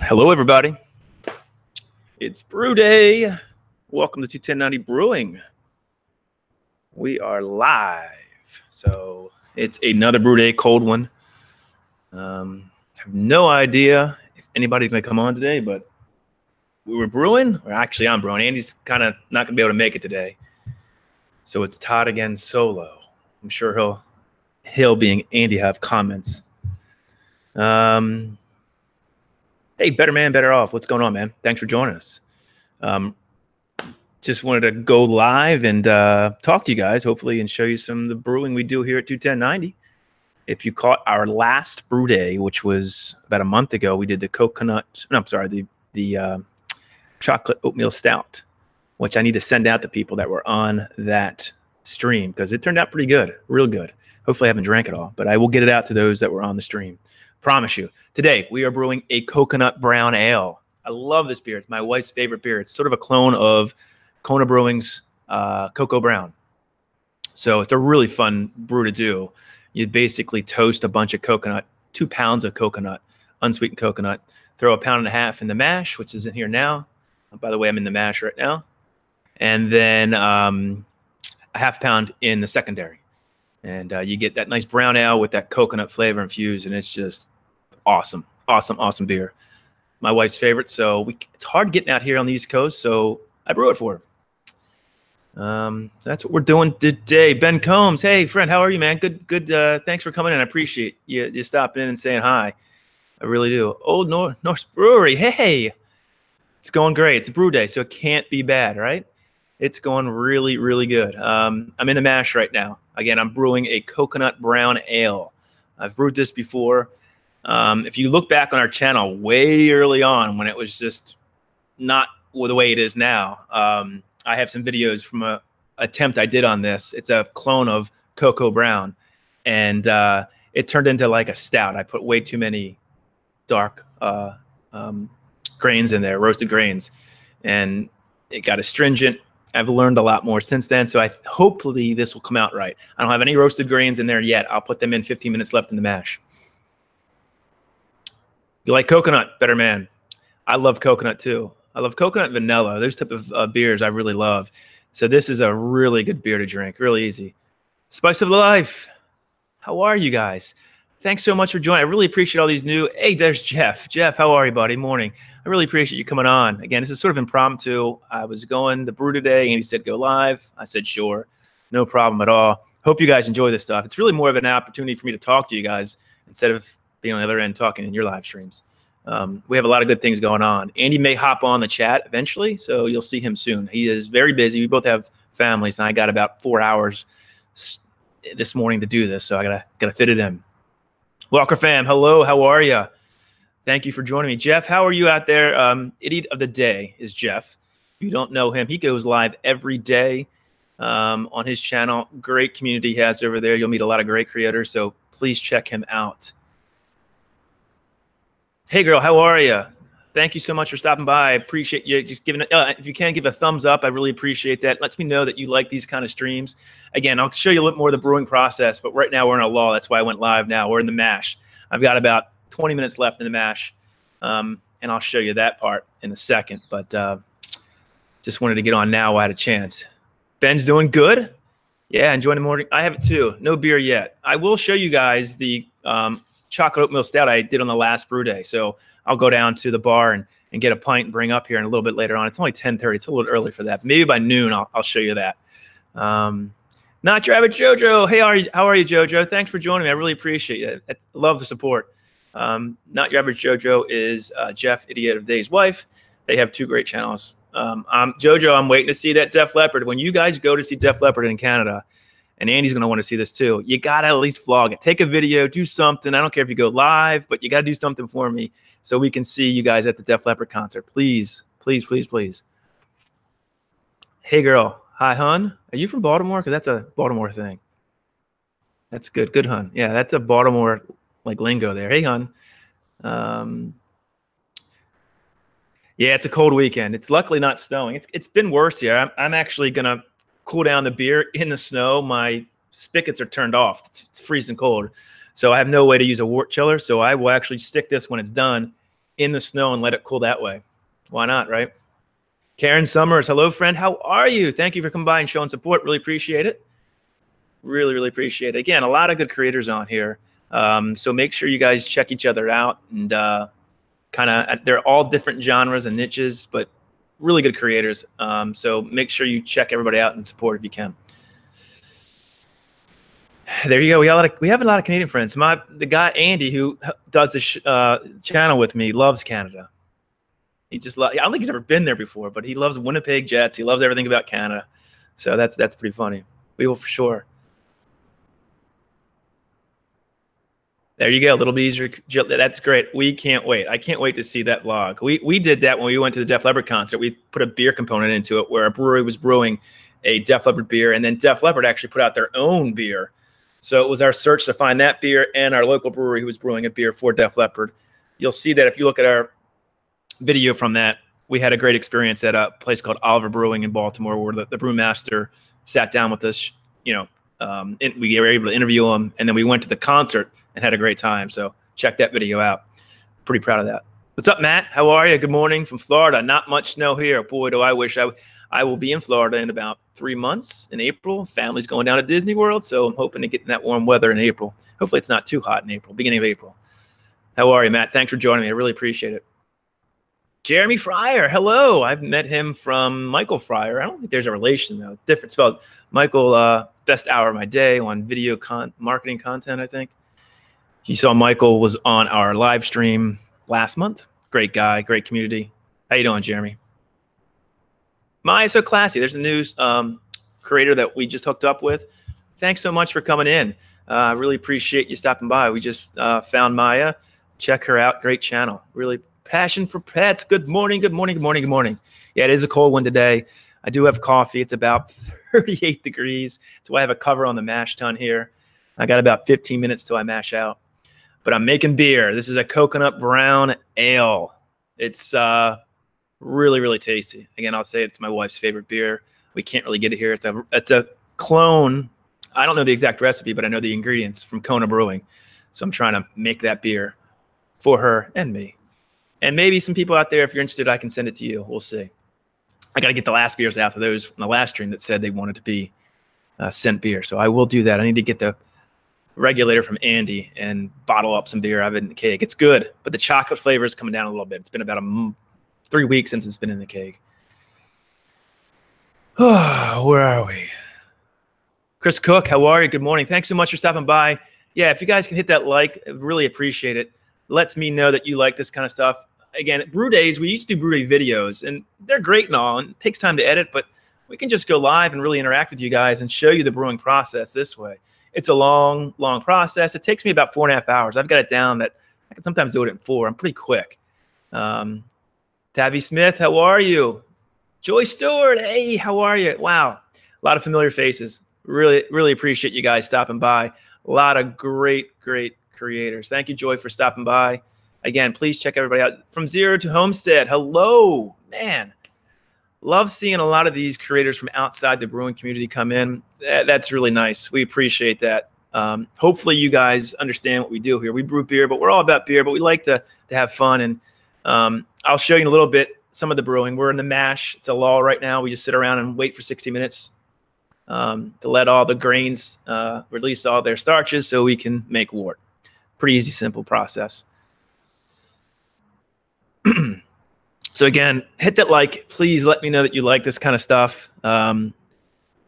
Hello, everybody. It's Brew Day. Welcome to 1090 Brewing. We are live. So it's another Brew Day, cold one. I have no idea if anybody's going to come on today, but we were brewing, or actually I'm brewing. Andy's kind of not going to be able to make it today. So it's Todd again solo. I'm sure he'll being Andy have comments. Hey, better man, better off. What's going on, man? Thanks for joining us. Just wanted to go live and talk to you guys, hopefully, and show you some of the brewing we do here at 1090. If you caught our last brew day, which was about a month ago, we did the the chocolate oatmeal stout, which I need to send out to people that were on that stream because it turned out pretty good, real good. Hopefully I haven't drank it all, but I will get it out to those that were on the stream. Promise you. Today, we are brewing a coconut brown ale. I love this beer. It's my wife's favorite beer. It's sort of a clone of Kona Brewing's Cocoa Brown. So it's a really fun brew to do. You basically toast a bunch of coconut, 2 pounds of coconut, unsweetened coconut, throw a pound and a half in the mash, which is in here now. By the way, I'm in the mash right now. And then a half pound in the secondary. And you get that nice brown ale with that coconut flavor infused, and it's just awesome, awesome, awesome beer. My wife's favorite, so it's hard getting out here on the East Coast, so I brew it for her. That's what we're doing today. Ben Combs, hey, friend, how are you, man? Good. Thanks for coming in. I appreciate you stopping in and saying hi. I really do. Old Norse Brewery, hey. It's going great. It's a brew day, so it can't be bad, right? It's going really, really good. I'm in the mash right now. Again, I'm brewing a coconut brown ale. I've brewed this before. If you look back on our channel way early on when it was just not the way it is now, I have some videos from a attempt I did on this. It's a clone of Cocoa Brown, and it turned into like a stout. I put way too many dark grains in there, roasted grains, and it got astringent. I've learned a lot more since then, so hopefully this will come out right. I don't have any roasted grains in there yet. I'll put them in 15 minutes left in the mash. You like coconut, better man. I love coconut too. I love coconut and vanilla. Those type of beers I really love. So this is a really good beer to drink, really easy. Spice of life. How are you guys? Thanks so much for joining. I really appreciate all these new. Hey, there's Jeff. Jeff, how are you, buddy? Morning. I really appreciate you coming on. Again, this is sort of impromptu. I was going to brew today, and he said go live. I said sure, no problem at all. Hope you guys enjoy this stuff. It's really more of an opportunity for me to talk to you guys instead of being on the other end talking in your live streams. We have a lot of good things going on. Andy may hop on the chat eventually, so you'll see him soon. He is very busy. We both have families, and I got about 4 hours this morning to do this, so I gotta fit it in. Walker fam, hello, how are you? Thank you for joining me. Jeff, how are you out there? Idiot of the Day is Jeff. If you don't know him, he goes live every day on his channel. Great community he has over there. You'll meet a lot of great creators, so please check him out. Hey, girl, how are you? Thank you so much for stopping by. I appreciate you just giving it. If you can, give a thumbs up. I really appreciate that. Lets me know that you like these kind of streams. Again, I'll show you a little more of the brewing process, but right now we're in a lull. That's why I went live now. We're in the mash. I've got about 20 minutes left in the mash, and I'll show you that part in a second. But just wanted to get on now while I had a chance. Ben's doing good. Yeah, enjoying the morning. I have it too. No beer yet. I will show you guys the chocolate oatmeal stout I did on the last brew day. So I'll go down to the bar and get a pint and bring up here and a little bit later on. It's only 10:30. It's a little early for that. Maybe by noon I'll show you that. Not your average JoJo. Hey, how are you, JoJo? Thanks for joining me. I really appreciate it. I love the support. Not your average JoJo is Jeff, Idiot of the Day's wife. They have 2 great channels. JoJo, I'm waiting to see that Def Leppard. When you guys go to see Def Leppard in Canada, and Andy's going to want to see this too, you got to at least vlog it. Take a video, do something. I don't care if you go live, but you got to do something for me so we can see you guys at the Def Leppard concert. Please, please, please, please. Hey, girl. Hi, hun. Are you from Baltimore? Because that's a Baltimore thing. That's good. Good, hun. Yeah, that's a Baltimore like lingo there. Hey, hun. Yeah, it's a cold weekend. It's luckily not snowing. It's been worse here. I'm actually going to cool down the beer in the snow. My spigots are turned off. It's freezing cold. So I have no way to use a wort chiller. So I will actually stick this when it's done in the snow and let it cool that way. Why not, right? Karen Summers, hello, friend. How are you? Thank you for coming by and showing support. Really appreciate it. Really, really appreciate it. Again, a lot of good creators on here. So make sure you guys check each other out. And they're all different genres and niches, but really good creators. So make sure you check everybody out and support if you can. There you go. We have a lot of Canadian friends. The guy Andy who does this channel with me loves Canada. I don't think he's ever been there before, but he loves Winnipeg Jets. He loves everything about Canada. So that's pretty funny. We will for sure. There you go. A little bit easier. That's great. We can't wait. I can't wait to see that vlog. We did that when we went to the Def Leppard concert. We put a beer component into it where a brewery was brewing a Def Leppard beer, and then Def Leppard actually put out their own beer. So it was our search to find that beer and our local brewery who was brewing a beer for Def Leppard. You'll see that if you look at our video from that, we had a great experience at a place called Oliver Brewing in Baltimore where the brewmaster sat down with us, we were able to interview him, and then we went to the concert and had a great time. So check that video out. Pretty proud of that. What's up, Matt? How are you? Good morning from Florida. Not much snow here. Boy, do I wish I will be in Florida in about 3 months in April. Family's going down to Disney World, so I'm hoping to get in that warm weather in April. Hopefully it's not too hot in April, beginning of April. How are you, Matt? Thanks for joining me. I really appreciate it. Jeremy Fryer, hello. I've met him from Michael Fryer. I don't think there's a relation, though. It's different spelled. Michael, best hour of my day on video marketing content, I think. You saw Michael was on our live stream last month. Great guy, great community. How you doing, Jeremy? Maya, so classy. There's a new creator that we just hooked up with. Thanks so much for coming in. Really appreciate you stopping by. We just found Maya. Check her out. Great channel. Really passion for pets. Good morning, good morning, good morning, good morning. Yeah, it is a cold one today. I do have coffee. It's about 38 degrees. That's why I have a cover on the mash tun here. I got about 15 minutes till I mash out. But I'm making beer. This is a coconut brown ale. It's really, really tasty. Again, I'll say it's my wife's favorite beer. We can't really get it here. It's a clone. I don't know the exact recipe, but I know the ingredients from Kona Brewing. So I'm trying to make that beer for her and me. And maybe some people out there, if you're interested, I can send it to you. We'll see. I got to get the last beers out of those from the last stream that said they wanted to be sent beer. So I will do that. I need to get the regulator from Andy and bottle up some beer. I have it in the keg. It's good, but the chocolate flavor is coming down a little bit. It's been about 3 weeks since it's been in the keg. Oh, where are we? Chris Cook, how are you? Good morning. Thanks so much for stopping by. Yeah, if you guys can hit that like, I really appreciate it. Lets me know that you like this kind of stuff. Again, at Brew Days, we used to do Brew Day videos, and they're great and all, and it takes time to edit, but we can just go live and really interact with you guys and show you the brewing process this way. It's a long, long process. It takes me about 4.5 hours. I've got it down that I can sometimes do it in 4. I'm pretty quick. Tabby Smith, how are you? Joy Stewart, hey, how are you? Wow, a lot of familiar faces. Really, really appreciate you guys stopping by. A lot of great, great creators. Thank you, Joy, for stopping by. Again, please check everybody out. From Zero to Homestead, hello, man. Love seeing a lot of these creators from outside the brewing community come in. That's really nice. We appreciate that. Hopefully you guys understand what we do here. We brew beer, but we're all about beer, but we like to have fun. And I'll show you in a little bit some of the brewing. We're in the mash. It's a lull right now. We just sit around and wait for 60 minutes to let all the grains release all their starches so we can make wort. Pretty easy, simple process. So again, hit that like. Please let me know that you like this kind of stuff.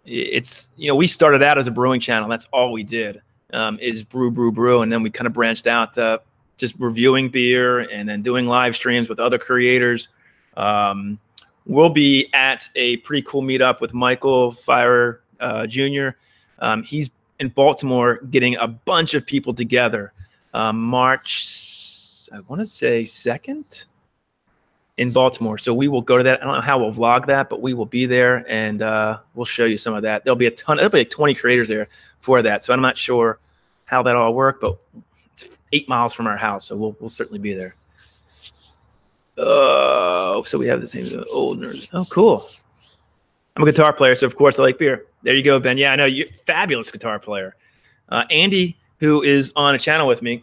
It's, we started out as a brewing channel. That's all we did is brew, brew, brew. And then we kind of branched out to just reviewing beer and then doing live streams with other creators. We'll be at a pretty cool meetup with Michael Fryer Jr. He's in Baltimore getting a bunch of people together. March, I want to say 2nd in Baltimore. So we will go to that. I don't know how we'll vlog that, but we will be there and we'll show you some of that. There'll be there'll be like 20 creators there for that. So I'm not sure how that all work, but it's 8 miles from our house. So we'll certainly be there. Oh, so we have the same old nerds. Oh, cool. I'm a guitar player, so of course I like beer. There you go, Ben. Yeah, I know you're a fabulous guitar player. Andy, who is on a channel with me,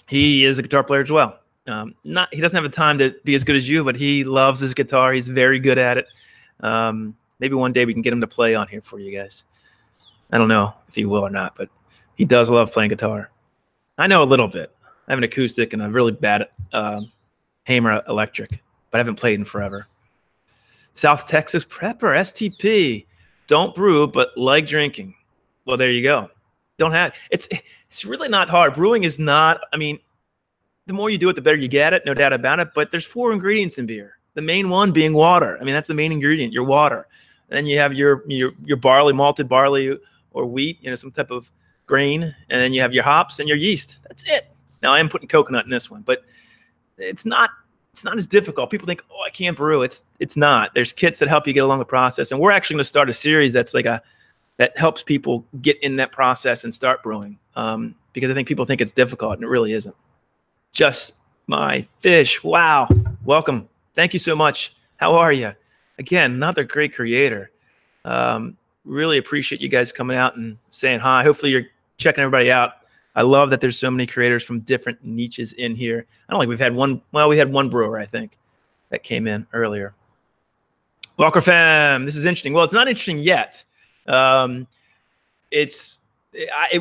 he is a guitar player as well. He doesn't have the time to be as good as you, but he loves his guitar. He's very good at it. Maybe one day we can get him to play on here for you guys. I don't know if he will or not, but he does love playing guitar. I know a little bit. I have an acoustic and a really bad Hamer electric, but I haven't played in forever. South Texas Prepper, STP. Don't brew, but like drinking. Well, there you go. Don't have it's really not hard. Brewing is not, I mean, the more you do it, the better you get it, no doubt about it. But there's 4 ingredients in beer. The main one being water. I mean, that's the main ingredient, your water. And then you have your barley, malted barley or wheat, you know, some type of grain. And then you have your hops and your yeast. That's it. Now I am putting coconut in this one, but it's not as difficult. People think, oh, I can't brew. It's not. There's kits that help you get along the process. And we're actually going to start a series that's like that helps people get in that process and start brewing. Because I think people think it's difficult, and it really isn't. Just my fish. Wow. Welcome. Thank you so much. How are you? Again, another great creator. Really appreciate you guys coming out and saying hi. Hopefully you're checking everybody out. I love that there's so many creators from different niches in here. I don't think we've had one. Well, we had one brewer, I think, that came in earlier. Walker fam, this is interesting. Well, it's not interesting yet. It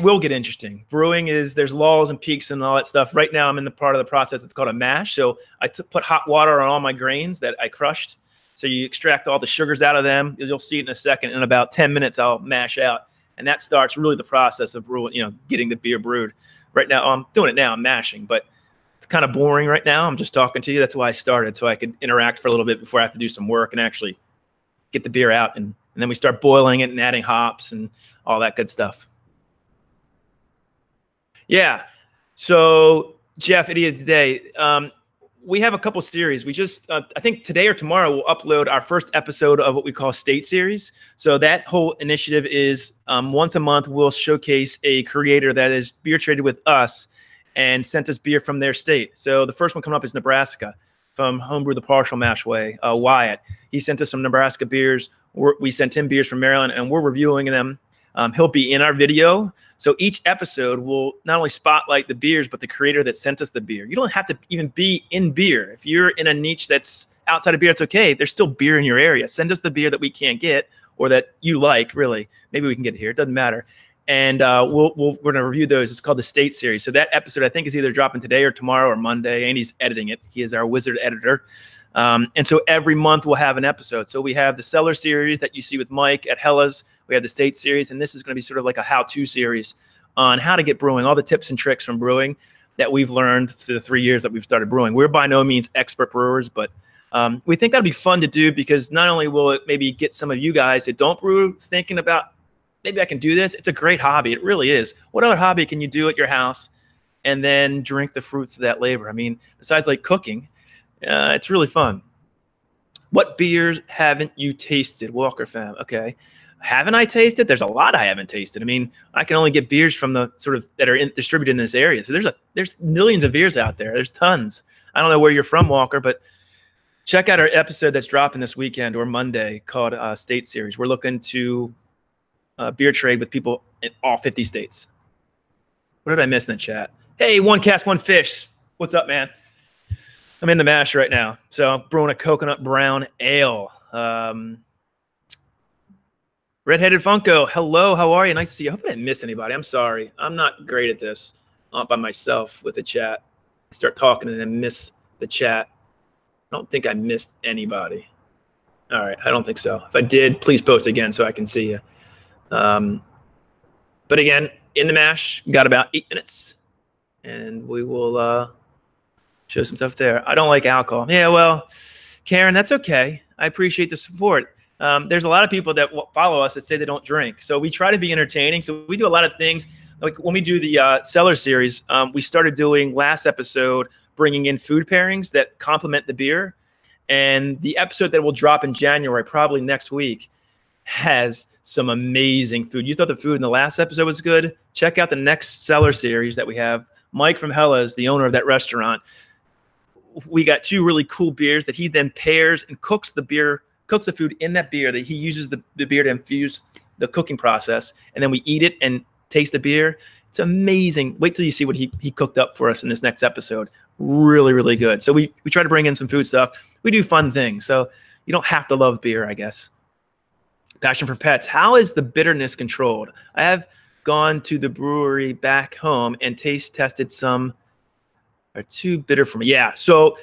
will get interesting. Brewing is, there's lulls and peaks and all that stuff. Right now, I'm in the part of the process that's called a mash. So I put hot water on all my grains that I crushed. So you extract all the sugars out of them. You'll see it in a second. In about 10 minutes, I'll mash out. And that starts really the process of brewing, you know, getting the beer brewed. Right now, I'm doing it now. I'm mashing, but it's kind of boring right now. I'm just talking to you. That's why I started, so I could interact for a little bit before I have to do some work and actually get the beer out. And then we start boiling it and adding hops and all that good stuff. Yeah. So Jeff, Idiot Today, we have a couple series. We just, I think today or tomorrow, we'll upload our first episode of what we call State Series. So that whole initiative is once a month, we'll showcase a creator that is beer traded with us and sent us beer from their state. So the first one coming up is Nebraska from Homebrew the Partial Mash Way, Wyatt. He sent us some Nebraska beers. We sent him beers from Maryland, and we're reviewing them. He'll be in our video. So each episode will not only spotlight the beers, but the creator that sent us the beer. You don't have to even be in beer. If you're in a niche that's outside of beer, it's okay. There's still beer in your area. Send us the beer that we can't get or that you like, really. Maybe we can get it here. It doesn't matter. And we're going to review those. It's called the State Series. So that episode, I think, is either dropping today or tomorrow or Monday. And he's editing it. He is our wizard editor. And so every month we'll have an episode. So we have the Cellar Series that you see with Mike at Hella's. We have the State Series, and this is going to be sort of like a how-to series on how to get brewing, all the tips and tricks from brewing that we've learned through the 3 years that we've started brewing. We're by no means expert brewers, but we think that'd be fun to do because not only will it maybe get some of you guys that don't brew thinking about, maybe I can do this. It's a great hobby. It really is. What other hobby can you do at your house and then drink the fruits of that labor? I mean, besides like cooking, it's really fun. What beers haven't you tasted? Walker fam. Okay. Haven't I tasted? There's a lot I haven't tasted. I mean, I can only get beers from the sort of that are distributed in this area. So there's millions of beers out there. There's tons. I don't know where you're from, Walker, but check out our episode that's dropping this weekend or Monday called State Series. We're looking to beer trade with people in all 50 states. What did I miss in the chat? Hey, one cast, one fish. What's up, man? I'm in the mash right now. So I'm brewing a coconut brown ale. Redheaded Funko, hello, how are you? Nice to see you. I hope I didn't miss anybody. I'm sorry. I'm not great at this. I'm not by myself with the chat. I start talking and then miss the chat. I don't think I missed anybody. All right, I don't think so. If I did, please post again so I can see you. But again, in the mash, got about 8 minutes. And we will show some stuff there. I don't like alcohol. Yeah, well, Karen, that's okay. I appreciate the support. There's a lot of people that follow us that say they don't drink. So we try to be entertaining. So we do a lot of things. Like when we do the Cellar Series, we started doing last episode, bringing in food pairings that complement the beer. And the episode that will drop in January, probably next week, has some amazing food. You thought the food in the last episode was good? Check out the next Cellar Series that we have. Mike from Hella's, the owner of that restaurant. We got 2 really cool beers that he then pairs and cooks the food in that beer, that he uses the beer to infuse the cooking process. And then we eat it and taste the beer. It's amazing. Wait till you see what he cooked up for us in this next episode. Really, really good. So we try to bring in some food stuff. We do fun things. So you don't have to love beer, I guess. Passion for Pets. How is the bitterness controlled? I have gone to the brewery back home and taste tested some are too bitter for me. Yeah. So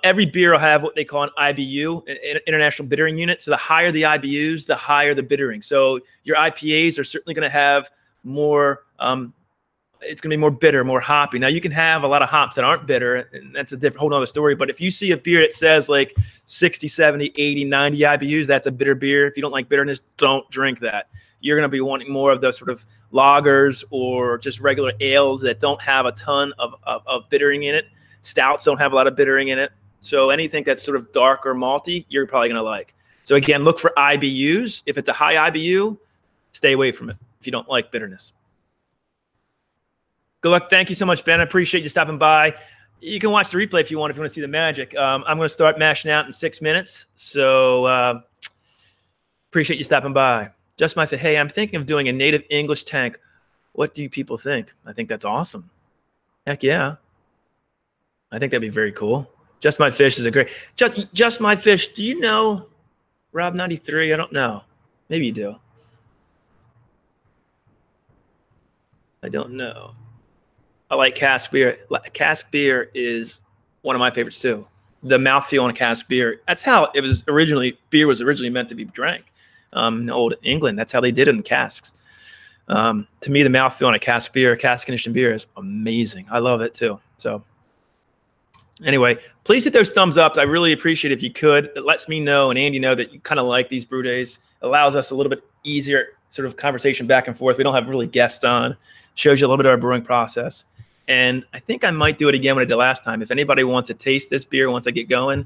every beer will have what they call an IBU, an International Bittering Unit. So the higher the IBUs, the higher the bittering. So your IPAs are certainly going to have more, it's going to be more bitter, more hoppy. Now you can have a lot of hops that aren't bitter, and that's a different whole other story. But if you see a beer that says like 60, 70, 80, 90 IBUs, that's a bitter beer. If you don't like bitterness, don't drink that. You're going to be wanting more of those sort of lagers or just regular ales that don't have a ton of bittering in it. Stouts don't have a lot of bittering in it. So anything that's sort of dark or malty, you're probably going to like. So again, look for IBUs. If it's a high IBU, stay away from it if you don't like bitterness. Good luck. Thank you so much, Ben. I appreciate you stopping by. You can watch the replay if you want to see the magic. I'm going to start mashing out in 6 minutes. So appreciate you stopping by. Just my, hey, I'm thinking of doing a native English tank. What do you people think? I think that's awesome. Heck yeah. I think that'd be very cool. Just My Fish is a great, Just My Fish. Do you know Rob 93? I don't know. Maybe you do. I don't know. I like cask beer. Cask beer is one of my favorites too. The mouthfeel on a cask beer. That's how it was originally, beer was originally meant to be drank. In old England, that's how they did it in casks. To me, the mouthfeel on a cask beer, cask conditioned beer is amazing. I love it too. So anyway, please hit those thumbs up. I really appreciate it if you could. It lets me know and Andy know that you kind of like these brew days. It allows us a little bit easier sort of conversation back and forth. We don't have really guests on. Shows you a little bit of our brewing process. And I think I might do it again what I did last time. If anybody wants to taste this beer once I get going,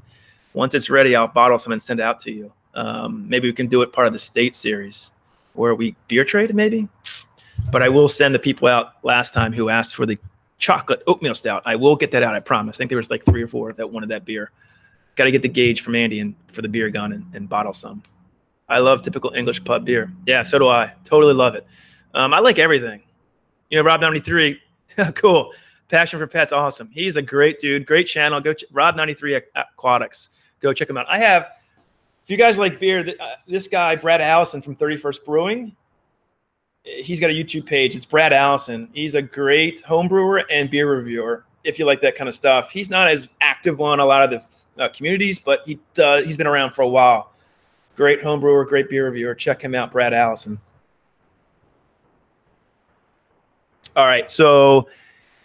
once it's ready, I'll bottle some and send it out to you. Maybe we can do it part of the state series where we beer trade maybe. But I will send the people out last time who asked for the chocolate oatmeal stout. I will get that out, I promise. I think there was like 3 or 4 that wanted that beer. Got to get the gauge from Andy and for the beer gun and bottle some. I love typical English pub beer. Yeah, so do I. Totally love it. I like everything. You know, Rob 93, cool. Passion for Pets, awesome. He's a great dude, great channel. Go Rob 93 Aquatics. Go check him out. I have, if you guys like beer, this guy, Brad Allison from 31st Brewing, he's got a YouTube page. It's Brad Allison. He's a great home brewer and beer reviewer, if you like that kind of stuff. He's not as active on a lot of the communities, but he's been around for a while. Great home brewer, great beer reviewer. Check him out, Brad Allison. All right, so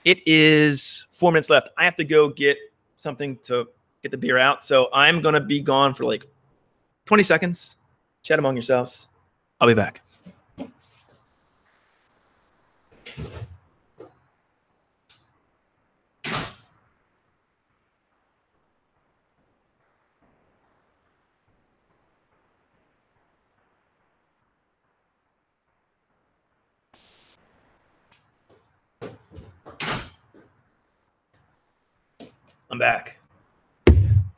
it is 4 minutes left. I have to go get something to get the beer out. So I'm going to be gone for like 20 seconds. Chat among yourselves. I'll be back. I'm back.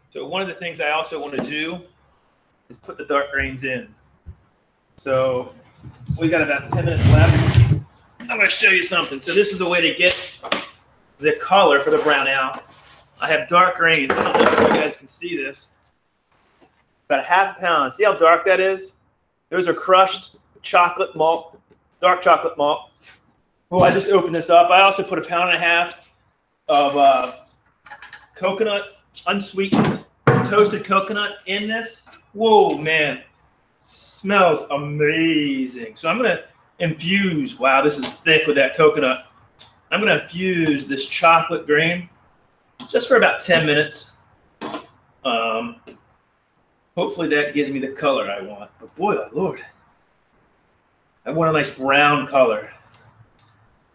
So one of the things I also want to do is put the dark grains in. So we got about 10 minutes left. I'm going to show you something. So this is a way to get the color for the brown ale. I have dark grains. I don't know if you guys can see this. About a ½ pound. See how dark that is? Those are crushed chocolate malt, dark chocolate malt. Well, I just opened this up. I also put a £1.5 pounds of coconut, unsweetened, toasted coconut in this. Whoa, man. Smells amazing. So I'm going to infuse, wow, this is thick with that coconut. I'm going to infuse this chocolate grain just for about 10 minutes. Hopefully that gives me the color I want. But boy, oh Lord, I want a nice brown color.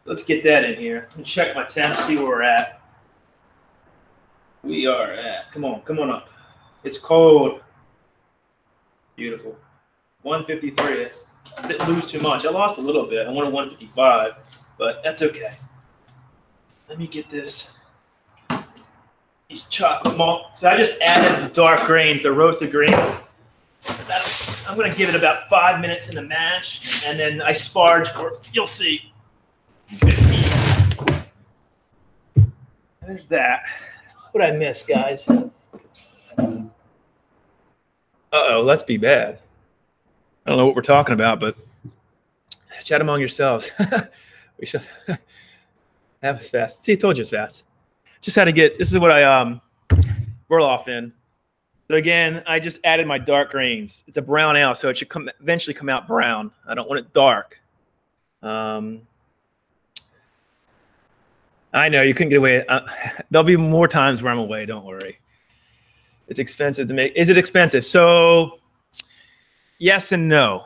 Let's get that in here and check my temp, see where we're at. We are at, come on up. It's cold. Beautiful. 153. That's, I didn't lose too much. I lost a little bit. I wanted 155, but that's okay. Let me get this. These chocolate malt. So I just added the dark grains, the roasted grains. I'm going to give it about 5 minutes in the mash, and then I sparge for, you'll see, 15. there's that. What did I miss, guys? Uh-oh, let's be bad. I don't know what we're talking about, but chat among yourselves. We should that was fast. See, I told you it's fast. Just had to get, this is what I roll off in. So again, I just added my dark grains. It's a brown ale, so it should eventually come out brown. I don't want it dark. I know you couldn't get away. There'll be more times where I'm away. Don't worry. It's expensive to make. Is it expensive? So yes and no.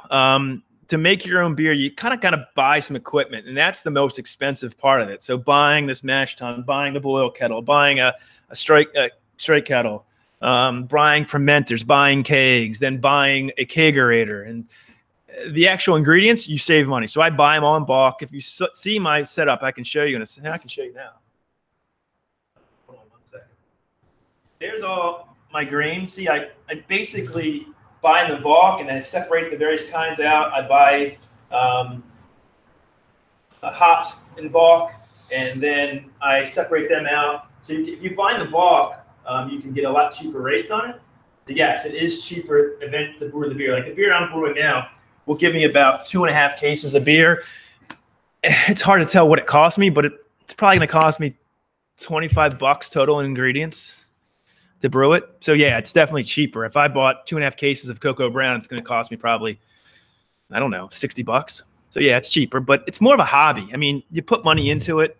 To make your own beer, you kind of got to buy some equipment, and that's the most expensive part of it. So buying this mash tun, buying the boil kettle, buying a straight kettle, buying fermenters, buying kegs, then buying a kegerator, and the actual ingredients, you save money. So I buy them all in bulk. If you see my setup, I can show you. I can show you now. Hold on 1 second. There's all my grains. See, I basically buy them in bulk, and I separate the various kinds out. I buy hops in bulk, and then I separate them out. So if you buy in the bulk, you can get a lot cheaper rates on it. So yes, it is cheaper to brew the beer. Like the beer I'm brewing now will give me about 2.5 cases of beer. It's hard to tell what it cost me, but it's probably going to cost me $25 total in ingredients to brew it. So yeah, it's definitely cheaper. If I bought 2.5 cases of Cocoa Brown, it's going to cost me probably, I don't know, $60. So yeah, it's cheaper, but it's more of a hobby. I mean, you put money into it.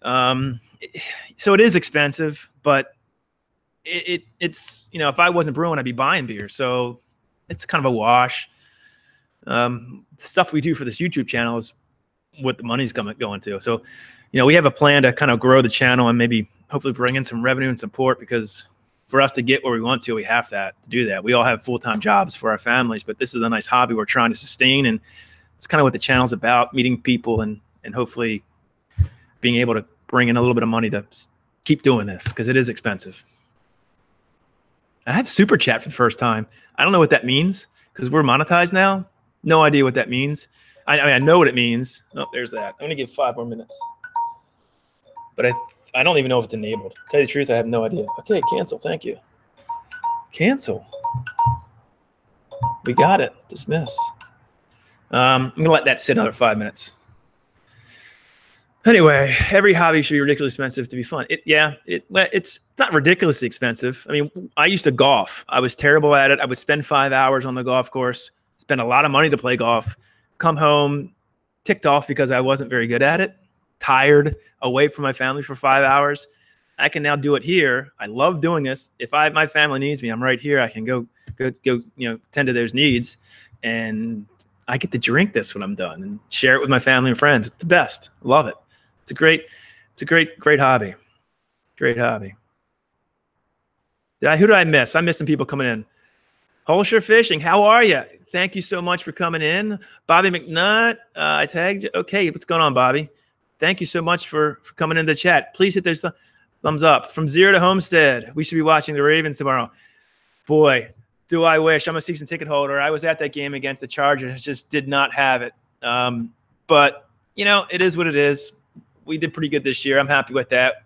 So it is expensive, but it's, you know, if I wasn't brewing, I'd be buying beer. So it's kind of a wash. The stuff we do for this YouTube channel is what the money's going to. So, you know, we have a plan to kind of grow the channel and maybe hopefully bring in some revenue and support, because for us to get where we want to, we have to do that. We all have full-time jobs for our families, but this is a nice hobby we're trying to sustain. And it's kind of what the channel's about, meeting people and hopefully being able to bring in a little bit of money to keep doing this, because it is expensive. I have super chat for the first time. I don't know what that means because we're monetized now. No idea what that means. I mean, I know what it means. Oh, there's that. I'm going to give 5 more minutes. But I don't even know if it's enabled. To tell you the truth, I have no idea. Okay, cancel. Thank you. Cancel. We got it. Dismiss. I'm going to let that sit another 5 minutes. Anyway, every hobby should be ridiculously expensive to be fun. It's not ridiculously expensive. I mean, I used to golf. I was terrible at it. I would spend 5 hours on the golf course, spend a lot of money to play golf, come home ticked off because I wasn't very good at it, tired, away from my family for 5 hours. I can now do it here. I love doing this. If my family needs me, I'm right here. I can go, you know, tend to those needs, and I get to drink this when I'm done and share it with my family and friends. It's the best. Love it. It's a great hobby. Great hobby. Who did I miss? I'm missing people coming in. Holsher Fishing, how are you? Thank you so much for coming in. Bobby McNutt, I tagged you. Okay, what's going on, Bobby? Thank you so much for coming into the chat. Please hit those thumbs up. From Zero to Homestead, we should be watching the Ravens tomorrow. Boy, do I wish. I'm a season ticket holder. I was at that game against the Chargers. Just did not have it. But, you know, it is what it is. We did pretty good this year. I'm happy with that.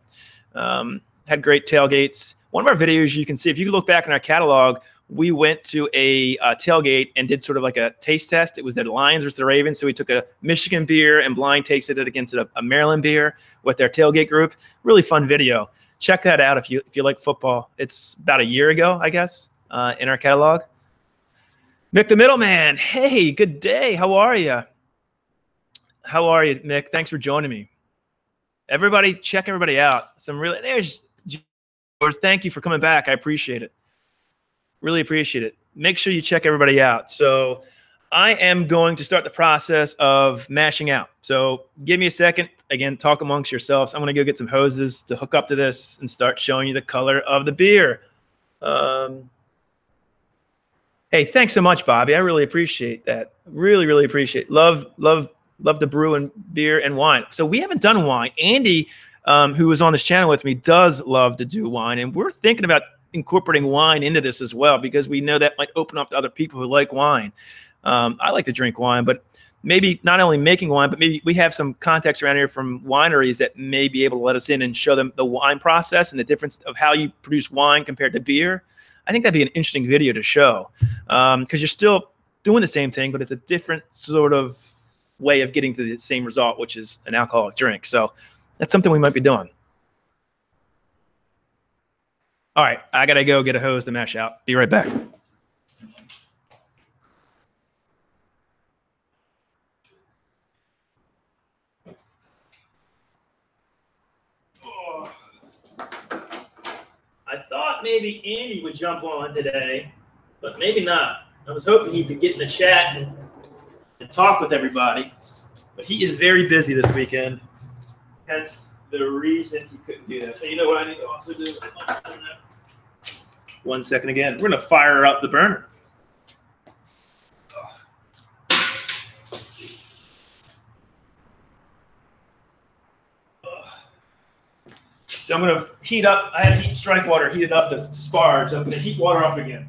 Had great tailgates. One of our videos you can see, if you look back in our catalog, we went to a tailgate and did sort of like a taste test. It was the Lions versus the Ravens. So we took a Michigan beer and blind tasted it against a Maryland beer with their tailgate group. Really fun video. Check that out if you like football. It's about a year ago, I guess, in our catalog. Mick the Middleman. Hey, good day. How are you? How are you, Mick? Thanks for joining me. Everybody, check everybody out. There's George. Thank you for coming back. I appreciate it. Really appreciate it. Make sure you check everybody out. So I am going to start the process of mashing out. So give me a second. Again, talk amongst yourselves. I'm going to go get some hoses to hook up to this and start showing you the color of the beer. Hey, thanks so much, Bobby. I really appreciate that. Really, really appreciate it. Love to brew and beer and wine. So we haven't done wine. Andy, who was on this channel with me, does love to do wine. And we're thinking about incorporating wine into this as well, because we know that might open up to other people who like wine. I like to drink wine, but maybe not only making wine, but maybe we have some contacts around here from wineries that may be able to let us in and show them the wine process and the difference of how you produce wine compared to beer. I think that'd be an interesting video to show, because you're still doing the same thing, but it's a different sort of way of getting to the same result, which is an alcoholic drink. So that's something we might be doing. All right, I got to go get a hose to mash out. Be right back. Oh. I thought maybe Andy would jump on today, but maybe not. I was hoping he could get in the chat and talk with everybody, but he is very busy this weekend. Hence the reason he couldn't do that. So you know what I need to also do? 1 second again. We're going to fire up the burner. So I'm going to heat up. I had heat strike water heated up the sparge. I'm going to heat water up again.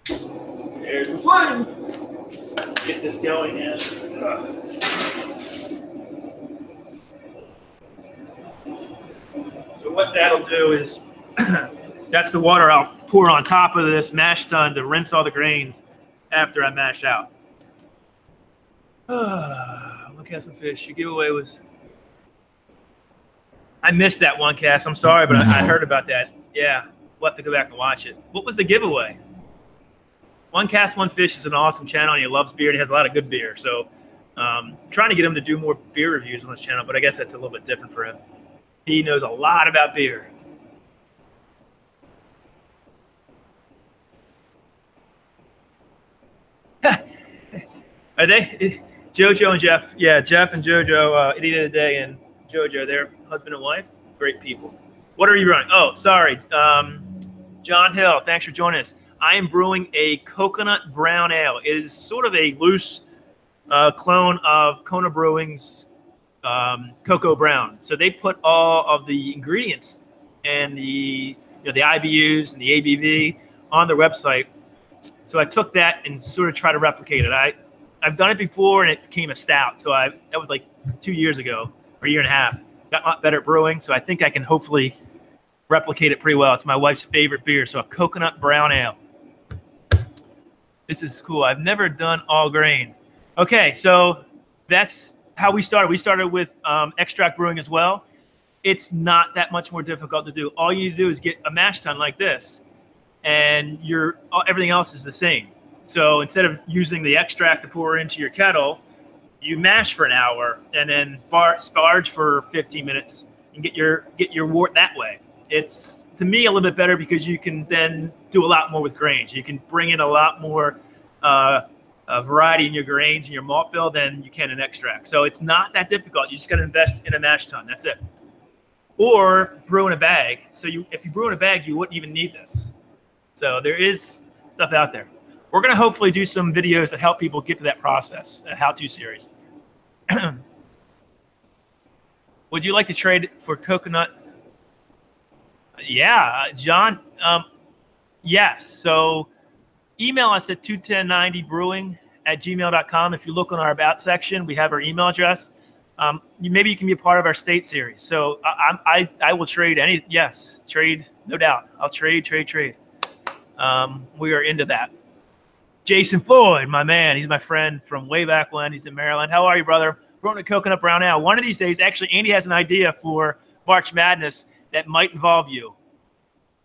There's the flame. Get this going in. So what that'll do is, that's the water I'll pour on top of this mash tun to rinse all the grains after I mash out. Look at some fish. Your giveaway was... I missed that one, Cass. I'm sorry, but I heard about that. Yeah, we'll have to go back and watch it. What was the giveaway? One Cast, One Fish is an awesome channel, and he loves beer, and he has a lot of good beer. So trying to get him to do more beer reviews on this channel, but I guess that's a little bit different for him. He knows a lot about beer. Are they? JoJo and Jeff. Yeah, Jeff and JoJo, Idiot of the Day, and JoJo, they're husband and wife. Great people. What are you running? Oh, sorry. John Hill, thanks for joining us. I am brewing a coconut brown ale. It is sort of a loose clone of Kona Brewing's Cocoa Brown. So they put all of the ingredients and the IBUs and the ABV on their website. So I took that and sort of tried to replicate it. I've done it before and it became a stout. So that was like 2 years ago or a year and a half. Got a lot better at brewing. So I think I can hopefully replicate it pretty well. It's my wife's favorite beer. So a coconut brown ale. This is cool. I've never done all grain. Okay, so that's how we started. We started with extract brewing as well. It's not that much more difficult to do. All you need to do is get a mash tun like this, and everything else is the same. So instead of using the extract to pour into your kettle, you mash for an hour and then sparge for 15 minutes and get your wort that way. It's, to me, a little bit better because you can then do a lot more with grains. You can bring in a lot more variety in your grains and your malt bill than you can in extract. So it's not that difficult. You just got to invest in a mash tun. That's it. Or brew in a bag. So if you brew in a bag, you wouldn't even need this. So there is stuff out there. We're going to hopefully do some videos that help people get to that process, a how-to series. Would you like to trade for coconut? Yeah, John. Yes. So email us at 21090brewing@gmail.com. If you look on our About section, we have our email address. Maybe you can be a part of our state series. So I will trade any. Yes, trade, no doubt. I'll trade. We are into that. Jason Floyd, my man. He's my friend from way back when. He's in Maryland. How are you, brother? Brewing a coconut brown ale. One of these days, actually, Andy has an idea for March Madness that might involve you.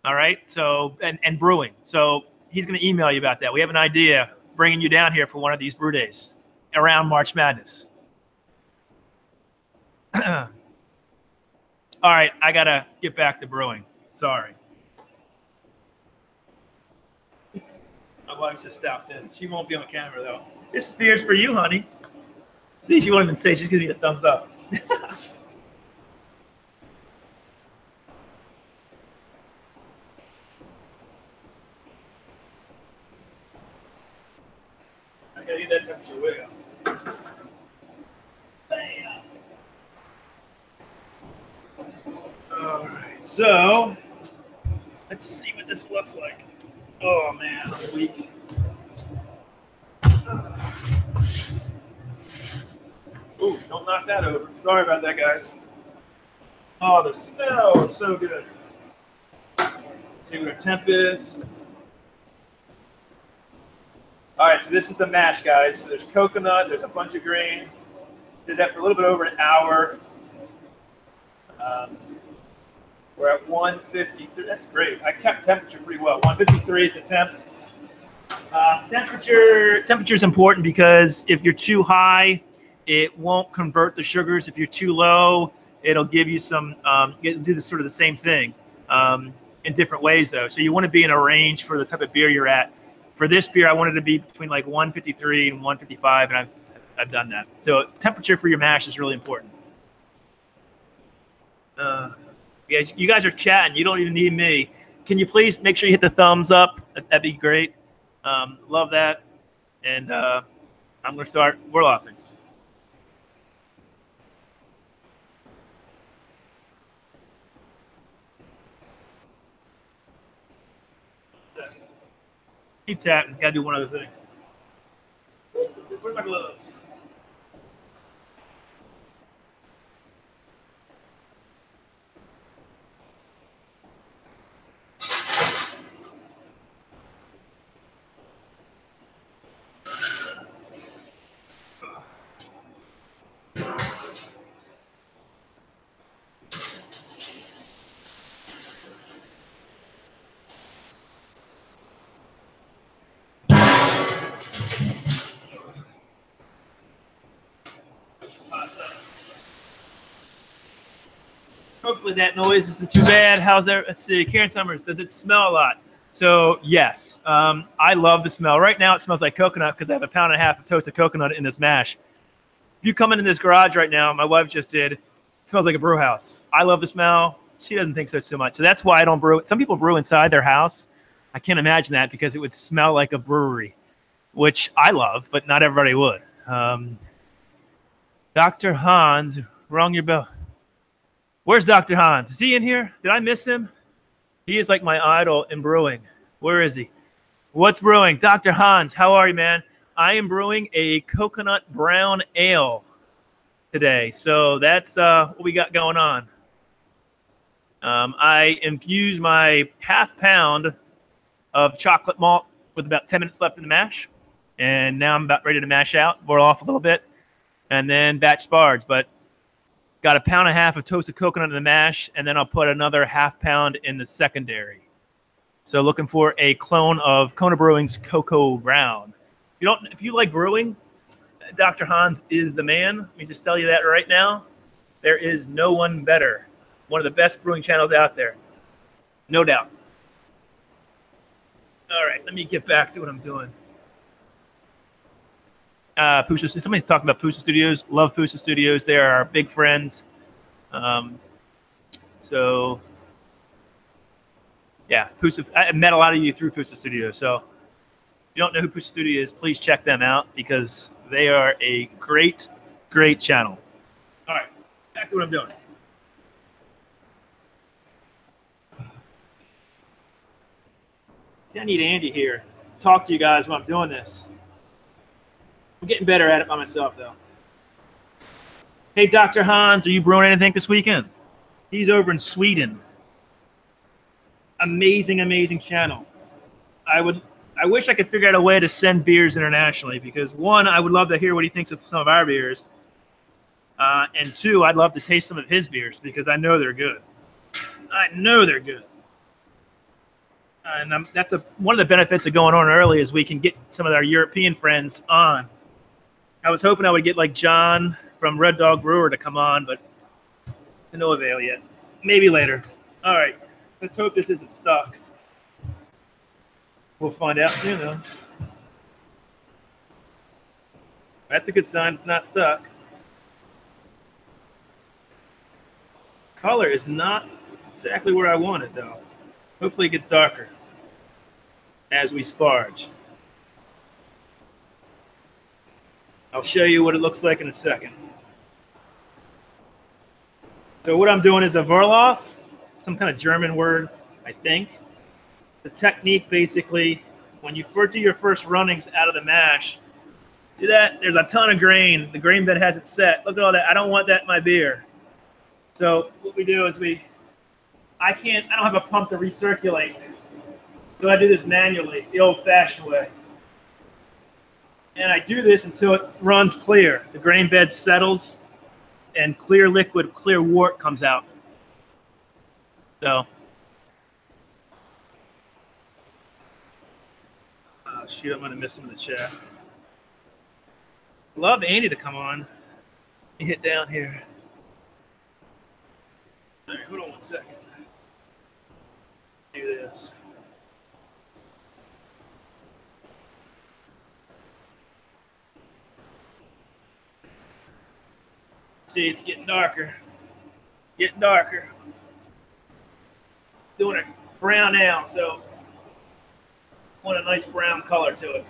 All right? So, and brewing. So he's going to email you about that. We have an idea bringing you down here for one of these brew days around March Madness. All right, I got to get back to brewing. Sorry. My wife just stopped in. She won't be on camera, though. This beer's for you, honey. See, she won't even say. She's giving me a thumbs up. I gotta get that temperature way up. Bam. All right, so let's see what this looks like. Oh man, I'm weak. Ooh, don't knock that over. Sorry about that, guys. Oh, the smell is so good. See what our temp is. All right, so this is the mash, guys. So there's coconut, there's a bunch of grains. Did that for a little bit over an hour. We're at 153. That's great. I kept temperature pretty well. 153 is the temp. Temperature is important because if you're too high, it won't convert the sugars. If you're too low, it'll give you some. It'll do sort of the same thing in different ways, though. So you want to be in a range for the type of beer you're at. For this beer, I wanted to be between like 153 and 155, and I've done that. So temperature for your mash is really important. Yeah, you guys are chatting. You don't even need me. Can you please make sure you hit the thumbs up? That'd be great. Love that. And I'm going to start whirl-offing. Keep tapping. Got to do one other thing. Where's my gloves? Hopefully that noise isn't too bad. How's that? Let's see. Karen Summers, does it smell a lot? So yes, I love the smell. Right now it smells like coconut because I have 1.5 pounds of toasted coconut in this mash. If you come into this garage right now, my wife just did, it smells like a brew house. I love the smell. She doesn't think so much. So that's why I don't brew. Some people brew inside their house. I can't imagine that because it would smell like a brewery, which I love, but not everybody would. Dr. Hans, rung your bell. Where's Dr. Hans? Is he in here? Did I miss him? He is like my idol in brewing. Where is he? What's brewing? Dr. Hans, how are you, man? I am brewing a coconut brown ale today. So that's what we got going on. I infused my 1/2 pound of chocolate malt with about 10 minutes left in the mash. And now I'm about ready to mash out, boil off a little bit, and then batch sparge. But got 1.5 pounds of toasted coconut in the mash, and then I'll put another 1/2 pound in the secondary. So looking for a clone of Kona Brewing's Cocoa Brown. If you like brewing, Dr. Hans is the man. Let me just tell you that right now. There is no one better. One of the best brewing channels out there. No doubt. All right, let me get back to what I'm doing. Somebody's talking about Pusa Studios. Love Pusa Studios. They are our big friends. So, yeah, I met a lot of you through Pusa Studios. So, if you don't know who Pusa Studio is, please check them out because they are a great, great channel. All right, back to what I'm doing. See, I need Andy here. Talk to you guys while I'm doing this. I'm getting better at it by myself, though. Hey, Dr. Hans, are you brewing anything this weekend? He's over in Sweden. Amazing, amazing channel. I wish I could figure out a way to send beers internationally because, one, I would love to hear what he thinks of some of our beers. And two, I'd love to taste some of his beers because I know they're good. I know they're good. And that's one of the benefits of going on early is we can get some of our European friends on. I was hoping I would get like John from Red Dog Brewer to come on, but to no avail yet. Maybe later. All right. Let's hope this isn't stuck. We'll find out soon, though. That's a good sign it's not stuck. Color is not exactly where I want it, though. Hopefully it gets darker as we sparge. I'll show you what it looks like in a second. So what I'm doing is a Vorlauf, some kind of German word, I think. The technique, basically, when you do your first runnings out of the mash, See that? There's a ton of grain. The grain bed hasn't set. Look at all that. I don't want that in my beer. So what we do is I don't have a pump to recirculate. So I do this manually, the old-fashioned way. And I do this until it runs clear. The grain bed settles and clear liquid, clear wort comes out. So, oh shoot, I'm gonna miss him in the chat. Love Andy to come on. Let me hit down here. All right, hold on 1 second. Do this. See, it's getting darker. Getting darker. Doing it brown now, so want a nice brown color to it.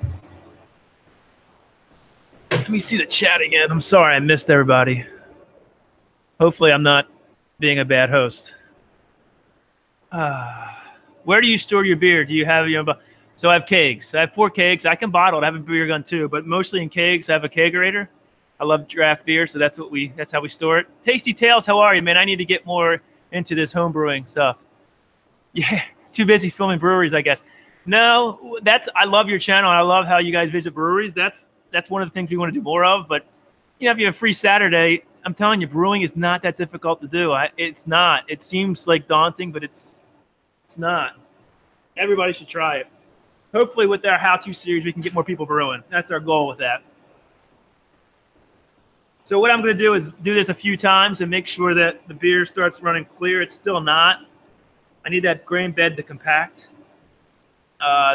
Let me see the chat again. I'm sorry I missed everybody. Hopefully I'm not being a bad host. Where do you store your beer? Do you have your own? So I have kegs. I have 4 kegs. I can bottle it. I have a beer gun too, but mostly in kegs. I have a kegerator. I love draft beer, so that's how we store it. Tasty Tales, how are you, man? I need to get more into this home brewing stuff. Yeah, too busy filming breweries, I guess. No, I love your channel. I love how you guys visit breweries. That's one of the things we want to do more of. But you know, if you have a free Saturday, I'm telling you, brewing is not that difficult to do. It's not. It seems like daunting, but it's not. Everybody should try it. Hopefully, with our how-to series, we can get more people brewing. That's our goal with that. So what I'm going to do is do this a few times and make sure that the beer starts running clear. It's still not. I need that grain bed to compact.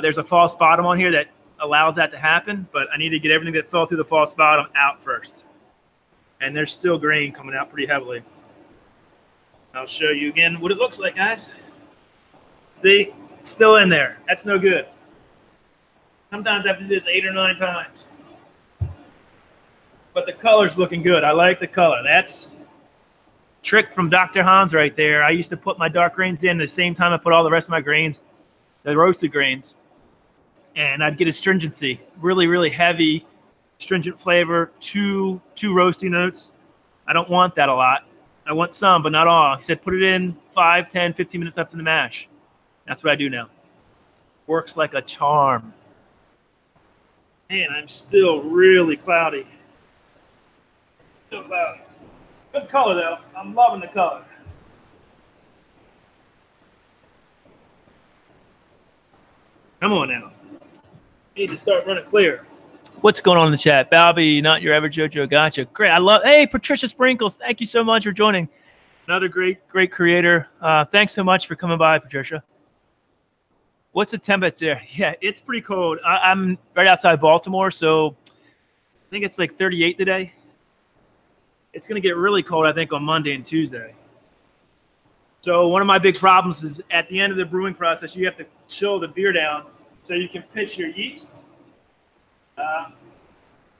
There's a false bottom on here that allows that to happen, but I need to get everything that fell through the false bottom out first. And there's still grain coming out pretty heavily. I'll show you again what it looks like, guys. See? It's still in there. That's no good. Sometimes I have to do this 8 or 9 times. But the color's looking good. I like the color. That's trick from Dr. Hans right there. I used to put my dark grains in the same time I put all the rest of my grains, the roasted grains, and I'd get astringency. Really, really heavy, stringent flavor, two roasty notes. I don't want that a lot. I want some, but not all. He said put it in 5, 10, 15 minutes after the mash. That's what I do now. Works like a charm. Man, I'm still really cloudy. Still cloudy. Good color, though. I'm loving the color. Come on now. Need to start running clear. What's going on in the chat? Balby, not your average JoJo. Gotcha. Great. Hey, Patricia Sprinkles. Thank you so much for joining. Another great creator. Thanks so much for coming by, Patricia. What's the temperature? Yeah, it's pretty cold. I'm right outside Baltimore, so I think it's like 38 today. It's going to get really cold, I think, on Monday and Tuesday. So one of my big problems is at the end of the brewing process, you have to chill the beer down so you can pitch your yeasts. I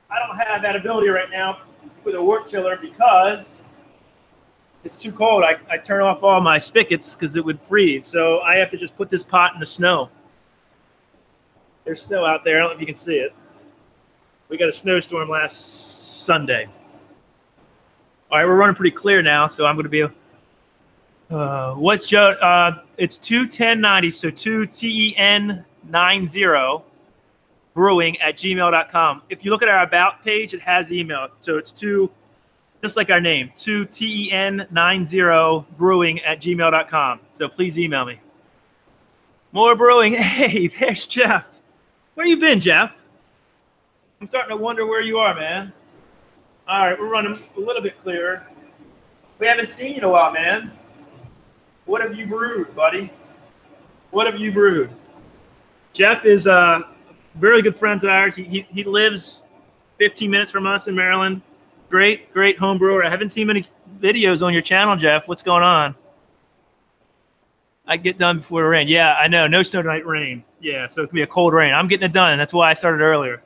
don't have that ability right now with a wort chiller because it's too cold. I turn off all my spigots because it would freeze. So I have to just put this pot in the snow. There's snow out there. I don't know if you can see it. We got a snowstorm last Sunday. All right, we're running pretty clear now, so I'm going to be what's Joe? It's 21090, so 2TEN90 brewing at gmail.com. If you look at our about page, it has the email. So it's just like our name, 2TEN90 brewing at gmail.com. So please email me. More brewing. Hey, there's Jeff. Where you been, Jeff? I'm starting to wonder where you are, man. All right, we're running a little bit clearer. We haven't seen you in a while, man. What have you brewed, buddy? What have you brewed? Jeff is very good friends of ours. He lives 15 minutes from us in Maryland. Great home brewer. I haven't seen many videos on your channel, Jeff. What's going on? I get done before the rain. Yeah, I know. No snow tonight, rain. Yeah, so it's going to be a cold rain. I'm getting it done. That's why I started earlier.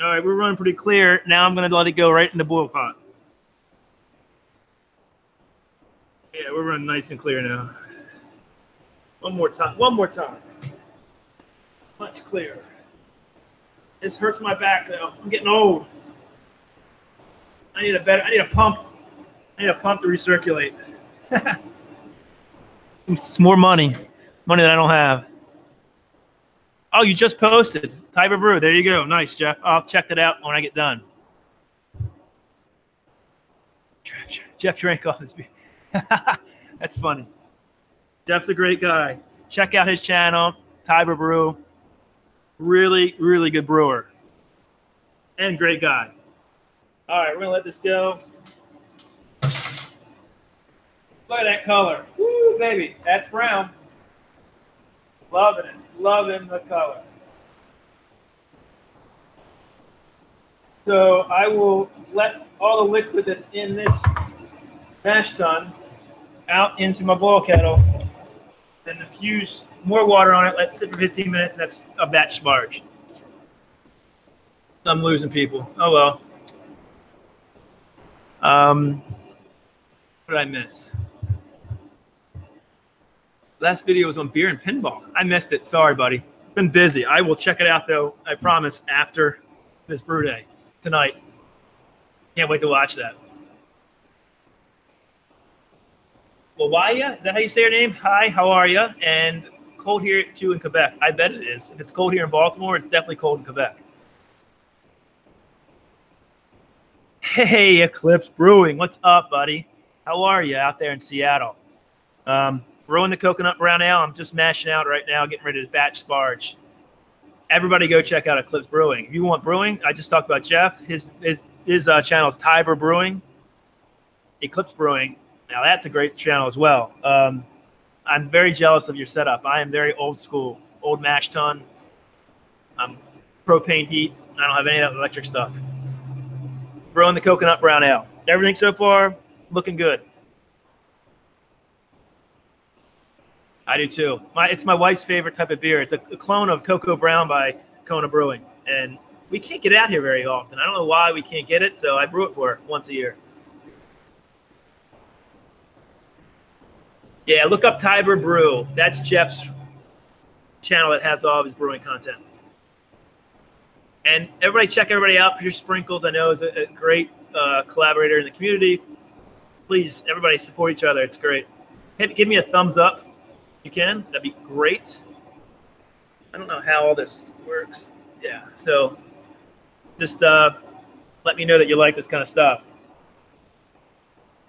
All right, we're running pretty clear. Now I'm going to let it go right in the boil pot. Yeah, we're running nice and clear now. One more time. One more time. Much clearer. This hurts my back though. I'm getting old. I need a pump. I need a pump to recirculate. It's more money that I don't have. Oh, you just posted Tiber Brew. There you go. Nice, Jeff. I'll check that out when I get done. Jeff drank all this beer. That's funny. Jeff's a great guy. Check out his channel, Tiber Brew. Really, really good brewer. And great guy. All right, we're going to let this go. Look at that color. Woo, baby. That's brown. Loving it. Loving the color. So I will let all the liquid that's in this mash tun out into my boil kettle. Then infuse more water on it. Let it sit for 15 minutes. And that's a batch sparge. I'm losing people. Oh, well. What did I miss? Last video was on beer and pinball. I missed it. Sorry, buddy. Been busy. I will check it out, though, I promise, after this brew day tonight. Can't wait to watch that. Well, Waya, is that how you say your name? Hi, how are you? And cold here, too, in Quebec. I bet it is. If it's cold here in Baltimore, it's definitely cold in Quebec. Hey, Eclipse Brewing. What's up, buddy? How are you out there in Seattle? Brewing the coconut brown ale. I'm just mashing out right now, getting ready to batch sparge. Everybody go check out Eclipse Brewing. If you want brewing, I just talked about Jeff. His channel is Tiber Brewing. Eclipse Brewing. Now, that's a great channel as well. I'm very jealous of your setup. I am very old school, old mash tun. Propane heat. I don't have any of that electric stuff. Brewing the coconut brown ale. Everything so far looking good. I do too. It's my wife's favorite type of beer. It's a clone of Cocoa Brown by Kona Brewing. And we can't get out here very often. I don't know why we can't get it, so I brew it for her once a year. Yeah, look up Tiber Brew. That's Jeff's channel that has all of his brewing content. And everybody check everybody out. Peter Sprinkles, I know, is a great collaborator in the community. Please, everybody support each other. It's great. Hey, give me a thumbs up. You can. That'd be great. I don't know how all this works. Yeah, so just let me know that you like this kind of stuff.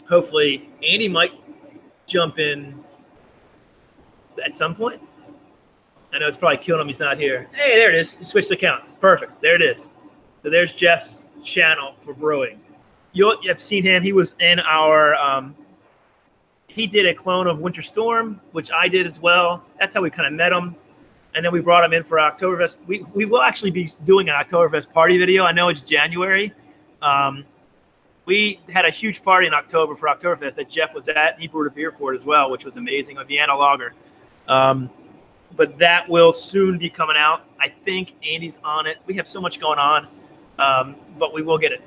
Hopefully, Andy might jump in at some point. I know it's probably killing him he's not here. Hey, there it is. You switched accounts. Perfect. There it is. So there's Jeff's channel for brewing. You'll have seen him. He was in our he did a clone of Winter Storm, which I did as well. That's how we kind of met him. And then we brought him in for Oktoberfest. We will actually be doing an Oktoberfest party video. I know it's January. We had a huge party in October for Oktoberfest that Jeff was at. He brewed a beer for it as well, which was amazing, a Vienna lager. But that will soon be coming out. I think Andy's on it. We have so much going on, but we will get it.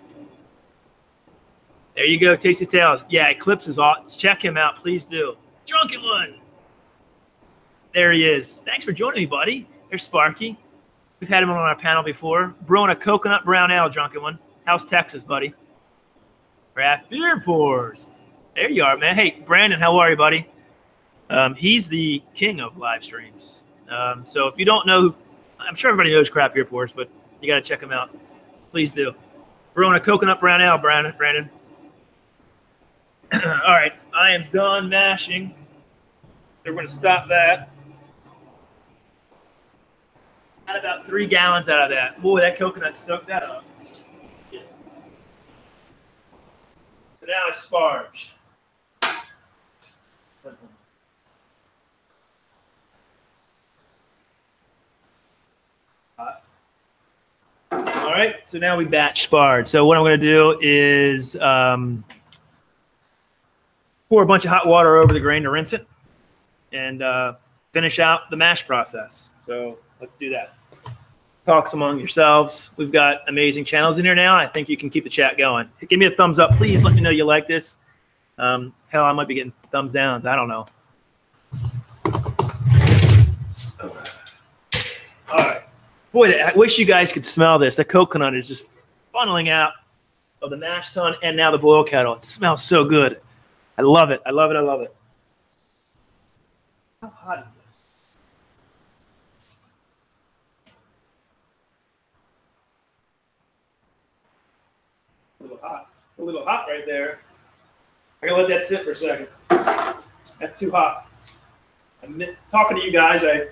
There you go, Tasty Tales. Yeah, Eclipse is awesome. Check him out, please do. Drunken One. There he is. Thanks for joining me, buddy. There's Sparky. We've had him on our panel before. Brewing a coconut brown ale, Drunken One. How's Texas, buddy? Craft beer pours. There you are, man. Hey, Brandon, how are you, buddy? He's the king of live streams. So if you don't know, I'm sure everybody knows Craft Beer Pours, but you got to check him out. Please do. Brewing a coconut brown ale, Brandon. All right, I am done mashing. We're going to stop that. Got about 3 gallons out of that. Boy, that coconut soaked that up. Yeah. So now it's sparge. All right, so now we batch sparge. So what I'm going to do is pour a bunch of hot water over the grain to rinse it and finish out the mash process. So let's do that. Talks among yourselves. We've got amazing channels in here now. I think you can keep the chat going. Give me a thumbs up. Please let me know you like this. Hell, I might be getting thumbs downs. I don't know. All right. Boy, I wish you guys could smell this. The coconut is just funneling out of the mash tun and now the boil kettle. It smells so good. I love it. I love it. I love it. How hot is this? A little hot. It's a little hot right there. I gotta let that sit for a second. That's too hot. I'm talking to you guys. I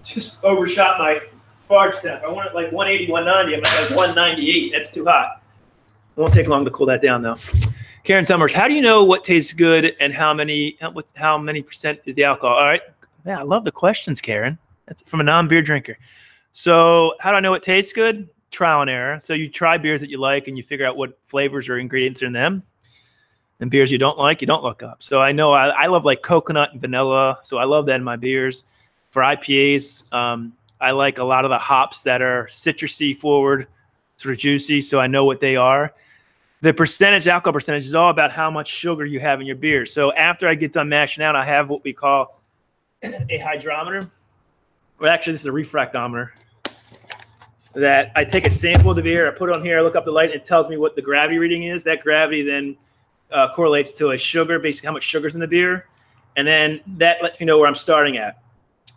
just overshot my sparge temp. I want it like 180, 190. I'm at like 198. That's too hot. It won't take long to cool that down though. Karen Summers, how do you know what tastes good and how many percent is the alcohol? All right. Man, I love the questions, Karen. That's from a non-beer drinker. So how do I know what tastes good? Trial and error. So you try beers that you like and you figure out what flavors or ingredients are in them. And beers you don't like, you don't look up. So I know I love like coconut and vanilla. So I love that in my beers. For IPAs, I like a lot of the hops that are citrusy forward, sort of juicy. So I know what they are. The percentage, alcohol percentage, is all about how much sugar you have in your beer. So after I get done mashing out, I have what we call a hydrometer. Or actually, this is a refractometer. That I take a sample of the beer, I put it on here, I look up the light, and it tells me what the gravity reading is. That gravity then correlates to a sugar, basically how much sugar's in the beer. And then that lets me know where I'm starting at.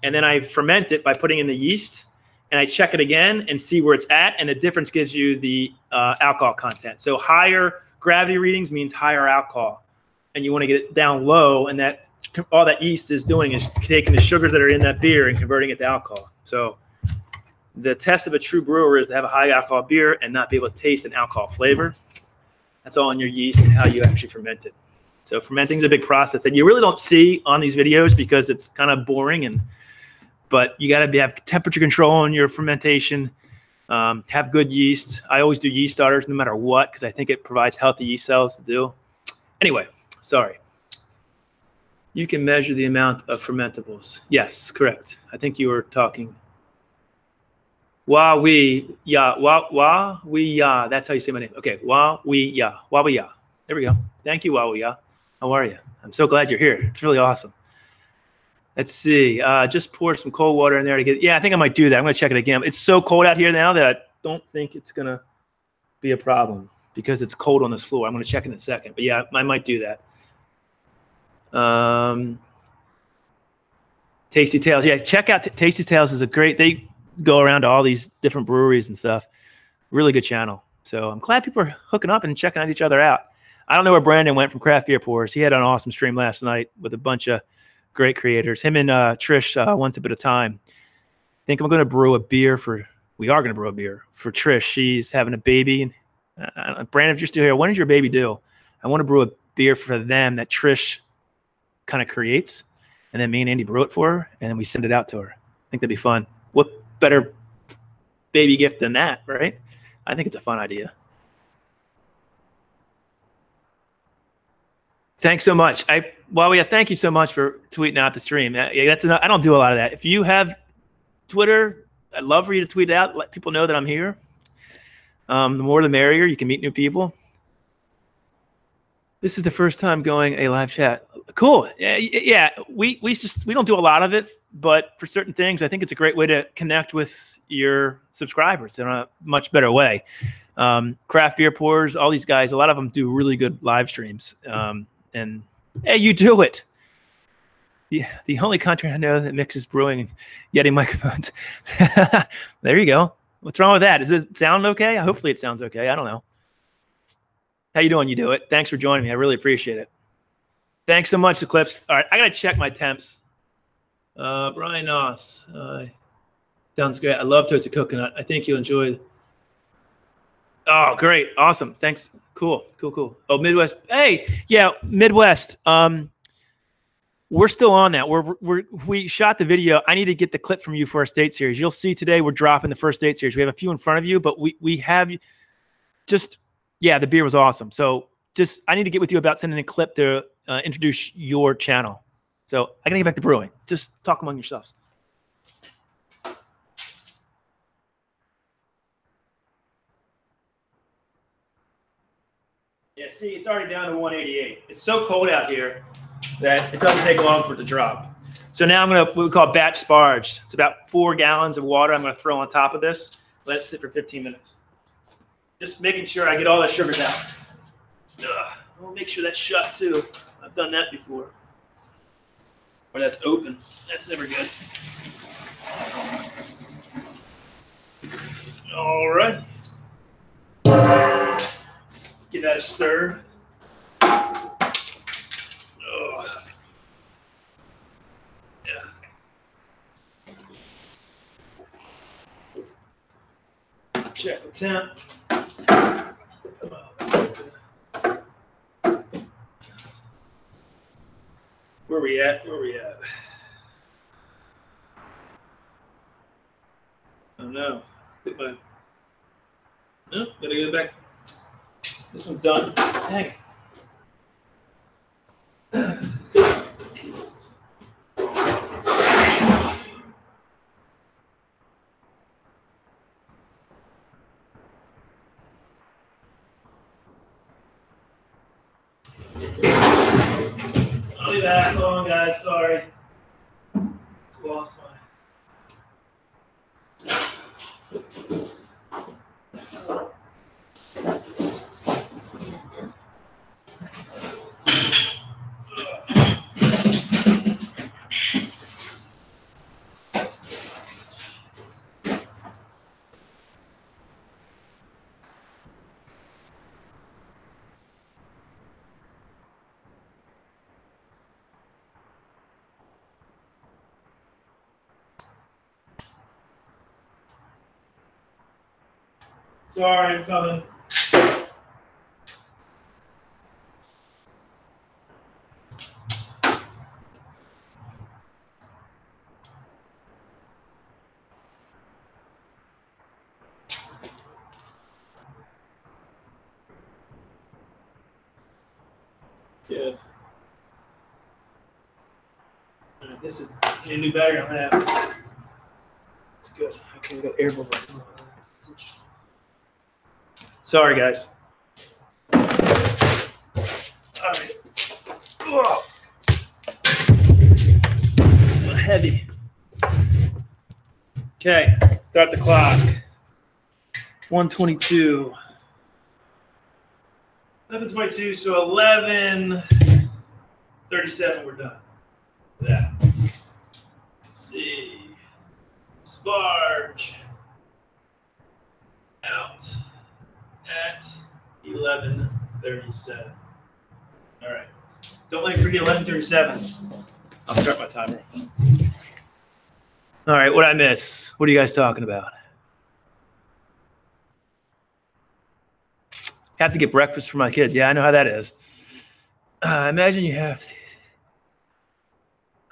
And then I ferment it by putting in the yeast. And I check it again and see where it's at. And the difference gives you the alcohol content. So higher gravity readings means higher alcohol. And you want to get it down low. And that all that yeast is doing is taking the sugars that are in that beer and converting it to alcohol. So the test of a true brewer is to have a high alcohol beer and not be able to taste an alcohol flavor. That's all in your yeast and how you actually ferment it. So fermenting is a big process that you really don't see on these videos because it's kind of boring. But you got to have temperature control on your fermentation, have good yeast. I always do yeast starters no matter what because I think it provides healthy yeast cells to do. Anyway, sorry. You can measure the amount of fermentables. Yes, correct. I think you were talking. Wah we ya. That's how you say my name. Okay, wah we ya. There we go. Thank you, wah we ya. How are you? I'm so glad you're here. It's really awesome. Let's see. Just pour some cold water in there to get. Yeah, I think I might do that. I'm gonna check it again. It's so cold out here now that I don't think it's gonna be a problem because it's cold on this floor. I'm gonna check in a second. But yeah, I might do that. Tasty Tales. Yeah, check out Tasty Tales is a great. They go around to all these different breweries and stuff. Really good channel. So I'm glad people are hooking up and checking each other out. I don't know where Brandon went from Craft Beer Pours. He had an awesome stream last night with a bunch of great creators. Him and Trish, Once a Bit of Time. I think I'm going to brew a beer for. We are going to brew a beer for Trish. She's having a baby. Brandon, if you're still here, when is your baby due? I want to brew a beer for them that Trish kind of creates, and then me and Andy brew it for her, and then we send it out to her. I think that'd be fun. What better baby gift than that, right? I think it's a fun idea. Thanks so much. Thank you so much for tweeting out the stream. I don't do a lot of that. If you have Twitter, I'd love for you to tweet it out. Let people know that I'm here. The more the merrier. You can meet new people. This is the first time going a live chat. Cool. Yeah. We don't do a lot of it, but for certain things, I think it's a great way to connect with your subscribers in a much better way. Craft Beer Pours, all these guys, a lot of them do really good live streams. And hey, you do it. The only country I know that mixes brewing and Yeti microphones. There you go. What's wrong with that? Does it sound okay? Hopefully it sounds okay. I don't know. How you doing? You do it. Thanks for joining me. I really appreciate it. Thanks so much, Eclipse. All right, I got to check my temps. Brian Noss. Sounds great. I love toasted coconut. I think you'll enjoy. Oh, great. Awesome. Thanks. Cool. Oh, Midwest. Hey, yeah, Midwest. We're still on that. We shot the video. I need to get the clip from you for our state series. You'll see today we're dropping the first state series. We have a few in front of you, but we have just, yeah, the beer was awesome. So just, I need to get with you about sending a clip to introduce your channel. So I can get back to brewing. Just talk among yourselves. Yeah, see, it's already down to 188. It's so cold out here that it doesn't take long for it to drop. So now I'm going to what we call batch sparge. It's about 4 gallons of water I'm going to throw on top of this. Let it sit for 15 minutes. Just making sure I get all that sugars out. I'll make sure that's shut too. I've done that before. Or that's open. That's never good. All right. Let's give that a stir. Oh. Yeah. Check the temp. Where we at? Where we at? Oh no. Nope, gotta go back. This one's done. Dang. I'll be back. Hold on, guys. Sorry. Lost my. Sorry, I'm coming. Good. All right, this is a new battery on that. It's good. Okay, we got air bubble. That's interesting. Sorry, guys. All right. Whoa. Heavy. Okay, start the clock. 1:22. 11:22, so 11:37, we're done. That. Let's see. Sparge. Out at 11:37. All right. Don't let me forget 11:37. I'll start my timer. All right, what'd I miss? What are you guys talking about? Have to get breakfast for my kids. Yeah, I know how that is. Imagine you have.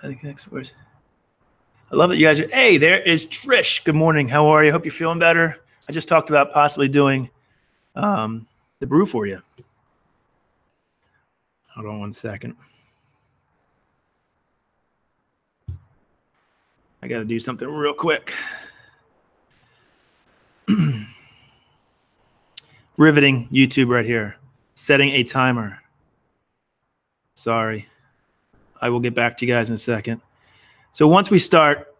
I think next words. I love that you guys are. Hey, there is Trish. Good morning. How are you? Hope you're feeling better. I just talked about possibly doing the brew for you. Hold on one second. I got to do something real quick. Riveting YouTube right here. Setting a timer. Sorry. I will get back to you guys in a second. So once we start,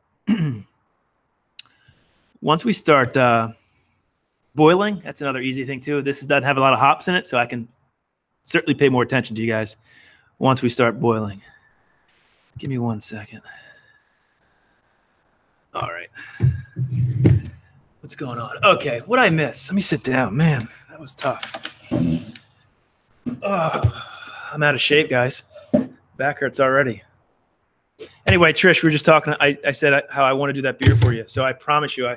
boiling, that's another easy thing too. This doesn't have a lot of hops in it, so I can certainly pay more attention to you guys once we start boiling. Give me 1 second. All right. What's going on? Okay, what'd I miss? Let me sit down. Man, that was tough. Oh, I'm out of shape, guys. Back hurts already. Anyway, Trish, we were just talking. I said how I want to do that beer for you. So I promise you,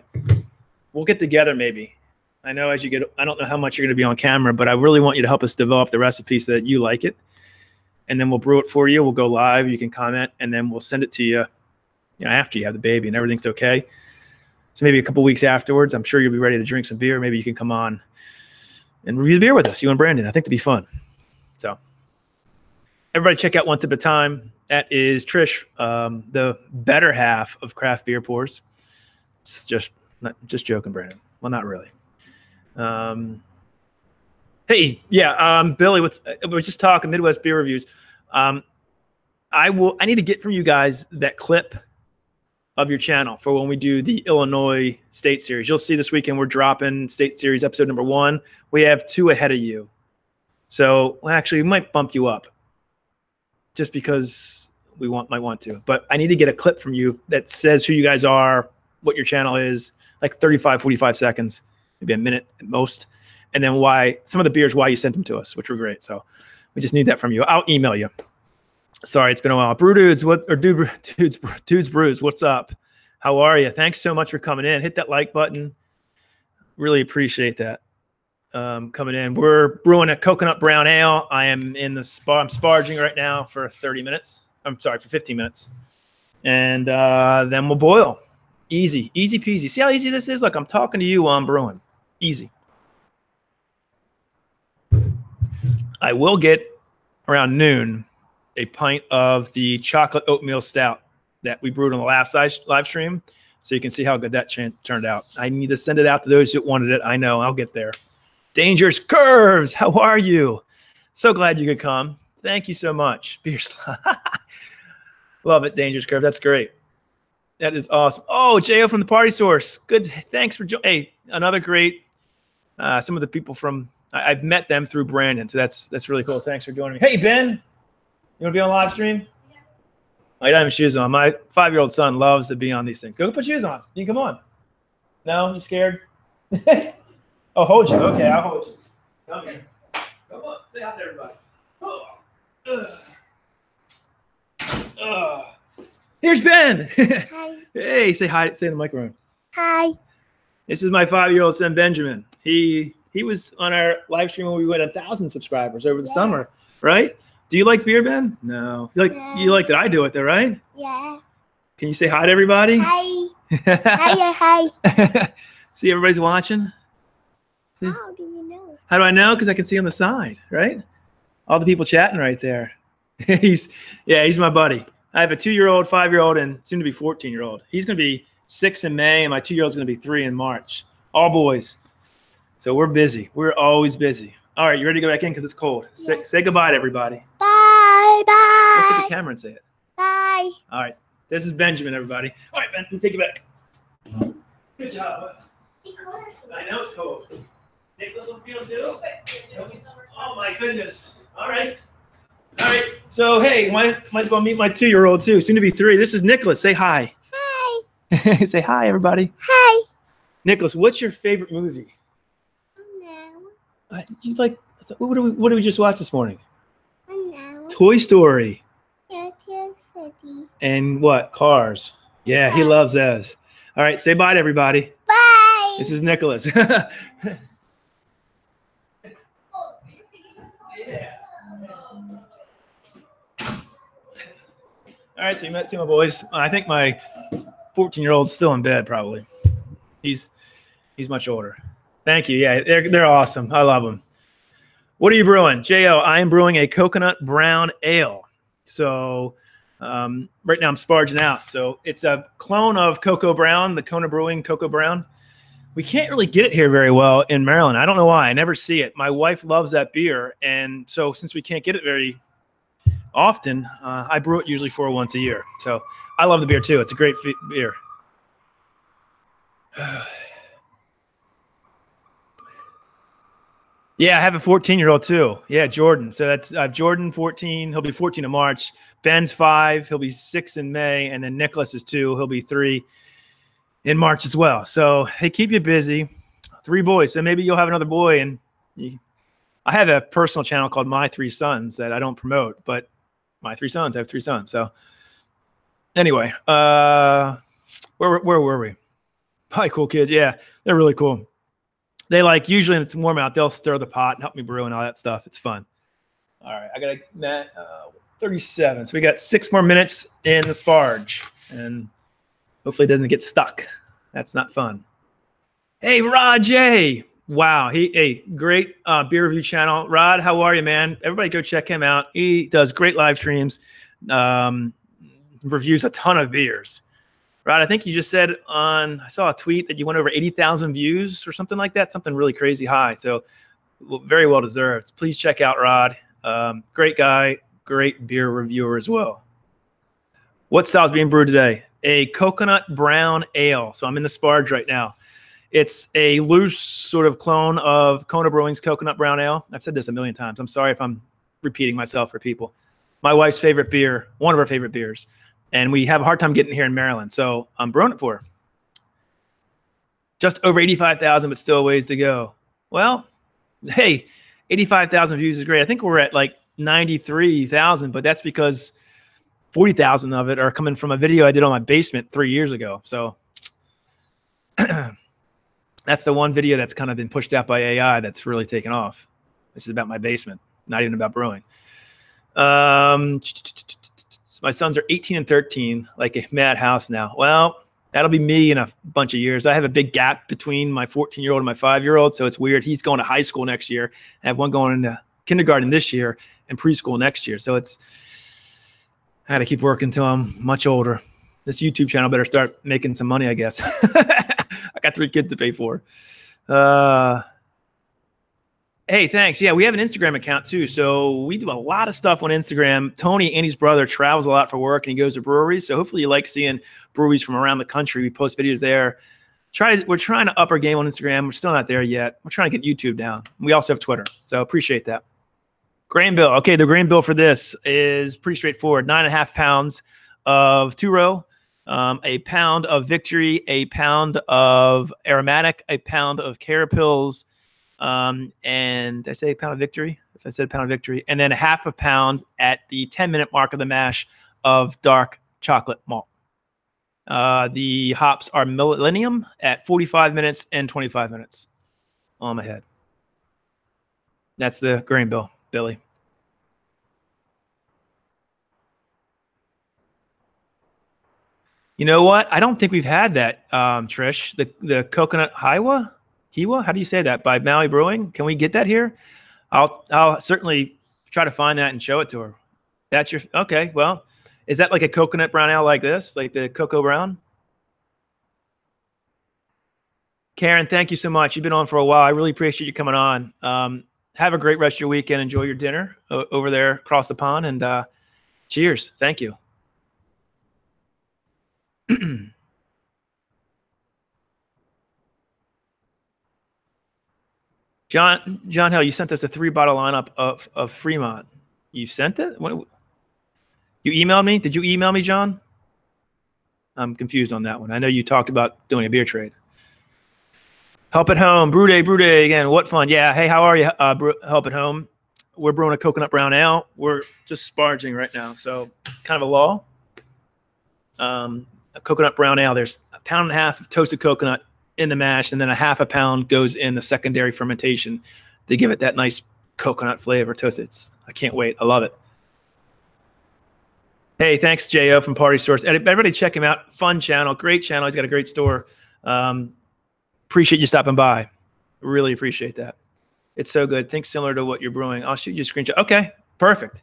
we'll get together maybe. I know as you get, I don't know how much you're going to be on camera, but I really want you to help us develop the recipe so that you like it. And then we'll brew it for you. We'll go live. You can comment, and then we'll send it to you, after you have the baby and everything's okay. So maybe a couple weeks afterwards, I'm sure you'll be ready to drink some beer. Maybe you can come on and review the beer with us, you and Brandon. I think it'd be fun. So everybody check out One Sip at a Time. That is Trish, the better half of Craft Beer Pours. Just joking, Brandon. Well, not really. Hey, yeah, Billy, we're just talking Midwest beer reviews. I'm I need to get from you guys that clip of your channel for when we do the Illinois State Series. You'll see this weekend we're dropping State Series episode number 1. We have 2 ahead of you. So actually, we might bump you up just because we might want to. But I need to get a clip from you that says who you guys are, what your channel is, like 35, 45 seconds, maybe a minute at most. And then why some of the beers, why you sent them to us, which were great. So we just need that from you. I'll email you. Sorry, it's been a while. Brew Dudes, Dudes Brews, what's up? How are you? Thanks so much for coming in. Hit that like button. Really appreciate that. Coming in. We're brewing a coconut brown ale. I am in the I'm sparging right now for 30 minutes. I'm sorry, for 15 minutes. And then we'll boil. Easy peasy. See how easy this is? Like I'm talking to you while I'm brewing. Easy. I will get around noon a pint of the chocolate oatmeal stout that we brewed on the last live stream, so you can see how good that turned out. I need to send it out to those who wanted it. I know, I'll get there. Dangerous Curves, how are you? So glad you could come. Thank you so much. Beer slot. Love it, Dangerous Curve. That's great. That is awesome. Oh, J.O. from the Party Source. Good. Thanks for joining. Hey, another great. Some of the people from I've met them through Brandon, so that's really cool. Thanks for joining me. Hey, Ben. You want to be on live stream? Yes. I don't have shoes on. My 5-year-old son loves to be on these things. Go put shoes on. You can come on. No? You scared? Oh, hold you. Okay, I'll hold you. Come here. Come on. Say hi to everybody. Here's Ben. Hi. Hey, say hi. Say in the microphone. Hi. This is my 5-year-old son, Benjamin. He was on our live stream when we went 1,000 subscribers over the summer, right? Do you like beer, Ben? No. You like that I do it, though, right? Yeah. Can you say hi to everybody? Hi. Hi. See, everybody's watching. How do you know? How do I know? Because I can see on the side, right? All the people chatting right there. He's my buddy. I have a 2-year-old, 5-year-old, and soon to be 14-year-old. He's going to be 6 in May, and my 2-year-old's going to be 3 in March. All boys. So we're busy. We're always busy. All right, you ready to go back in because it's cold? Yeah. Say goodbye to everybody. Bye. Look at the camera and say it. Bye. All right. This is Benjamin, everybody. All right, Ben, let me take you back. Good job. I know it's cold. Nicholas wants to be on too? Oh, my goodness. All right. So, hey, might as well meet my 2-year-old too. Soon to be 3. This is Nicholas. Say hi. Hi. Say hi, everybody. Hi. Nicholas, what's your favorite movie? You like what did we just watch this morning? Toy Story. Yeah, Toy Story. And what? Cars. Yeah, he loves those. All right, say bye to everybody. Bye. This is Nicholas. Yeah. All right, so you met 2 of my boys. I think my 14-year-old's still in bed, probably. He's much older. Thank you. Yeah, they're awesome. I love them. What are you brewing? J.O., I am brewing a coconut brown ale. So right now I'm sparging out. So it's a clone of Cocoa Brown, the Kona Brewing Cocoa Brown. We can't really get it here very well in Maryland. I don't know why. I never see it. My wife loves that beer. And so since we can't get it very often, I brew it usually for once a year. So I love the beer too. It's a great beer. Yeah, I have a 14-year-old too. Yeah, Jordan. So that's Jordan, 14. He'll be 14 in March. Ben's 5. He'll be 6 in May. And then Nicholas is 2. He'll be 3 in March as well. So they keep you busy. 3 boys. So maybe you'll have another boy. And I have a personal channel called My 3 Sons that I don't promote, but my 3 sons. I have 3 sons. So anyway, where were we? Hi, cool kids. Yeah, they're really cool. They usually when it's warm out, they'll stir the pot and help me brew and all that stuff. It's fun. All right, I got that 37. So we got 6 more minutes in the sparge, and hopefully it doesn't get stuck. That's not fun. Hey, Rod J. Wow, hey, great beer review channel. Rod, how are you, man? Everybody go check him out. He does great live streams, reviews a ton of beers. Rod, I think you just said I saw a tweet that you went over 80,000 views or something like that, something really crazy high. So very well deserved. Please check out Rod. Great guy, great beer reviewer as well. What style's being brewed today? A coconut brown ale. So I'm in the sparge right now. It's a loose sort of clone of Kona Brewing's coconut brown ale. I've said this a million times. I'm sorry if I'm repeating myself for people. My wife's favorite beer, one of her favorite beers. And we have a hard time getting here in Maryland. So I'm brewing it for her. Just over 85,000, but still a ways to go. Well, hey, 85,000 views is great. I think we're at like 93,000, but that's because 40,000 of it are coming from a video I did on my basement 3 years ago. So that's the one video that's kind of been pushed out by AI that's really taken off. This is about my basement, not even about brewing. My sons are 18 and 13, like a madhouse now. Well, that'll be me in a bunch of years. I have a big gap between my 14-year-old and my 5-year-old, so it's weird. He's going to high school next year. I have one going into kindergarten this year and preschool next year. So I got to keep working until I'm much older. This YouTube channel better start making some money, I guess. I got 3 kids to pay for. Hey, thanks. Yeah, we have an Instagram account too. So we do a lot of stuff on Instagram. Tony, Andy's brother, travels a lot for work and he goes to breweries. So hopefully you like seeing breweries from around the country. We post videos there. We're trying to up our game on Instagram. We're still not there yet. We're trying to get YouTube down. We also have Twitter. So appreciate that. Grain bill. Okay, the grain bill for this is pretty straightforward. 9.5 pounds of two-row, a pound of Victory, a pound of Aromatic, a pound of Carapils, and did I say a pound of Victory? If I said a pound of Victory, and then a half a pound at the 10-minute mark of the mash of dark chocolate malt. The hops are Millennium at 45 minutes and 25 minutes on my head. That's the grain bill, Billy. You know what? I don't think we've had that, Trish. The coconut hiwa? How do you say that? By Maui Brewing? Can we get that here? I'll certainly try to find that and show it to her. That's your okay. Well, is that like a coconut brown ale like this, like the cocoa brown? Karen, thank you so much. You've been on for a while. I really appreciate you coming on. Have a great rest of your weekend. Enjoy your dinner over there across the pond, and cheers. Thank you. John Hill, you sent us a 3-bottle lineup of Fremont. You sent it? What, you emailed me? Did you email me, John? I'm confused on that one. I know you talked about doing a beer trade. Help at Home, Brew Day again. What fun. Yeah. Hey, how are you, Help at Home? We're brewing a coconut brown ale. We're just sparging right now. So kind of a law. A coconut brown ale, there's 1.5 pounds of toasted coconut in the mash, and then a half a pound goes in the secondary fermentation to give it that nice coconut flavor toasted. I can't wait. I love it. Hey, thanks, J.O. from Party Source. Everybody check him out. Fun channel, great channel. He's got a great store. Appreciate you stopping by. Really appreciate that. It's so good. Think similar to what you're brewing. I'll shoot you a screenshot. Okay, perfect.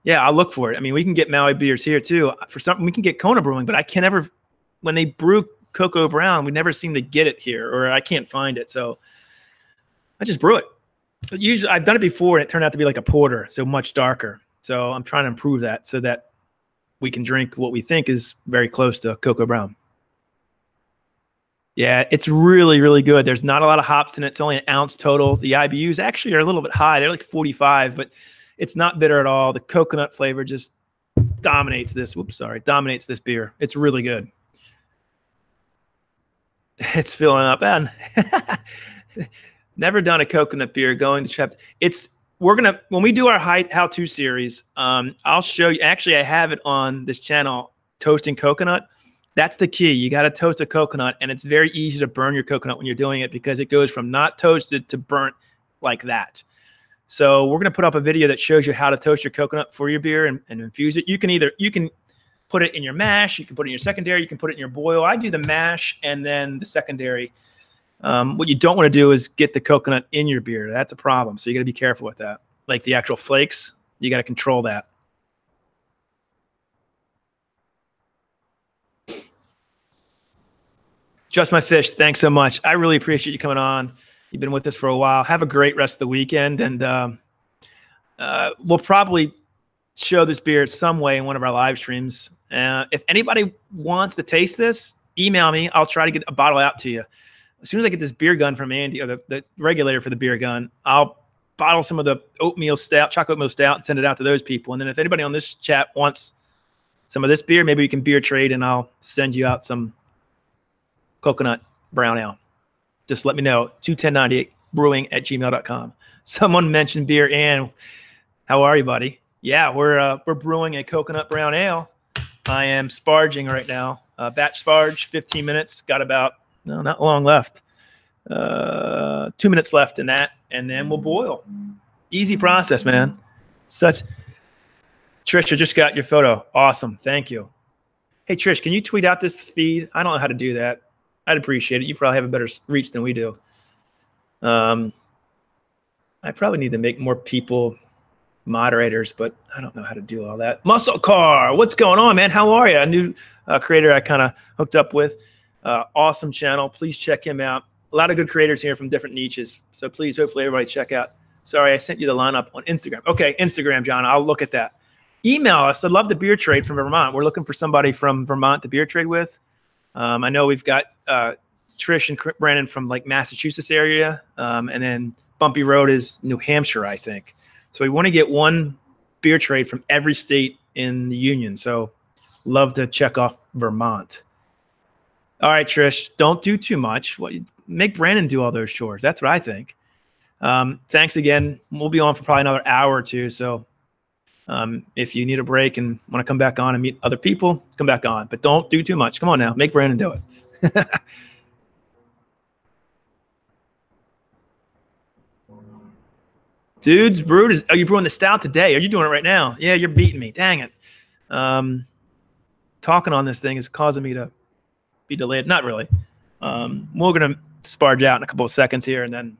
Yeah, I'll look for it. I mean, we can get Maui beers here too. For something, we can get Kona Brewing, but I can never, when they brew cocoa brown, we never seem to get it here, or I can't find it. So I just brew it. But usually, I've done it before, and it turned out to be like a porter, so much darker. So I'm trying to improve that so that we can drink what we think is very close to cocoa brown. Yeah, it's really, really good. There's not a lot of hops in it. It's only 1 ounce total. The IBUs actually are a little bit high. They're like 45, but it's not bitter at all. The coconut flavor just dominates this. Whoops, sorry. Dominates this beer. It's really good. It's filling up. And never done a coconut beer. Going to Chap. We're gonna, when we do our how-to series, I'll show you. Actually, I have it on this channel, toasting coconut. That's the key. You got to toast a coconut, and it's very easy to burn your coconut when you're doing it because it goes from not toasted to burnt like that. So we're going to put up a video that shows you how to toast your coconut for your beer and infuse it. You can put it in your mash. You can put it in your secondary. You can put it in your boil. I do the mash and then the secondary. What you don't want to do is get the coconut in your beer. That's a problem. So you got to be careful with that. Like the actual flakes, you got to control that. Just My Fish, thanks so much. I really appreciate you coming on. You've been with us for a while. Have a great rest of the weekend, and we'll probably show this beer some way in one of our live streams. If anybody wants to taste this, email me. I'll try to get a bottle out to you. As soon as I get this beer gun from Andy, or the regulator for the beer gun, I'll bottle some of the oatmeal stout, chocolate oatmeal stout, and send it out to those people. And then if anybody on this chat wants some of this beer, maybe we can beer trade, and I'll send you out some coconut brown ale. Just let me know. 21098brewing@gmail.com. Someone mentioned beer, and how are you, buddy? Yeah, we're brewing a coconut brown ale. I am sparging right now. Batch sparge, 15 minutes. Got about, no, not long left. 2 minutes left in that, and then we'll boil. Easy process, man. Trish, I just got your photo. Awesome. Thank you. Hey, Trish, can you tweet out this feed? I don't know how to do that. I'd appreciate it. You probably have a better reach than we do. I probably need to make more people moderators, but I don't know how to do all that. Muscle Car, what's going on, man? How are you? A new creator I kind of hooked up with. Awesome channel. Please check him out. A lot of good creators here from different niches. So please, hopefully everybody check out. Sorry, I sent you the lineup on Instagram. Okay, Instagram, John. I'll look at that. Email us. I'd love the beer trade from Vermont. We're looking for somebody from Vermont to beer trade with. I know we've got Trish and Brandon from like Massachusetts area. And then Bumpy Road is New Hampshire, I think. So we want to get one beer trade from every state in the union. So love to check off Vermont. All right, Trish, don't do too much. Make Brandon do all those chores. That's what I think. Thanks again. We'll be on for probably another hour or two. So if you need a break and want to come back on and meet other people, come back on. But don't do too much. Come on now. Make Brandon do it. Dudes, brewed. Are you brewing the stout today? Are you doing it right now? Yeah, you're beating me. Dang it. Talking on this thing is causing me to be delayed. Not really. We're going to sparge out in a couple of seconds here, and then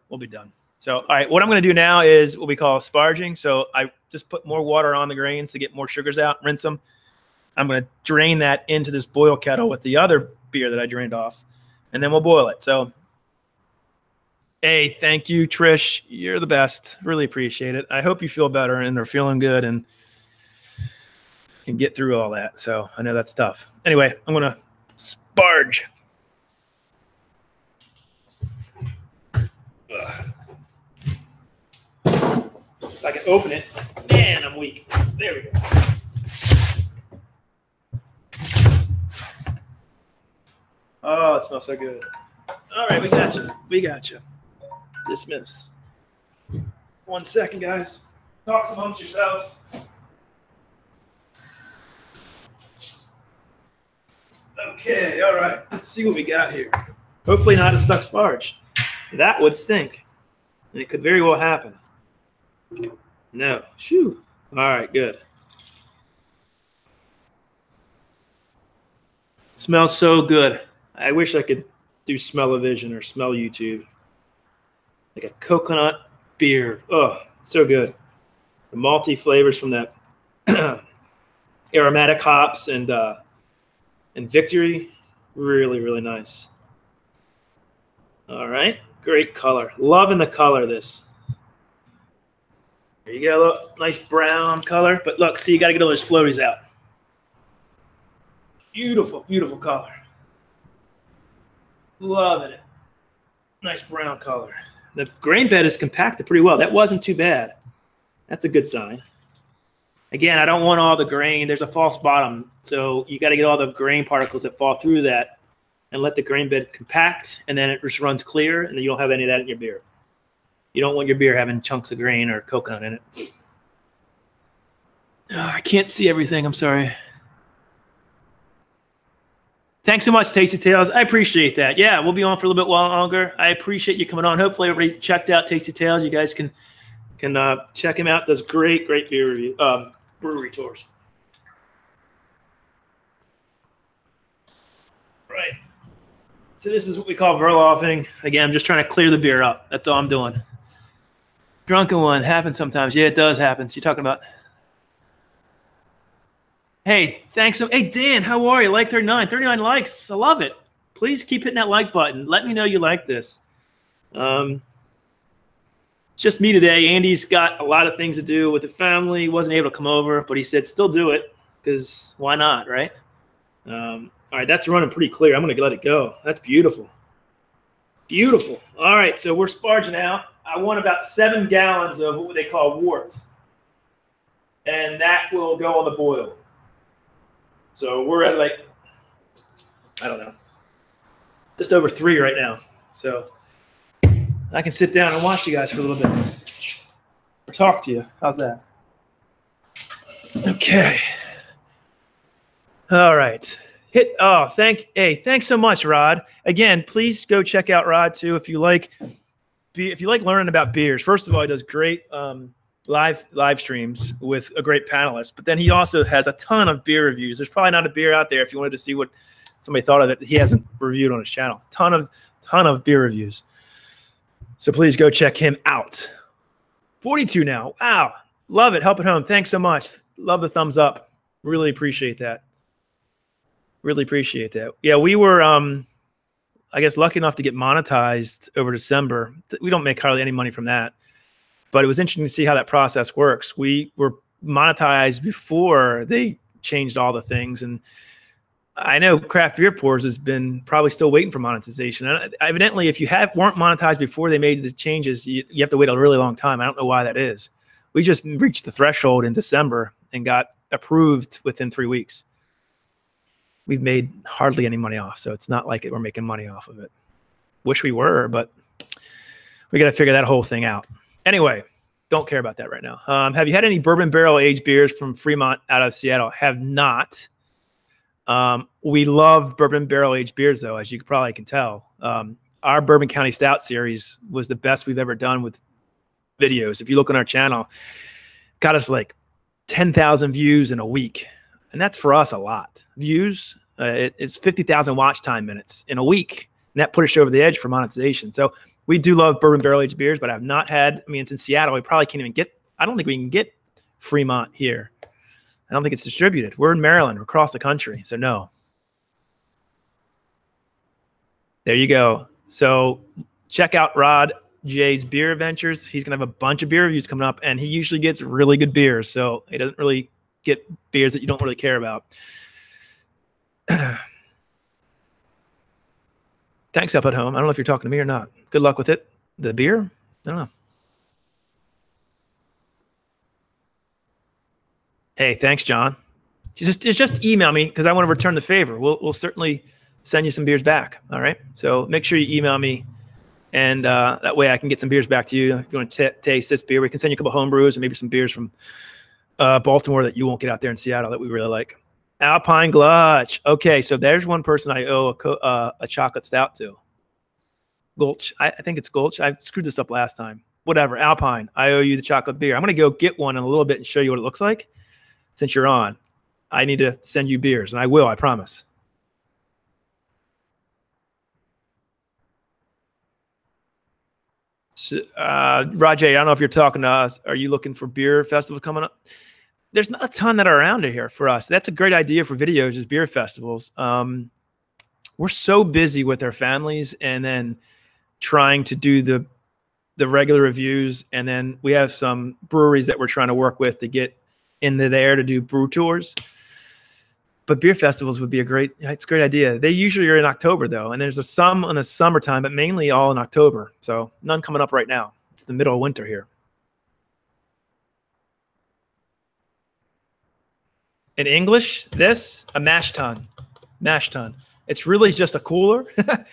we'll be done. So, all right, what I'm going to do now is what we call sparging. So I just put more water on the grains to get more sugars out, rinse them. I'm going to drain that into this boil kettle with the other beer that I drained off, and then we'll boil it. So, hey, thank you, Trish. You're the best. Really appreciate it. I hope you feel better and are feeling good and can get through all that. So I know that's tough. Anyway, I'm going to sparge. If I can open it, man, I'm weak. There we go. Oh, it smells so good. All right, we got you. We got you. Dismiss. 1 second, guys. Talk amongst yourselves. Okay, all right. Let's see what we got here. Hopefully not a stuck sparge. That would stink. And it could very well happen. No. Shoo. All right, good. Smells so good. I wish I could do smell-o-vision or smell YouTube. Like a coconut beer. Oh, so good. The malty flavors from that aromatic hops and Victory. Really, really nice. All right. Great color. Loving the color of this. There you go. Look, nice brown color. But look, see, you got to get all those floaties out. Beautiful, beautiful color. Loving it. Nice brown color. The grain bed is compacted pretty well. That wasn't too bad. That's a good sign. Again, I don't want all the grain. There's a false bottom. So you got to get all the grain particles that fall through that and let the grain bed compact, and then it just runs clear, and then you don't have any of that in your beer. You don't want your beer having chunks of grain or coconut in it. Oh, I can't see everything. I'm sorry. Thanks so much, Tasty Tales. I appreciate that. Yeah, we'll be on for a little bit longer. I appreciate you coming on. Hopefully everybody checked out Tasty Tales. You guys can check him out. Does great beer review, brewery tours. Right. So this is what we call verloffing. Again, I'm just trying to clear the beer up. That's all I'm doing. Drunken one happens sometimes. Yeah, it does happen. So you're talking about. Hey, thanks. Hey, Dan, how are you? Like 39. 39 likes. I love it. Please keep hitting that like button. Let me know you like this. It's just me today. Andy's got a lot of things to do with the family. He wasn't able to come over, but he said still do it because why not, right? All right, that's running pretty clear. I'm going to let it go. That's beautiful. Beautiful. All right, so we're sparging out. I want about 7 gallons of what they call wort, and that will go on the boil. So we're at like, I don't know, just over 3 right now. So I can sit down and watch you guys for a little bit or talk to you. How's that? Okay. All right. Thanks so much, Rod. Again, please go check out Rod too if you like learning about beers. First of all, he does great live streams with a great panelist, but then he also has a ton of beer reviews. There's probably not a beer out there if you wanted to see what somebody thought of it he hasn't reviewed on his channel. Ton of beer reviews. So please go check him out. 42 now. Wow. Love it. Help at home. Thanks so much. Love the thumbs up. Really appreciate that. Really appreciate that. Yeah, we were, I guess, lucky enough to get monetized over December. We don't make hardly any money from that, but it was interesting to see how that process works. We were monetized before they changed all the things, and I know Craft Beer Pours has been probably still waiting for monetization. And evidently, if you weren't monetized before they made the changes, you have to wait a really long time. I don't know why that is. We just reached the threshold in December and got approved within 3 weeks. We've made hardly any money off, so it's not like we're making money off of it. Wish we were, but we got to figure that whole thing out. Anyway, don't care about that right now. Have you had any bourbon barrel aged beers from Fremont out of Seattle? Have not. We love bourbon barrel aged beers, though, as you probably can tell. Our Bourbon County Stout series was the best we've ever done with videos. If you look on our channel, got us like 10,000 views in a week. And that's for us a lot. Views, it's 50,000 watch time minutes in a week. And that put us over the edge for monetization. So we do love bourbon barrel aged beers, but I've not had, I mean, it's in Seattle. We probably can't even get, I don't think we can get Fremont here. I don't think it's distributed. We're in Maryland. We're across the country. So no. There you go. So check out Rod J's Beer Adventures. He's going to have a bunch of beer reviews coming up, and he usually gets really good beers. So he doesn't really get beers that you don't really care about. Thanks up at home. I don't know if you're talking to me or not. Good luck with it. The beer? I don't know. Hey, thanks, John. Just email me because I want to return the favor. We'll certainly send you some beers back. All right. So make sure you email me, and that way I can get some beers back to you. If you want to taste this beer, we can send you a couple home brews and maybe some beers from Baltimore that you won't get out there in Seattle that we really like. Alpine Glutch. Okay, so there's one person I owe a chocolate stout to. Gulch. I think it's Gulch. I screwed this up last time. Whatever. Alpine. I owe you the chocolate beer. I'm going to go get one in a little bit and show you what it looks like. Since you're on, I need to send you beers, and I will. I promise. Rajay, I don't know if you're talking to us. Are you looking for beer festivals coming up? There's not a ton that are around here for us. That's a great idea for videos, is beer festivals. We're so busy with our families and then trying to do the regular reviews. And then we have some breweries that we're trying to work with to get into there to do brew tours. But beer festivals would be it's a great idea. They usually are in October though. And there's some in the summertime, but mainly all in October. So none coming up right now. It's the middle of winter here. In English, a mash tun. Mash tun. It's really just a cooler that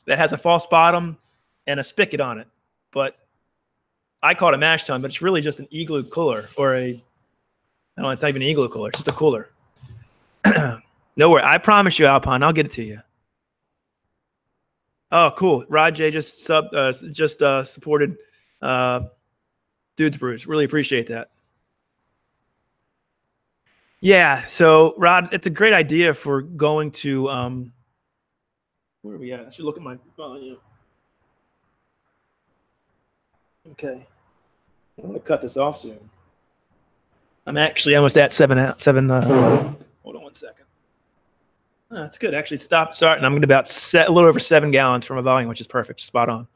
has a false bottom and a spigot on it. But I call it a mash tun, but it's really just an igloo cooler or I don't know, it's not even an igloo cooler. It's just a cooler. No worry. I promise you, Alpine, I'll get it to you. Oh, cool. Rod J just supported Dudes Brews. Really appreciate that. Yeah, so Rod, it's a great idea for going to where are we at? I should look at my volume. Okay. I'm gonna cut this off soon. I'm actually almost at seven. Hold on one second. That's good. Actually, stop starting. I'm going to about a little over 7 gallons from a volume, which is perfect. Spot on.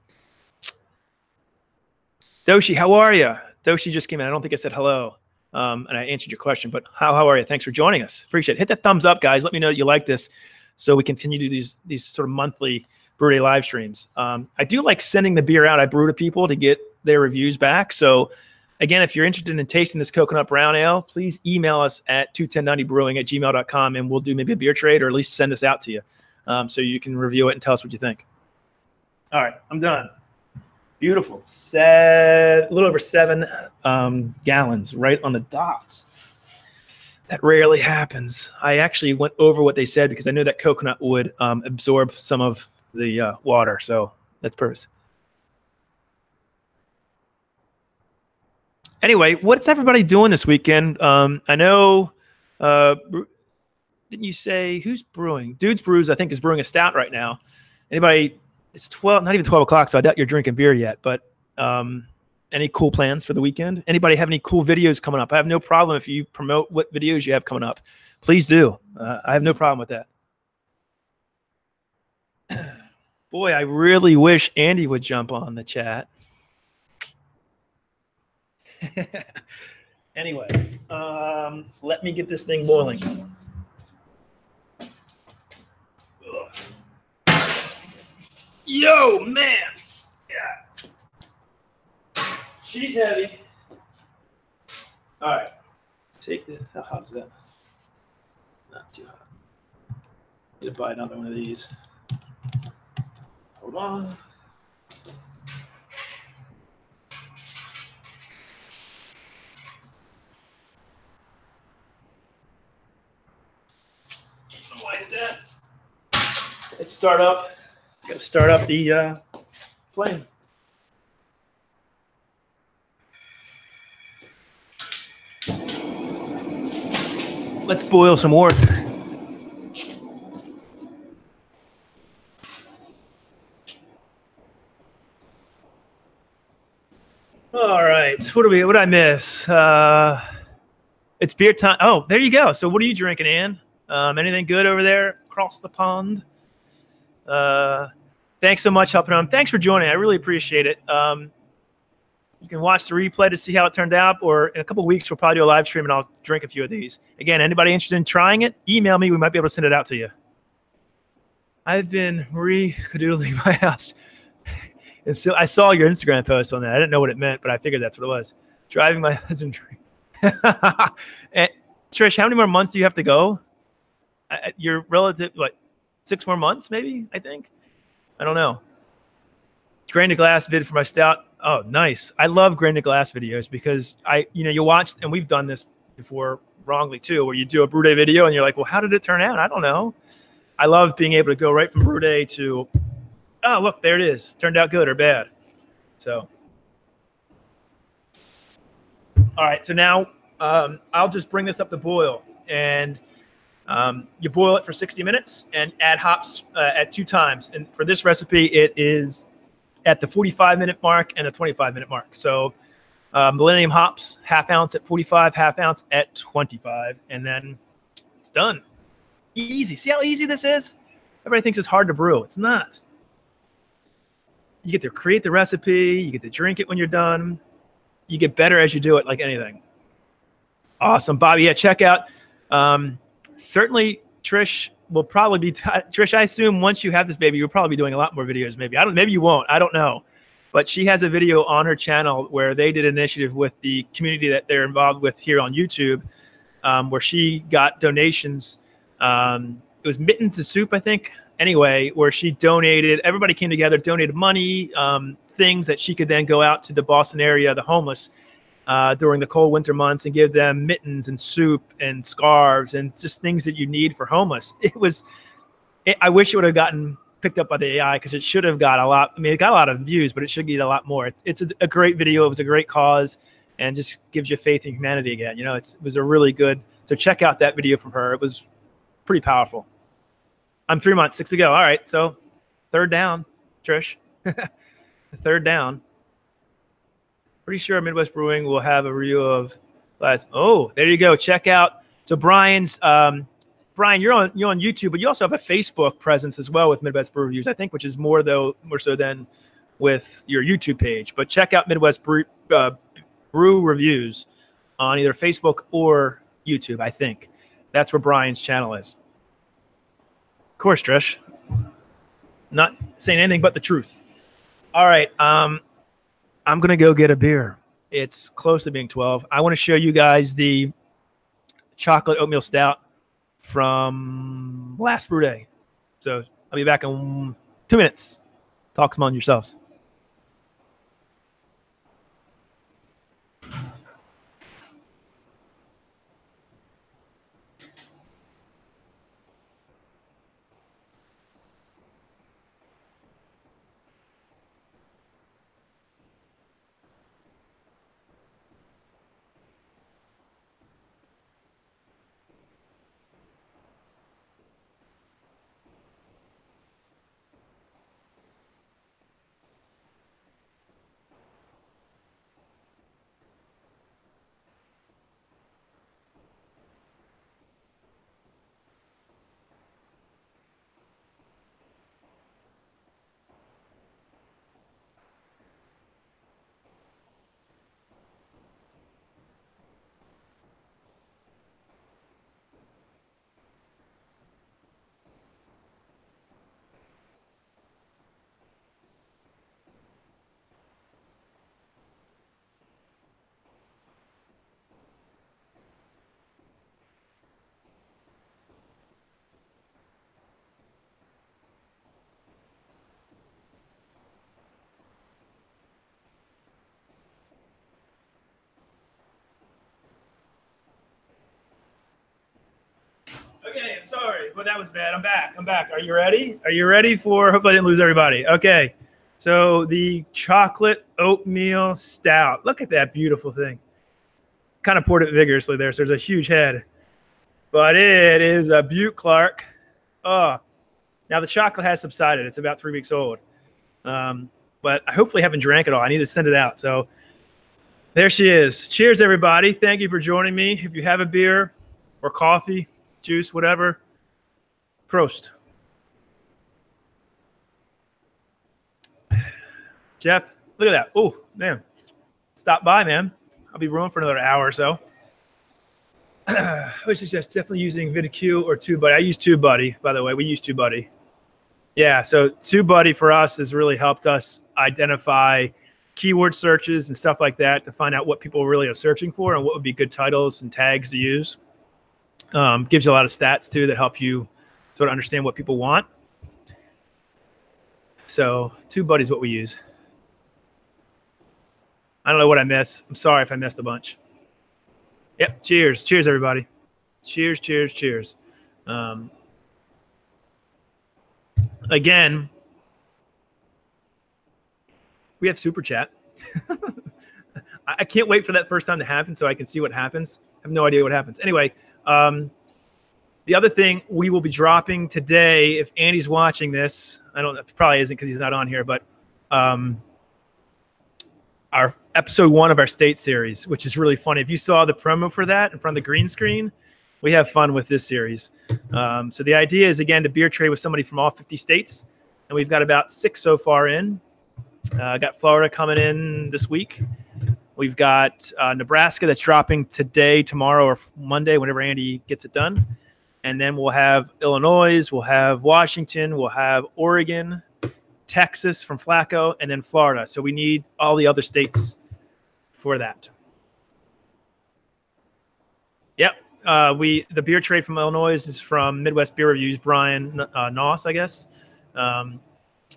Doshi, how are you? Doshi just came in. I don't think I said hello. And I answered your question, but how are you? Thanks for joining us. Appreciate it. Hit that thumbs up, guys. Let me know that you like this so we continue to do these sort of monthly Brew Day live streams. I do like sending the beer out I brew to people to get their reviews back. So again, if you're interested in tasting this coconut brown ale, please email us at 21090brewing@gmail.com and we'll do maybe a beer trade or at least send this out to you so you can review it and tell us what you think. All right, I'm done. Beautiful. A little over 7 gallons right on the dot. That rarely happens. I actually went over what they said because I knew that coconut would absorb some of the water. So that's perfect. Anyway, what's everybody doing this weekend? I know, didn't you say who's brewing? Dude's Brews, I think, is brewing a stout right now. Anybody? It's 12, not even 12 o'clock, so I doubt you're drinking beer yet. But any cool plans for the weekend? Anybody have any cool videos coming up? I have no problem if you promote what videos you have coming up. Please do. I have no problem with that. Boy, I really wish Andy would jump on the chat. Anyway, let me get this thing boiling. Ugh. Yo, man. Yeah. She's heavy. All right. Take this. How hot is that? Not too hot. Need to buy another one of these. Hold on. Why did that? Let's start up. Got to start up the flame. Let's boil some more. All right. What did I miss? It's beer time. Oh, there you go. So what are you drinking, Ann? Anything good over there across the pond? Thanks so much, helping on. Thanks for joining. I really appreciate it. You can watch the replay to see how it turned out, or in a couple of weeks, we'll probably do a live stream and I'll drink a few of these. Again, anybody interested in trying it, email me. We might be able to send it out to you. I've been recadoodling my house. And so I saw your Instagram post on that. I didn't know what it meant, but I figured that's what it was. Driving my husband drink. And Trish, how many more months do you have to go? You're relative, what, 6 more months, maybe, I think? I don't know. Grain to glass vid for my stout. Oh, nice. I love grain to glass videos because you watch, and we've done this before wrongly too, where you do a Brew Day video and you're like, well, how did it turn out? I don't know. I love being able to go right from Brew Day to, oh, look, there it is. Turned out good or bad. So, all right. So now I'll just bring this up to boil, and you boil it for 60 minutes and add hops at 2 times. And for this recipe, it is at the 45-minute mark and the 25-minute mark. So Millennium hops, ½ ounce at 45, ½ ounce at 25, and then it's done. Easy. See how easy this is? Everybody thinks it's hard to brew. It's not. You get to create the recipe. You get to drink it when you're done. You get better as you do it, like anything. Awesome, Bobby. Yeah, check out. Certainly, Trish will probably be. Trish, I assume once you have this baby, you'll probably be doing a lot more videos. Maybe Maybe you won't. I don't know. But she has a video on her channel where they did an initiative with the community that they're involved with here on YouTube, where she got donations. It was Mittens to Soup, I think. Anyway, where she donated. Everybody came together, donated money, things that she could then go out to the Boston area, the homeless, during the cold winter months, and give them mittens and soup and scarves and just things that you need for homeless. I wish it would have gotten picked up by the AI, because it should have got a lot. I mean, it got a lot of views, but it should get a lot more. It's a great video. It was a great cause, and just gives you faith in humanity again. You know, it was a really good. So check out that video from her. It was pretty powerful. I'm 3 months, 6 to go. All right, so third down, Trish. Third down. Pretty sure Midwest Brewing will have a review of last. Oh, there you go. Check out. So Brian's. Brian, you're on YouTube, but you also have a Facebook presence as well with Midwest Brew Reviews, I think, which is more so than with your YouTube page. But check out Midwest Brew reviews on either Facebook or YouTube, I think. That's where Brian's channel is. Of course, Trish. Not saying anything but the truth. All right. I'm going to go get a beer. It's close to being 12. I want to show you guys the chocolate oatmeal stout from last brew day. So I'll be back in 2 minutes. Talk among yourselves. Okay, I'm sorry, but that was bad. I'm back. Are you ready? Are you ready for, hopefully I didn't lose everybody. Okay, so the chocolate oatmeal stout. Look at that beautiful thing. Kind of poured it vigorously there, so there's a huge head. But it is a Butte Clark. Oh, now the chocolate has subsided. It's about 3 weeks old. But I hopefully haven't drank it all. I need to send it out. So there she is. Cheers, everybody. Thank you for joining me. If you have a beer or coffee, juice, whatever, Prost. Jeff, look at that. Oh, man. Stop by, man. I'll be brewing for another hour or so. I would suggest definitely using VidQ or TubeBuddy. I use TubeBuddy, by the way. We use TubeBuddy. Yeah, so TubeBuddy for us has really helped us identify keyword searches and stuff like that to find out what people really are searching for and what would be good titles and tags to use. Gives you a lot of stats, too, that help you sort of understand what people want. So TubeBuddy is what we use. I don't know what I missed. I'm sorry if I missed a bunch. Yep. Cheers. Cheers, everybody. Cheers, cheers, cheers. Again, we have Super Chat. I can't wait for that first time to happen so I can see what happens. I have no idea what happens. Anyway, the other thing we will be dropping today, if Andy's watching this, I don't know, probably isn't because he's not on here, but our episode 1 of our state series, which is really funny. If you saw the promo for that in front of the green screen, we have fun with this series. So the idea is, again, to beer trade with somebody from all 50 states. And we've got about 6 so far in. Got Florida coming in this week. We've got Nebraska that's dropping today, tomorrow, or Monday, whenever Andy gets it done. And then we'll have Illinois, we'll have Washington, we'll have Oregon, Texas from Flacco, and then Florida. So we need all the other states for that. Yep. The beer trade from Illinois is from Midwest Beer Reviews, Brian Noss, I guess.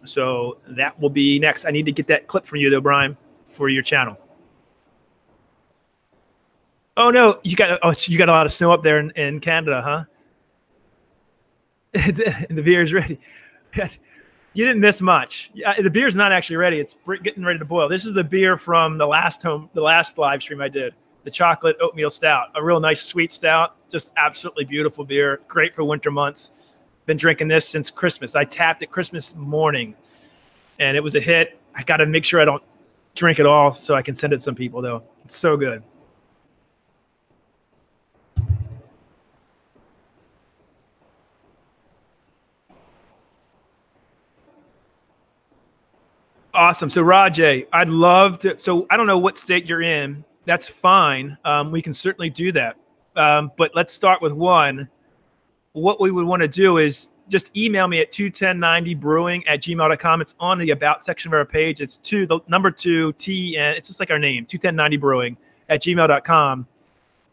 So that will be next. I need to get that clip from you, though, Brian, for your channel. Oh no, you got a lot of snow up there in Canada, huh? The beer is ready. You didn't miss much. The beer's not actually ready. It's getting ready to boil. This is the beer from the last live stream I did. The chocolate oatmeal stout, a real nice sweet stout, just absolutely beautiful beer. Great for winter months. Been drinking this since Christmas. I tapped it Christmas morning, and it was a hit. I got to make sure I don't drink it all so I can send it to some people, though. It's so good. Awesome. So Rajay, I'd love to. So I don't know what state you're in. That's fine. We can certainly do that. But let's start with one. What we would want to do is just email me at 21090brewing@gmail.com. It's on the about section of our page. It's the number 2 T, and it's just like our name, 21090brewing@gmail.com.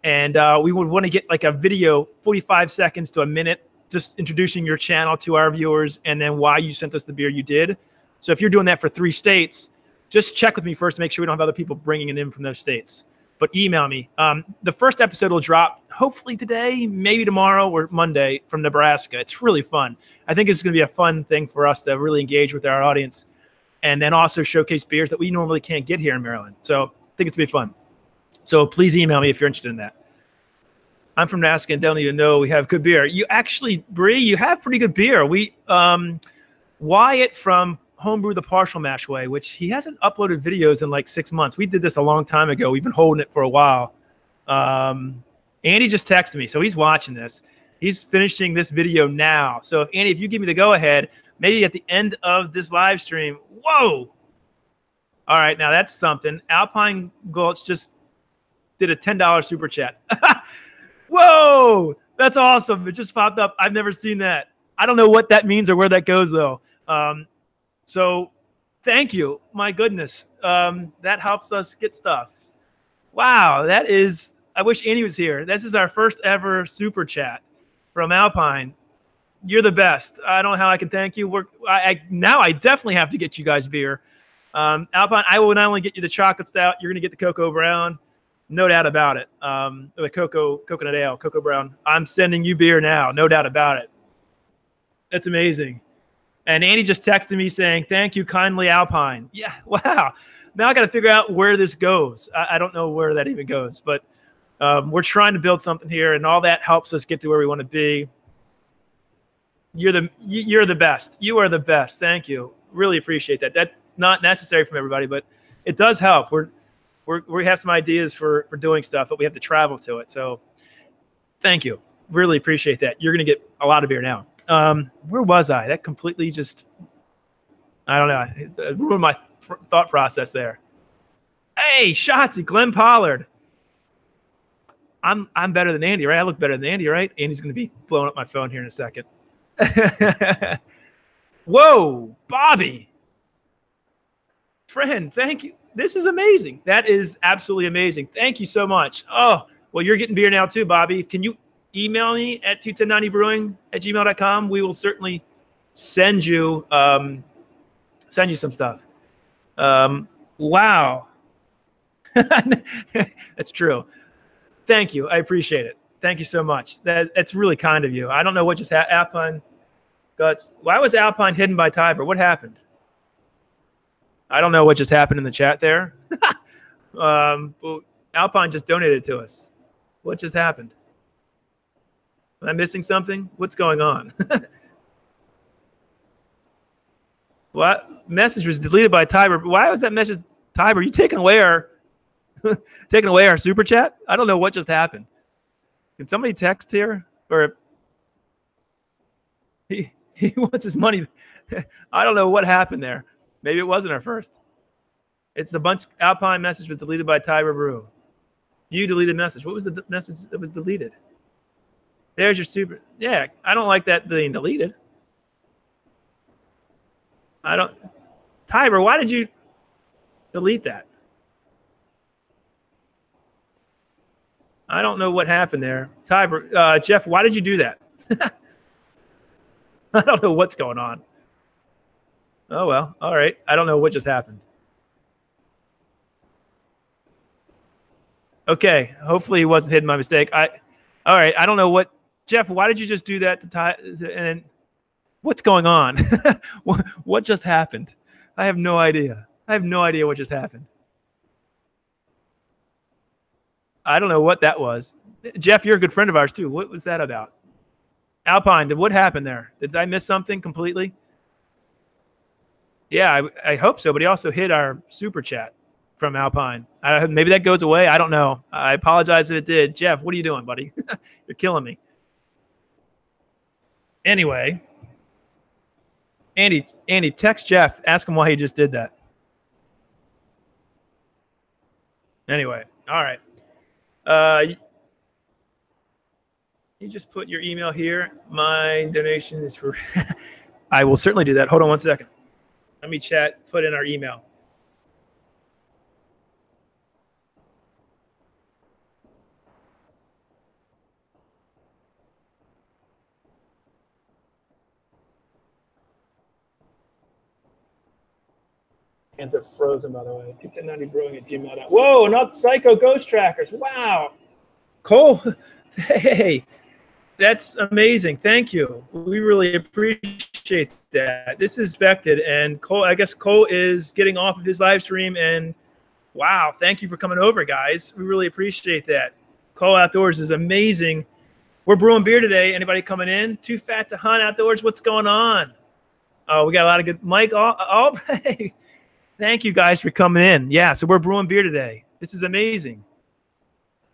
And we would want to get like a video, 45 seconds to a minute, just introducing your channel to our viewers and then why you sent us the beer you did. So if you're doing that for 3 states, just check with me first to make sure we don't have other people bringing it in from those states. But email me. The first episode will drop hopefully today, maybe tomorrow or Monday from Nebraska. It's really fun. I think it's going to be a fun thing for us to really engage with our audience and then also showcase beers that we normally can't get here in Maryland. So I think it's going to be fun. So please email me if you're interested in that. I'm from Nebraska and don't even know we have good beer. You actually, Bree, you have pretty good beer. Wyatt from Homebrew the Partial Mash Way, which he hasn't uploaded videos in like 6 months. We did this a long time ago. We've been holding it for a while. Andy just texted me, so he's watching this. He's finishing this video now. So if Andy, if you give me the go ahead, maybe at the end of this live stream. Whoa! All right, now that's something. Alpine Gulch just did a $10 super chat. Whoa! That's awesome. It just popped up. I've never seen that. I don't know what that means or where that goes though. So thank you. My goodness. That helps us get stuff. Wow. That is, I wish Andy was here. This is our first ever super chat from Alpine. You're the best. I don't know how I can thank you. Now I definitely have to get you guys beer. Alpine, I will not only get you the chocolate stout, you're going to get the cocoa brown. No doubt about it. The coconut ale, cocoa brown. I'm sending you beer now. No doubt about it. That's amazing. And Andy just texted me saying, thank you kindly, Alpine. Yeah, wow. Now I got to figure out where this goes. I don't know where that even goes, but we're trying to build something here, and all that helps us get to where we want to be. You're the best. You are the best. Thank you. Really appreciate that. That's not necessary from everybody, but it does help. We have some ideas for doing stuff, but we have to travel to it. So thank you. Really appreciate that. You're going to get a lot of beer now. Where was I? That completely just, I don't know. It ruined my thought process there. Hey, shots at Glenn Pollard. I'm better than Andy, right? I look better than Andy, right? Andy's going to be blowing up my phone here in a second. Whoa, Bobby. Friend, thank you. This is amazing. That is absolutely amazing. Thank you so much. Oh, well, you're getting beer now too, Bobby. Can you email me at 21090brewing@gmail.com. We will certainly send you some stuff. Wow. That's true. Thank you. I appreciate it. Thank you so much. That's really kind of you. I don't know what just happened. Alpine. Why was Alpine hidden by Tiber? What happened? I don't know what just happened in the chat there. Alpine just donated to us. What just happened? Am I missing something? What's going on? What message was deleted by Tiber? Why was that message? Tiber, you taking away our super chat? I don't know what just happened. Can somebody text here? Or he wants his money. I don't know what happened there. Maybe it wasn't our first. It's a bunch. Alpine message was deleted by Tiber Brew. You deleted message. What was the message that was deleted? There's your super. Yeah, I don't like that being deleted. I don't. Tiber, why did you delete that? I don't know what happened there. Tiber, Jeff, why did you do that? I don't know what's going on. Oh, well, all right. I don't know what just happened. Okay, hopefully it wasn't hidden by mistake. All right, I don't know what. Jeff, why did you just do that and what's going on? What just happened? I have no idea. I have no idea what just happened. I don't know what that was. Jeff, you're a good friend of ours too. What was that about? Alpine, what happened there? Did I miss something completely? Yeah, I hope so, but he also hit our super chat from Alpine. Maybe that goes away. I don't know. I apologize if it did. Jeff, what are you doing, buddy? You're killing me. Anyway, Andy, text Jeff. Ask him why he just did that. Anyway, all right. You just put your email here. My donation is for. I will certainly do that. Hold on one second. Let me put in our email. And they're frozen, by the way. 290 Brewing at gmail.com. Whoa, not Psycho Ghost Trackers. Wow. Cole, hey, that's amazing. Thank you. We really appreciate that. This is expected. And Cole, I guess Cole is getting off of his live stream. And wow, thank you for coming over, guys. We really appreciate that. Cole Outdoors is amazing. We're brewing beer today. Anybody coming in? Too fat to hunt outdoors? What's going on? Oh, we got a lot of good. Mike, hey. Thank you guys for coming in. Yeah, so we're brewing beer today. This is amazing.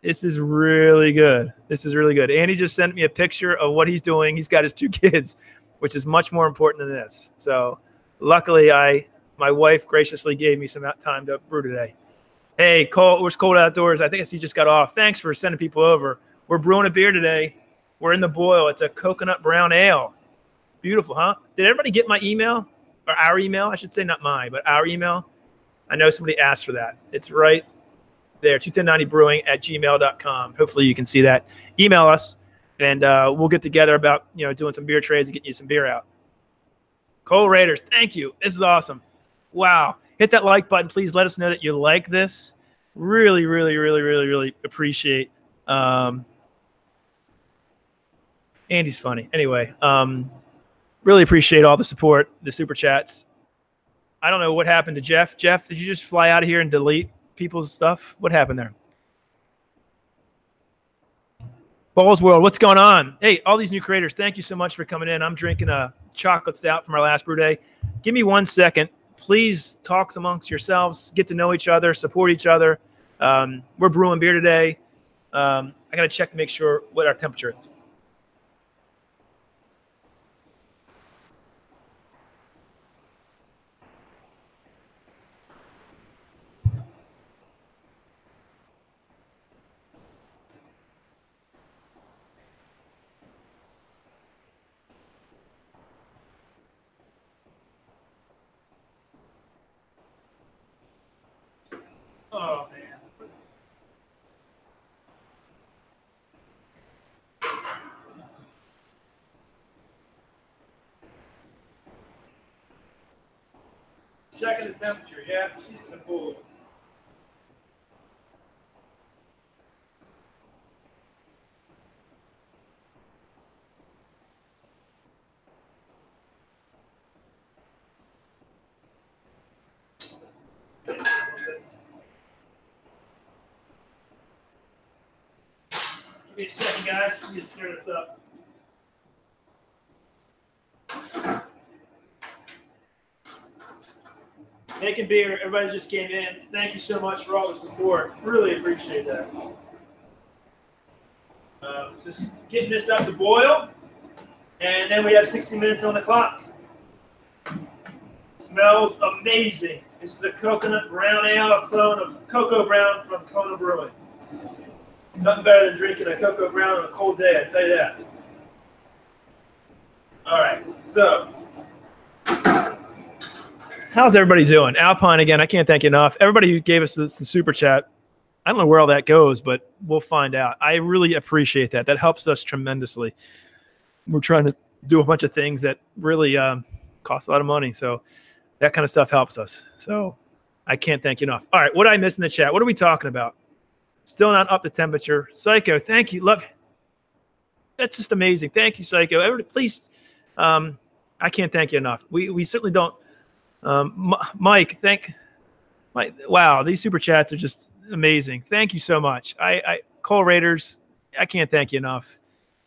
This is really good. This is really good. Andy just sent me a picture of what he's doing. He's got his 2 kids, which is much more important than this. So luckily, my wife graciously gave me some time to brew today. Hey, Cole, where's Cold Outdoors? I think he just got off. Thanks for sending people over. We're brewing a beer today. We're in the boil. It's a coconut brown ale. Beautiful, huh? Did everybody get my email? Or our email, I should say, not mine, but our email. I know somebody asked for that. It's right there, 21090brewing@gmail.com. Hopefully you can see that. Email us, and we'll get together about doing some beer trades and getting you some beer out. Cole Raiders, thank you. This is awesome. Wow. Hit that like button. Please let us know that you like this. Really, really, really, really, really appreciate. Andy's funny. Anyway, really appreciate all the support, the super chats. I don't know what happened to Jeff. Jeff, did you just fly out of here and delete people's stuff? What happened there? Balls World, what's going on? Hey, all these new creators, thank you so much for coming in. I'm drinking a chocolate stout from our last brew day. Give me 1 second. Please talk amongst yourselves, get to know each other, support each other. We're brewing beer today. I got to check to make sure what our temperature is. Oh, man. Checking the temperature. Yeah, she's in the pool. Give me a second, guys. Let me stir this up. Making beer. Everybody just came in. Thank you so much for all the support. Really appreciate that. Just getting this up to boil, and then we have 60 minutes on the clock. Smells amazing. This is a coconut brown ale, a clone of Cocoa Brown from Kona Brewing. Nothing better than drinking a Cocoa Brown on a cold day, I tell you that. All right, so how's everybody doing? Alpine again, I can't thank you enough. Everybody who gave us the super chat, I don't know where all that goes, but we'll find out. I really appreciate that. That helps us tremendously. We're trying to do a bunch of things that really cost a lot of money, so that kind of stuff helps us. So I can't thank you enough. All right, what did I miss in the chat? What are we talking about? Still not up to temperature. Psycho, thank you. Love. That's just amazing. Thank you, Psycho. Everybody, please. I can't thank you enough. We certainly don't. Mike, Mike. Wow, these super chats are just amazing. Thank you so much. Cole Raiders, I can't thank you enough.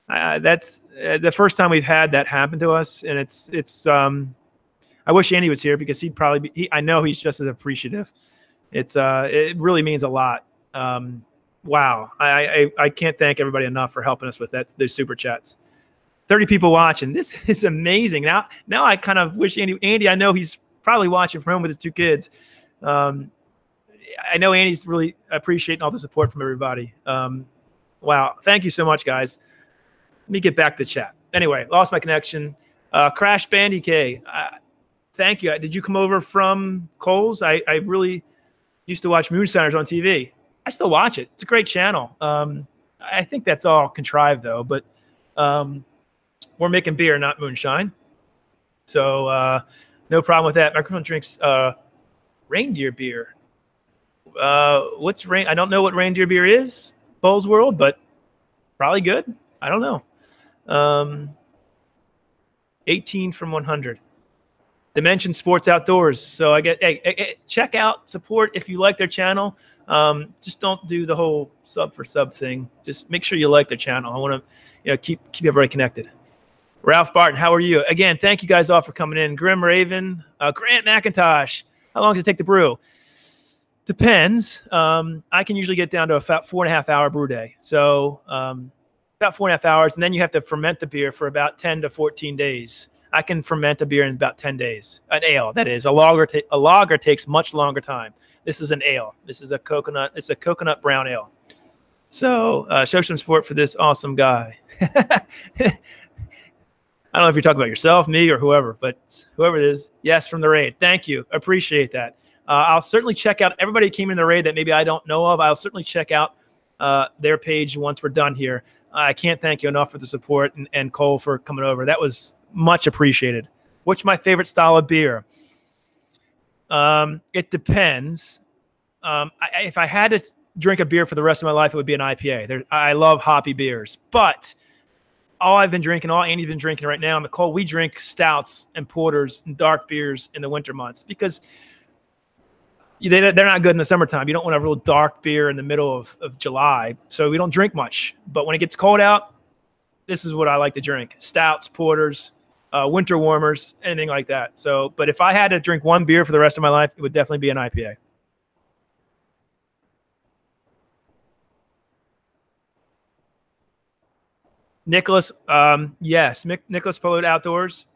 That's the first time we've had that happen to us, and it's. I wish Andy was here because he'd probably be. I know he's just as appreciative. It really means a lot. Wow, I can't thank everybody enough for helping us with those super chats. 30 people watching. This is amazing. Now I kind of wish Andy. I know he's probably watching from home with his 2 kids. I know Andy's really appreciating all the support from everybody. Wow. Thank you so much, guys. Let me get back to chat. Anyway, lost my connection. Crash Bandy K. Thank you. Did you come over from Coles? I really used to watch Moonshiners on TV. I still watch it. It's a great channel. I think that's all contrived, though. But we're making beer, not moonshine. So no problem with that. Microphone drinks reindeer beer. What's rain? I don't know what reindeer beer is, Bowls World, but probably good. I don't know. 18 from 100. Dimension Sports Outdoors. So I get, hey, check out, support if you like their channel. Just don't do the whole sub for sub thing. Just make sure you like their channel. I want to, keep everybody connected. Ralph Barton, how are you? Again, thank you guys all for coming in. Grim Raven, Grant McIntosh. How long does it take to brew? Depends. I can usually get down to about 4.5 hour brew day. So about 4.5 hours, and then you have to ferment the beer for about 10 to 14 days. I can ferment a beer in about 10 days. An ale, that is. A lager takes much longer time. This is an ale. This is a coconut. It's a coconut brown ale. So show some support for this awesome guy. I don't know if you're talking about yourself, me, or whoever, but whoever it is, yes, from the raid. Thank you. Appreciate that. I'll certainly check out everybody who came in the raid that maybe I don't know of. I'll certainly check out their page once we're done here. I can't thank you enough for the support and Cole for coming over. That was much appreciated. What's my favorite style of beer? It depends. If I had to drink a beer for the rest of my life, it would be an IPA. I love hoppy beers, but all I've been drinking, all Andy's been drinking right now, Nicole, we drink stouts and porters and dark beers in the winter months because they're not good in the summertime. You don't want a real dark beer in the middle of July, so we don't drink much. But when it gets cold out, this is what I like to drink: stouts, porters, winter warmers, anything like that. So, but if I had to drink one beer for the rest of my life, it would definitely be an IPA. Nicholas, yes, Nicholas Pollute Outdoors.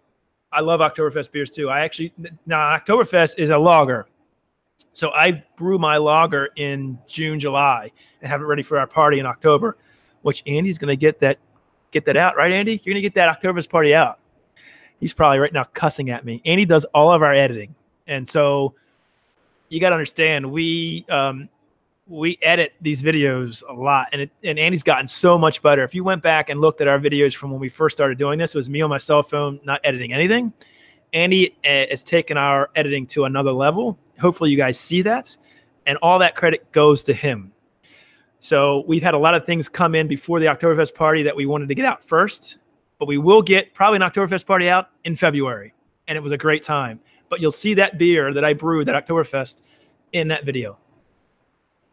I love Oktoberfest beers too. Oktoberfest is a lager. So I brew my lager in June, July, and have it ready for our party in October, which Andy's going to get that out, right, Andy? You're going to get that Oktoberfest party out. He's probably right now cussing at me. Andy does all of our editing. And so you got to understand, we edit these videos a lot, and Andy's gotten so much better. If you went back and looked at our videos from when we first started doing this, it was me on my cell phone, not editing anything. Andy has taken our editing to another level. Hopefully you guys see that, and all that credit goes to him. So we've had a lot of things come in before the Oktoberfest party that we wanted to get out first, but we will get probably an Oktoberfest party out in February, and it was a great time. But you'll see that beer that I brewed, that Oktoberfest, in that video.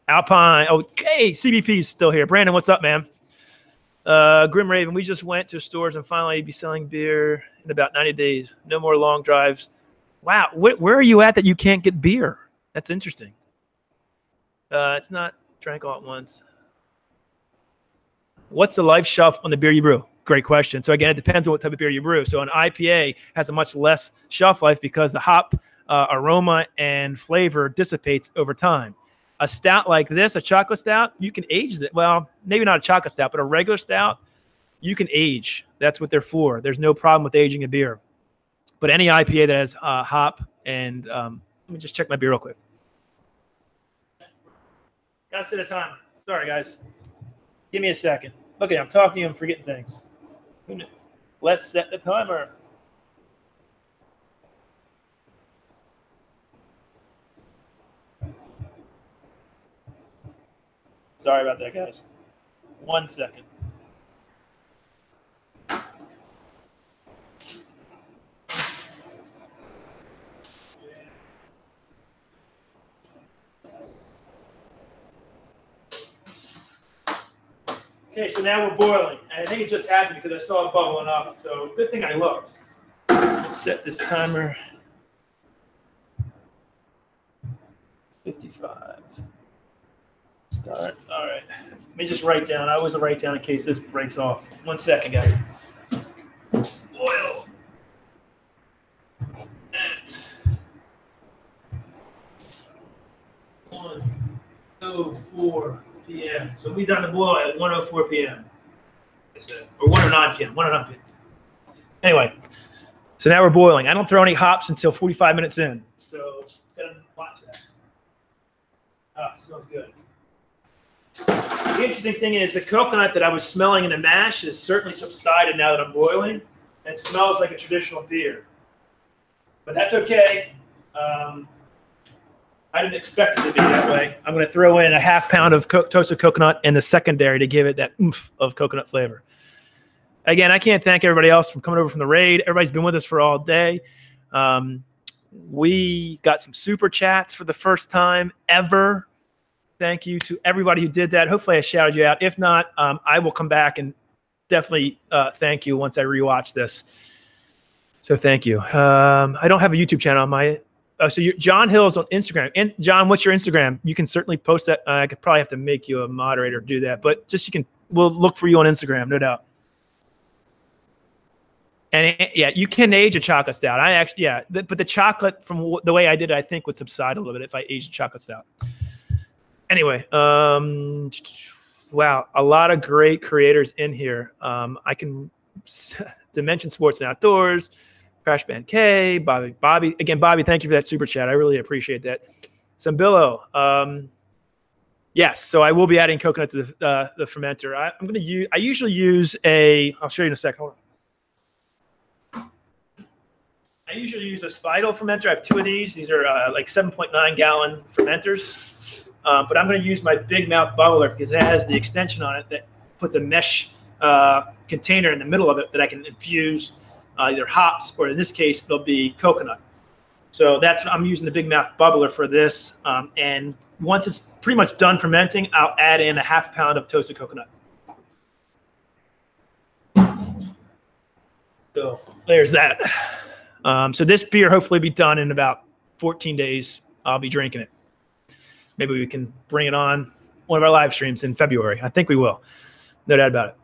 Alpine. Okay, CBP's still here. Brandon, what's up, man? Grim Raven, we just went to stores and finally be selling beer in about 90 days. No more long drives. Wow, where are you at that you can't get beer? That's interesting. It's not drank all at once. What's the life shelf on the beer you brew? Great question. So again, it depends on what type of beer you brew. So an IPA has a much less shelf life because the hop aroma and flavor dissipates over time. A stout like this, a chocolate stout, you can age it. Well, maybe not a chocolate stout, but a regular stout, you can age. That's what they're for. There's no problem with aging a beer. But any IPA that has hop and let me just check my beer real quick. Gotta set a time. Sorry, guys. Give me a second. Look at I'm talking to you. I'm forgetting things. Let's set the timer. Sorry about that, guys. 1 second. Okay, so now we're boiling. And I think it just happened because I saw it bubbling up. So good thing I looked. Let's set this timer. 55. Start. All right. Let me just write down. I always write down in case this breaks off. 1 second, guys. Oil. At 1. 1:04 p.m. So we done the boil at 1:04 p.m. I said, or 1:09 p.m. 1:09 p.m. Anyway, so now we're boiling. I don't throw any hops until 45 minutes in. So gotta watch that. Ah, it smells good. The interesting thing is the coconut that I was smelling in the mash is certainly subsided now that I'm boiling. It smells like a traditional beer. But that's okay. I didn't expect it to be that way. I'm going to throw in a ½ pound of toasted coconut in the secondary to give it that oomph of coconut flavor. Again, I can't thank everybody else for coming over from the raid. Everybody's been with us for all day. We got some super chats for the first time ever. Thank you to everybody who did that. Hopefully I shouted you out. If not, I will come back and definitely thank you once I rewatch this. So thank you. I don't have a YouTube channel on my... so John Hill's on Instagram. And John, what's your Instagram? You can certainly post that. I could probably have to make you a moderator to do that. But just we'll look for you on Instagram, no doubt. And yeah, you can age a chocolate stout. But the chocolate from the way I did it, I think would subside a little bit if I aged a chocolate stout. Anyway, wow, a lot of great creators in here. I can Dimension Sports and Outdoors, Crash Band K, Bobby. Again, Bobby, thank you for that super chat. I really appreciate that. Sambillo. Yes, so I will be adding coconut to the fermenter. I usually use I'll show you in a second. Hold on. I usually use a Spidal fermenter. I have 2 of these. These are like 7.9 gallon fermenters. But I'm going to use my Big Mouth bubbler because it has the extension on it that puts a mesh container in the middle of it that I can infuse either hops, or in this case, it'll be coconut. So I'm using the Big Mouth bubbler for this. And once it's pretty much done fermenting, I'll add in a ½ pound of toasted coconut. So there's that. So this beer hopefully be done in about 14 days. I'll be drinking it. Maybe we can bring it on one of our live streams in February. I think we will. No doubt about it.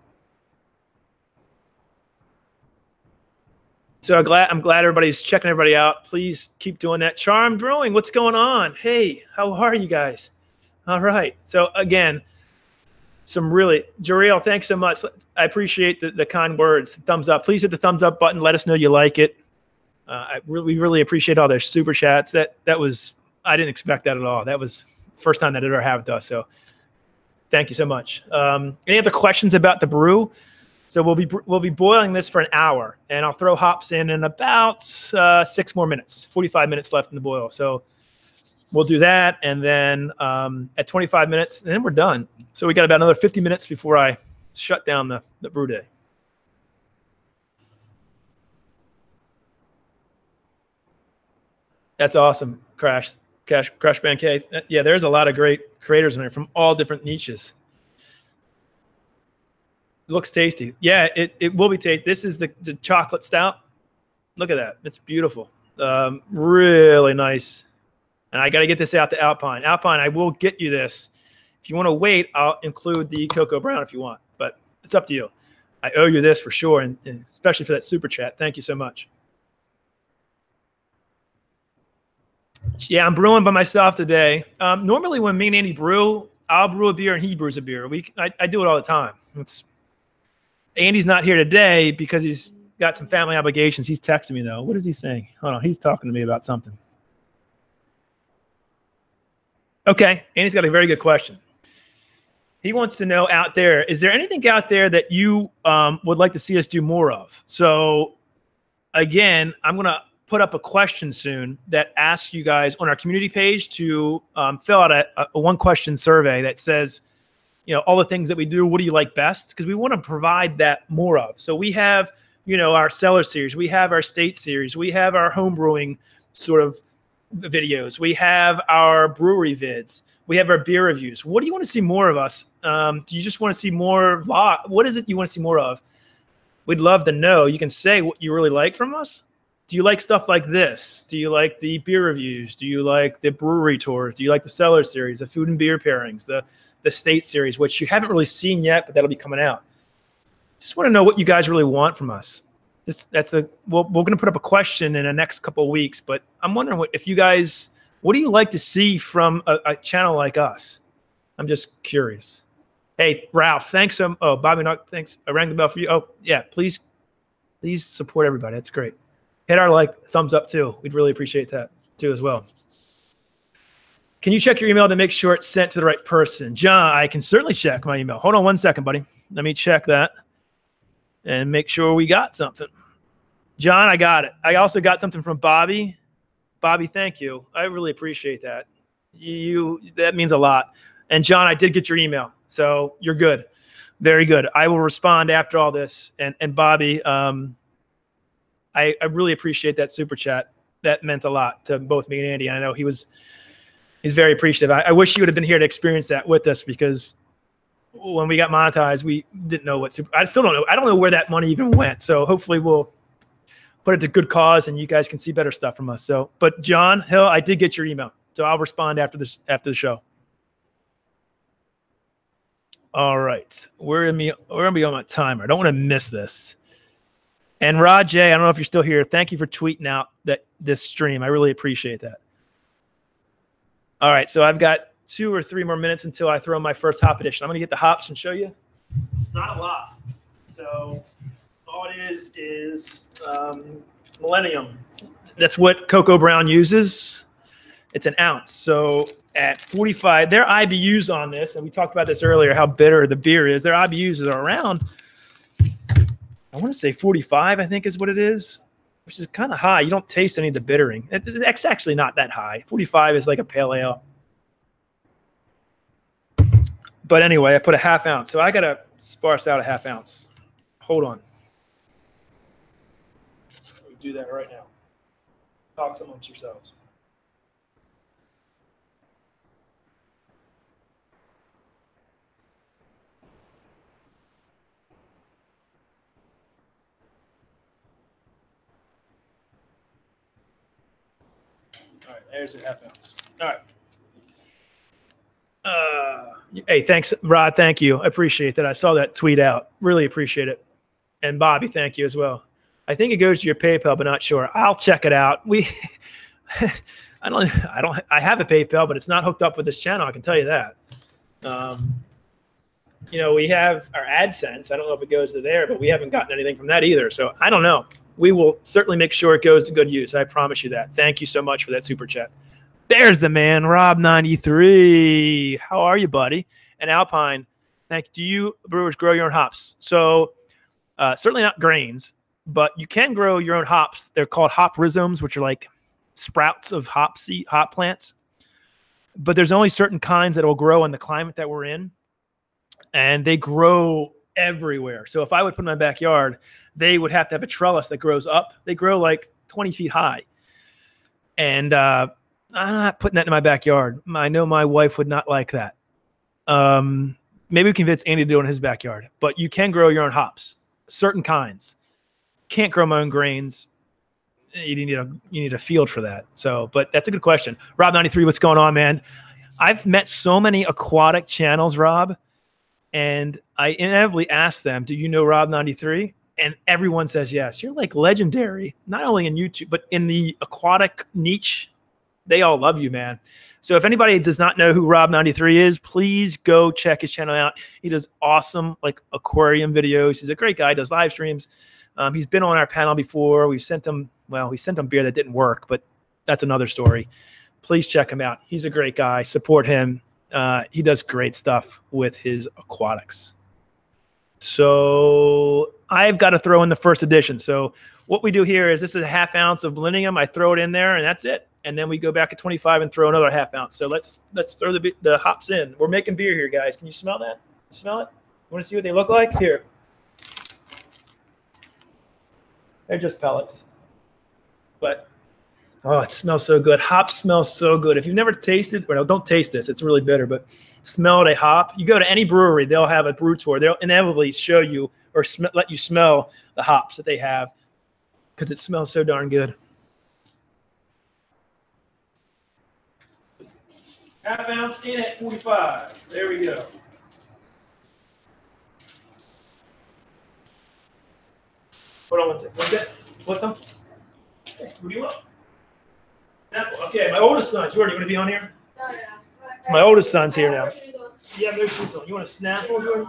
So I'm glad everybody's checking everybody out. Please keep doing that. Charm Brewing, what's going on? Hey, how are you guys? All right. So again, Jariel, thanks so much. I appreciate the kind words. Thumbs up. Please hit the thumbs up button. Let us know you like it. We really appreciate all their super chats. I didn't expect that at all. That was the first time that it ever happened to us. So thank you so much. Any other questions about the brew? So we'll be boiling this for an hour, and I'll throw hops in about 6 more minutes. 45 minutes left in the boil. So we'll do that, and then at 25 minutes, and then we're done. So we got about another 50 minutes before I shut down the brew day. That's awesome, Crash Band K. Yeah, there's a lot of great creators in there from all different niches. It looks tasty. Yeah, it will be tasty. This is the chocolate stout. Look at that. It's beautiful. Really nice. And I got to get this out to Alpine. Alpine, I will get you this. If you want to wait, I'll include the Cocoa Brown if you want. But it's up to you. I owe you this for sure, and especially for that super chat. Thank you so much. Yeah, I'm brewing by myself today. Normally when me and Andy brew, I'll brew a beer and he brews a beer. I do it all the time. Andy's not here today because he's got some family obligations. He's texting me, though. What is he saying? Hold on. He's talking to me about something. Okay. Andy's got a very good question. He wants to know out there, is there anything out there that you would like to see us do more of? So, again, I'm going to put up a question soon that asks you guys on our community page to fill out a one-question survey that says, all the things that we do, what do you like best? Because we want to provide that more of. So we have, our cellar series. We have our state series. We have our home brewing sort of videos. We have our brewery vids. We have our beer reviews. What do you want to see more of us? Do you just want to see more vlog? What is it you want to see more of? We'd love to know. You can say what you really like from us. Do you like stuff like this? Do you like the beer reviews? Do you like the brewery tours? Do you like the cellar series, the food and beer pairings, the state series, which you haven't really seen yet, but that'll be coming out? Just want to know what you guys really want from us. We're going to put up a question in the next couple of weeks, but I'm wondering what do you like to see from a channel like us? I'm just curious. Hey, Ralph, thanks. Oh, Bobby, thanks. I rang the bell for you. Oh, yeah, please support everybody. That's great. Hit our thumbs up too. We'd really appreciate that too as well. Can you check your email to make sure it's sent to the right person? John, I can certainly check my email. Hold on 1 second, buddy. Let me check that and make sure we got something. John, I got it. I also got something from Bobby. Bobby, thank you. I really appreciate that. That means a lot. And John, I did get your email, so you're good. Very good. I will respond after all this. And Bobby, I really appreciate that super chat. That meant a lot to both me and Andy. And I know he's very appreciative. I wish you would have been here to experience that with us, because when we got monetized, we didn't know I still don't know. I don't know where that money even went. So hopefully we'll put it to good cause and you guys can see better stuff from us. So, but John Hill, I did get your email. So I'll respond after the show. All right. We're going to be on my timer. I don't want to miss this. And Rod J, I don't know if you're still here. Thank you for tweeting out this stream. I really appreciate that. All right. So I've got 2 or 3 more minutes until I throw my first hop edition. I'm going to get the hops and show you. It's not a lot. So all it is Millennium. That's what Cocoa Brown uses. It's an ounce. So at 45, their IBUs on this, and we talked about this earlier, how bitter the beer is. Their IBUs are around, I want to say 45, I think is what it is, which is kind of high. You don't taste any of the bittering. It's actually not that high. 45 is like a pale ale. But anyway, I put a ½ ounce. So I got to sparse out a ½ ounce. Hold on. We'll do that right now. Talk amongst yourselves. All right, there's a ½ ounce. All right. Hey, thanks, Rod. Thank you. I appreciate that. I saw that tweet out. Really appreciate it. And Bobby, thank you as well. I think it goes to your PayPal, but not sure. I'll check it out. I have a PayPal, but it's not hooked up with this channel. I can tell you that. We have our AdSense. I don't know if it goes to there, but we haven't gotten anything from that either. So I don't know. We will certainly make sure it goes to good use. I promise you that. Thank you so much for that super chat. There's the man, Rob93. How are you, buddy? And Alpine, thank you. Do you brewers grow your own hops? So certainly not grains, but you can grow your own hops. They're called hop rhizomes, which are like sprouts of hop plants. But there's only certain kinds that will grow in the climate that we're in. And they grow everywhere. So if I would put in my backyard, they would have to have a trellis that grows up. They grow like 20 feet high. And I'm not putting that in my backyard. I know my wife would not like that. Maybe we convince Andy to do it in his backyard. But you can grow your own hops, certain kinds. Can't grow my own grains. You need a field for that. So, but that's a good question. Rob93, what's going on, man? I've met so many aquatic channels, Rob, and I inevitably ask them, do you know Rob93? And everyone says yes. You're like legendary, not only in YouTube, but in the aquatic niche. They all love you, man. So if anybody does not know who Rob93 is, please go check his channel out. He does awesome aquarium videos. He's a great guy, does live streams. He's been on our panel before. We sent him beer that didn't work, but that's another story. Please check him out. He's a great guy. Support him. He does great stuff with his aquatics. So I've got to throw in the first edition. So what we do here is this is a ½ ounce of Millennium. I throw it in there, and that's it. And then we go back at 25 and throw another ½ ounce. So let's throw the hops in. We're making beer here, guys. Can you smell that? Smell it? You want to see what they look like? Here. They're just pellets. But, oh, it smells so good. Hops smell so good. If you've never tasted, well, don't taste this. It's really bitter, but smell a hop. You go to any brewery, they'll have a brew tour. They'll inevitably show you or let you smell the hops that they have because it smells so darn good. ½ ounce in at 45. There we go. Hold on one second. What's that? What's up? Hey, what do you want? Apple. Okay, my oldest son. Jordan, you want to be on here? No. My oldest son's here now. Yeah, no shoes on. You want a Snapple, Jordan?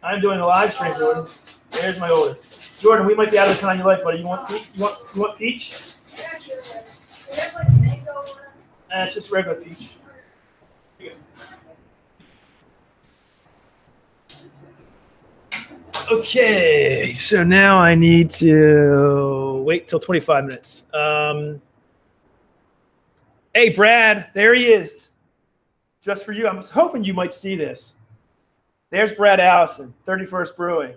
I'm doing a live stream, Jordan. There's my oldest. Jordan, we might be out of the kind you like, buddy. You want peach? You want peach? Yeah, sure. We have like mango. It's just regular peach. Okay, so now I need to wait till 25 minutes. Hey, Brad, there he is. Just for you. I was hoping you might see this. There's Brad Allison, 31st Brewing.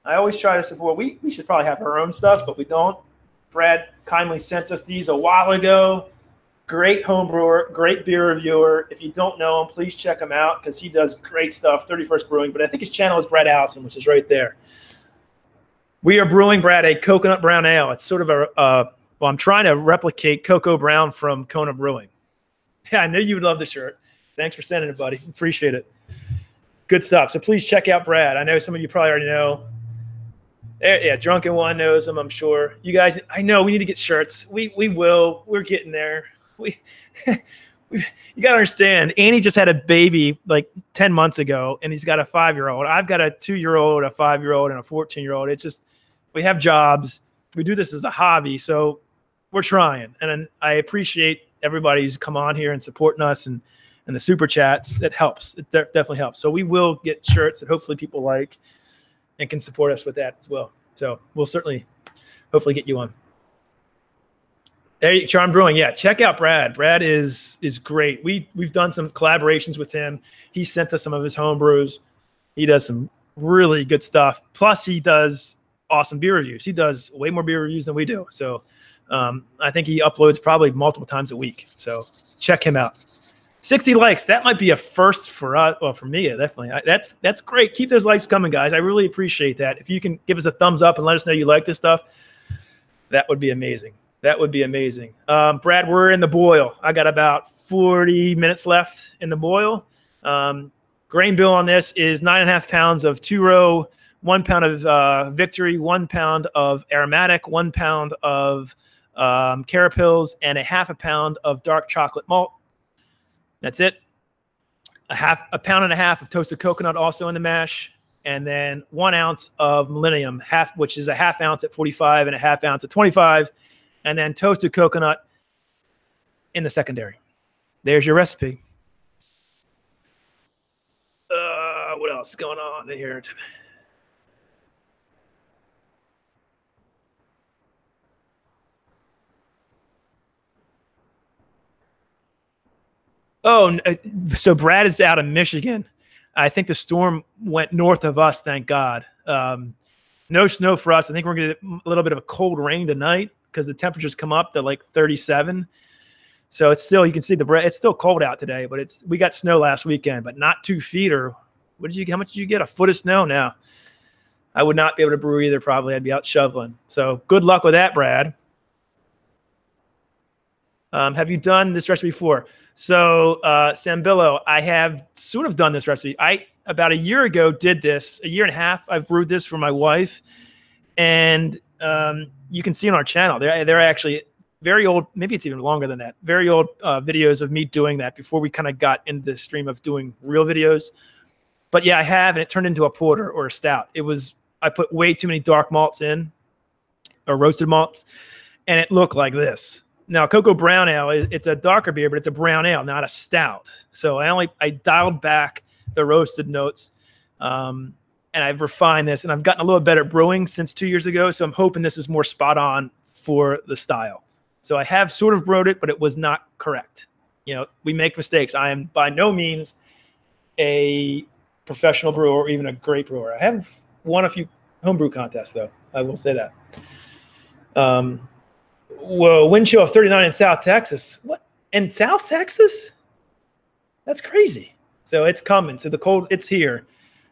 I always try to support. We should probably have our own stuff, but we don't. Brad kindly sent us these a while ago. Great home brewer, great beer reviewer. If you don't know him, please check him out because he does great stuff, 31st Brewing. But I think his channel is Brad Allison, which is right there. We are brewing, Brad, a coconut brown ale. It's sort of well, I'm trying to replicate Cocoa Brown from Kona Brewing. Yeah, I knew you would love the shirt. Thanks for sending it, buddy. Appreciate it. Good stuff. So please check out Brad. I know some of you probably already know. Yeah, Drunken One knows him, I'm sure. You guys, I know we need to get shirts. We will. We're getting there. You got to understand, Annie just had a baby like 10 months ago, and he's got a 5-year-old. I've got a 2-year-old, a 5-year-old, and a 14-year-old. It's just, we have jobs. We do this as a hobby, so we're trying. And I appreciate everybody who's come on here and supporting us and the super chats. It helps. It definitely helps. So we will get shirts that hopefully people like and can support us with that as well. So we'll certainly, hopefully get you on. There you, Charm Brewing. Yeah, check out Brad. Brad is great. We've done some collaborations with him. He sent us some of his home brews. He does some really good stuff. Plus, he does awesome beer reviews. He does way more beer reviews than we do. So I think he uploads probably multiple times a week. So check him out. 60 likes. That might be a first for us. Well, for me, definitely. That's great. Keep those likes coming, guys. I really appreciate that. If you can give us a thumbs up and let us know you like this stuff, that would be amazing. That would be amazing. Brad, we're in the boil. I got about 40 minutes left in the boil. Grain bill on this is 9.5 pounds of two-row, 1 pound of Victory, 1 pound of aromatic, 1 pound of Carapils, and a 1/2 pound of dark chocolate malt. That's it. A pound and a half of toasted coconut also in the mash, and then 1 ounce of Millennium, which is a 1/2 ounce at 45 and a 1/2 ounce at 25. And then toasted coconut in the secondary. There's your recipe. What else is going on in here? Oh, so Brad is out of Michigan. I think the storm went north of us, thank God. No snow for us. I think we're going to get a little bit of a cold rain tonight because the temperatures come up to like 37. So it's still, you can see it's still cold out today, but we got snow last weekend, but not 2 feet or how much did you get? A foot of snow now. I would not be able to brew either, probably. I'd be out shoveling. So good luck with that, Brad. Have you done this recipe before? So Sambillo, I have sort of done this recipe. About a year ago did this, a year and a half. I've brewed this for my wife, and you can see on our channel, they're actually very old, maybe it's even longer than that, very old videos of me doing that before we kind of got into the stream of doing real videos. But yeah, I have, and it turned into a porter or a stout. I put way too many dark malts in, or roasted malts, and it looked like this. Now, Cocoa Brown Ale, it's a darker beer, but it's a brown ale, not a stout. So I dialed back the roasted notes, and I've refined this, and I've gotten a little better at brewing since 2 years ago. So I'm hoping this is more spot on for the style. So I have sort of brewed it, but it was not correct. You know, we make mistakes. I am by no means a professional brewer or even a great brewer. I have won a few homebrew contests, though. I will say that. Whoa, wind chill of 39 in South Texas. What? In South Texas? That's crazy. So it's coming. So the cold, it's here.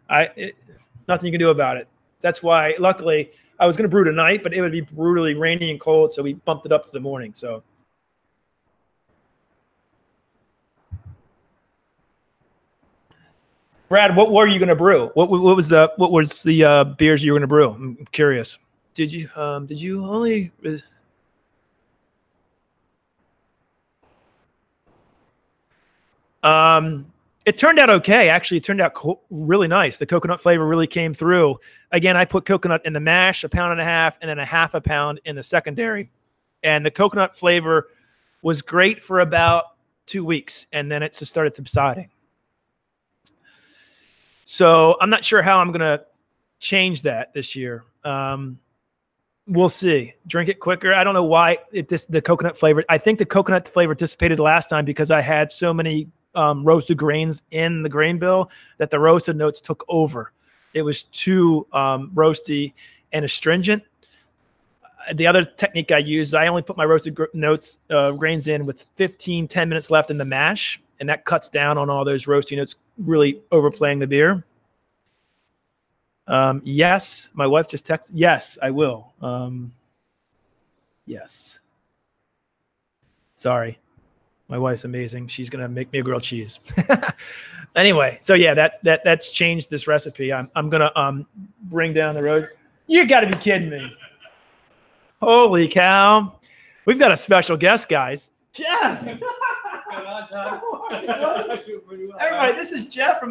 Nothing you can do about it. That's why, luckily, I was going to brew tonight, but it would be brutally rainy and cold, so we bumped it up to the morning. So, Brad, what were you going to brew? What was the beers you were going to brew? I'm curious. Did you only? It turned out okay. Actually, it turned out really nice. The coconut flavor really came through. Again, I put coconut in the mash, 1.5 pounds, and then 1/2 pound in the secondary. And the coconut flavor was great for about 2 weeks, and then it just started subsiding. So I'm not sure how I'm going to change that this year. We'll see. Drink it quicker. I don't know why the coconut flavor. I think the coconut flavor dissipated last time because I had so many roasted grains in the grain bill that the roasted notes took over. It was too roasty and astringent. The other technique I use, I only put my roasted grains in with 10 minutes left in the mash, and that cuts down on all those roasty notes really overplaying the beer. Yes, my wife just texted. Yes, I will. Yes. Sorry. My wife's amazing. She's going to make me a grilled cheese. Anyway, so yeah, that's changed this recipe. I'm going to bring down the road. You got to be kidding me. Holy cow. We've got a special guest, guys. Jeff. What's going on, John? Everybody, this is Jeff from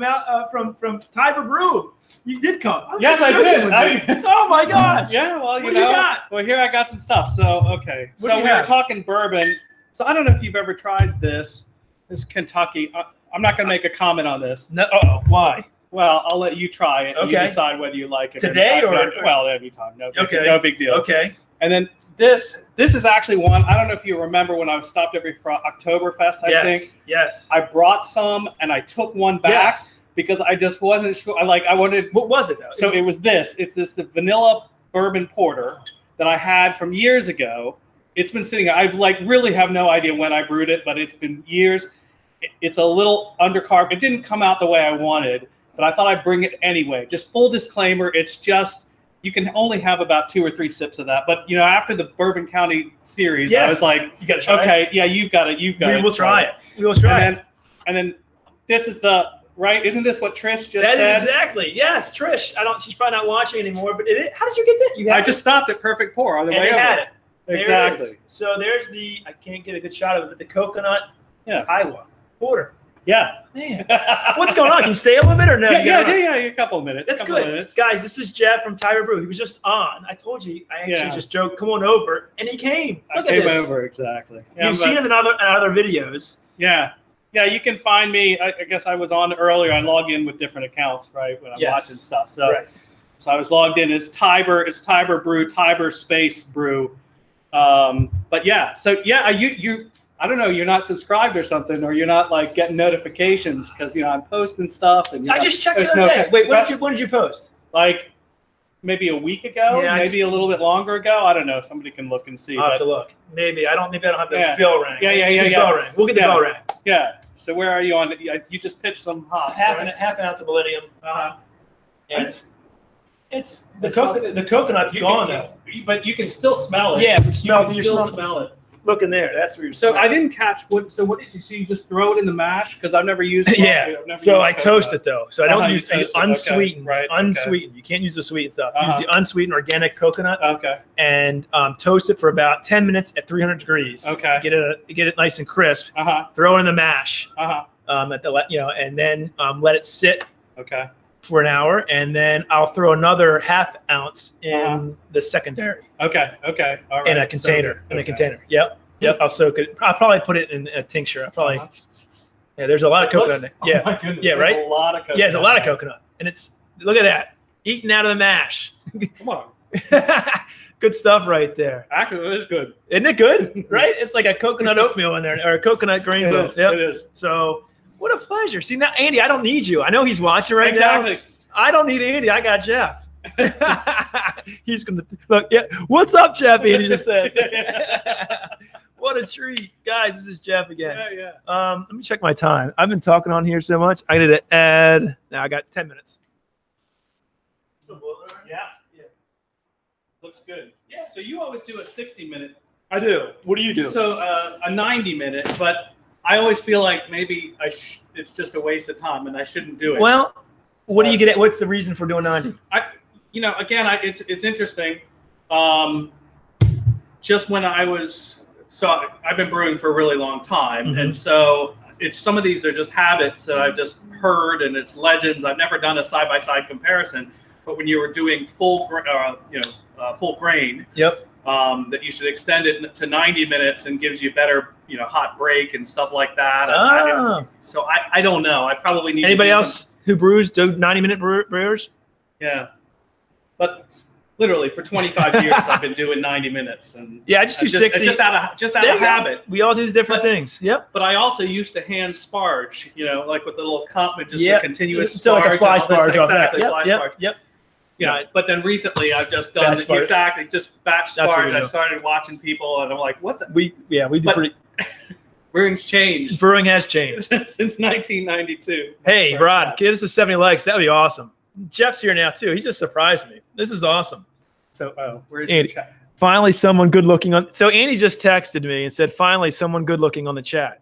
Tiber Brew. You did come. Yes, I did. Oh my gosh. Yeah, well, what do you got? Well, here I got some stuff. So, okay. So we were talking bourbon. So I don't know if you've ever tried this. This Kentucky. I'm not going to make a comment on this. No. Why? Well, I'll let you try it. And okay. You decide whether you like it today or well, anytime. No big deal. Okay. And then this is actually one. I don't know if you remember when I was stopped every Oktoberfest. I think. Yes. I brought some and I took one back because I just wasn't sure. I wanted. What was it though? So it was this. It's the vanilla bourbon porter that I had from years ago. It's been sitting. I really have no idea when I brewed it, but it's been years. It's a little undercarb. It didn't come out the way I wanted, but I thought I'd bring it anyway. Just full disclaimer. It's just. You can only have about 2 or 3 sips of that. But, after the Bourbon County series, I was like, you gotta try it. Yeah, you've got it. We will try it. We will try it. And then this is right? Isn't this what Trish just said? That is exactly. Yes, Trish. She's probably not watching anymore, but how did you get that? I just stopped at Perfect Pour on the way over. Had it. Exactly. So there's I can't get a good shot of it, but the coconut Iowa porter. Yeah. Man. What's going on? Can you stay a little bit or no? Yeah, a couple of minutes. That's good. Guys, this is Jeff from Tiber Brew. He was just on. I told you. I actually just joked, come on over. And he came. Look at this. I came over, exactly. Yeah, you've seen him in other videos. Yeah. Yeah, you can find me. I guess I was on earlier. I log in with different accounts, right, when I'm watching stuff. So, so I was logged in as Tiber. It's Tiber Brew, Tiber space Brew. But yeah, so yeah, you I don't know, you're not subscribed or something, or you're not getting notifications because I'm posting stuff. And I just checked the other day. Wait, when did you post? Maybe a week ago, maybe a little bit longer ago. I don't know. Somebody can look and see. I'll have to look. Maybe I don't have the bell rang. Yeah. Bell rang. We'll get the bell rang. Yeah. So where are you on? You just pitched some hops. Half an ounce of Millennium. And it's the coconut's gone though. But you can still smell it. Yeah, you can still smell it. Look in there. That's where you're. So I didn't catch what. So what did you see? You just throw it in the mash because I've never used. So I toast it though. So I don't use unsweetened. Okay. Right. Unsweetened. You can't use the sweet stuff. Use the unsweetened organic coconut. Okay. And toast it for about 10 minutes at 300 degrees. Okay. Get it nice and crisp. Throw it in the mash. At the and then let it sit. Okay. For an hour, and then I'll throw another half ounce in the secondary. Okay. All right. In a container. In a container. Yep. I'll soak it. I'll probably put it in a tincture. I'll probably. Yeah, there's a lot of coconut in it. Yeah. Oh my goodness, yeah. Right. A lot of coconut. Yeah, there's a lot of coconut, and it's look at that, eating out of the mash. Come on. Good stuff right there. Actually, it is good. Isn't it good? Right? It's like a coconut oatmeal in there, or a coconut grain bill. Yep. It is. So. What a pleasure. See, now, Andy, I don't need you. I know he's watching right now. I don't need Andy. I got Jeff. He's going to look. Yeah. What's up, Jeff? Andy just said. What a treat. Guys, this is Jeff again. Yeah. Let me check my time. I've been talking on here so much. I need to add. Now I got 10 minutes. Yeah. Looks good. Yeah. So you always do a 60-minute. I do. What do you do? So a 90-minute, but I always feel like maybe it's just a waste of time and I shouldn't do it. Well, what do you get at? What's the reason for doing 90? It's interesting. Just when I've been brewing for a really long time, and so it's some of these are just habits that I've just heard, and it's legends. I've never done a side-by-side comparison, but when you were doing full grain, Yep. That you should extend it to 90 minutes and gives you better, hot break and stuff like that. So I don't know. I probably need. Anybody else who brews do 90-minute brewers? Yeah, but literally for 25 years I've been doing 90 minutes, and yeah, I just do 60. Just out of habit. We all do different things. Yep. But I also used to hand sparge, like with the little cup and just the continuous so sparge. like a fly sparge. Exactly, fly sparge. Yep. But then recently I've just done Batch sparge. just batch sparge. I started watching people, and I'm like, what the? We do pretty. Brewing's changed. Brewing has changed since 1992. Hey, Rod, get us to 70 likes. That'd be awesome. Jeff's here now too. He just surprised me. This is awesome. So, where's Andy, your chat? Finally, someone good looking on. So Andy just texted me and said, "Finally, someone good looking on the chat,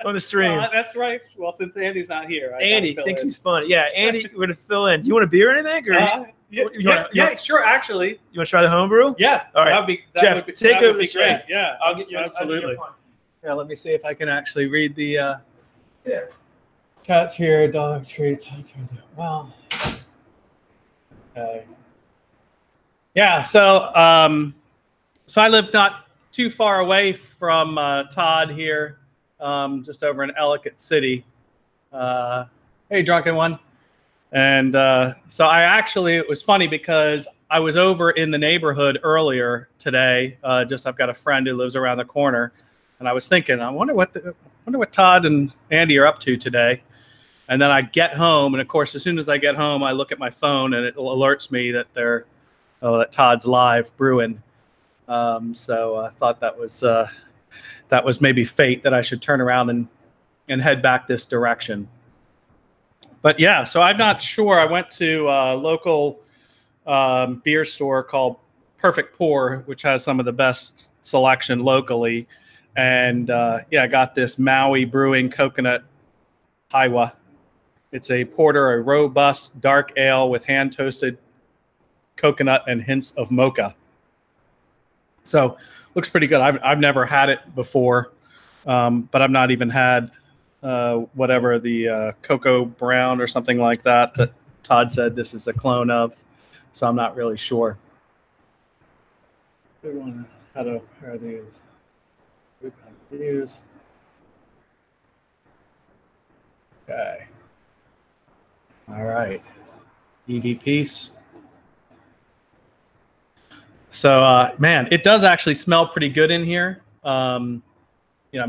on the stream." That's right. Well, since Andy's not here, Andy thinks he's funny. Yeah, Andy, we're gonna fill in. You want a beer or anything? Or yeah, sure. Actually, you want to try the homebrew? Yeah. All right. Jeff, take over the great. chat. Yeah, I'll get you. Absolutely. Yeah. Let me see if I can actually read the. Cats here, dog treats. Well. Okay. Yeah, so I live not too far away from Todd here, just over in Ellicott City. Hey, drunken one. And so it was funny because I was over in the neighborhood earlier today. I've got a friend who lives around the corner, and I was thinking, I wonder what Todd and Andy are up to today. And then I get home, and of course, as soon as I get home, I look at my phone, and it alerts me that that Todd's live brewing. So I thought that was maybe fate, that I should turn around and head back this direction. But yeah, so I'm not sure. I went to a local beer store called Perfect Pour, which has some of the best selection locally. And I got this Maui Brewing Coconut Hiwa. It's a porter, a robust dark ale with hand-toasted coconut and hints of mocha. So looks pretty good. I've never had it before, but I've not even had whatever the Cocoa Brown or something like that Todd said this is a clone of. So I'm not really sure. How are these? Okay. All right. EV piece. So, man, it does actually smell pretty good in here. I'm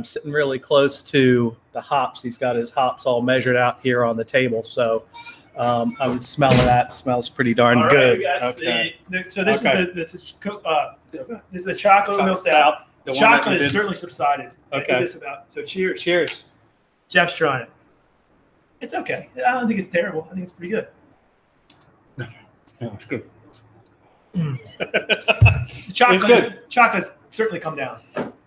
sitting really close to the hops. He's got his hops all measured out here on the table. So I'm smelling that. It smells pretty darn good. Okay. So this is the chocolate milk stout. The chocolate has certainly subsided. Okay. So cheers. Cheers. Jeff's trying it. It's okay. I don't think it's terrible. I think it's pretty good. No, it's good. Chocolate's certainly come down.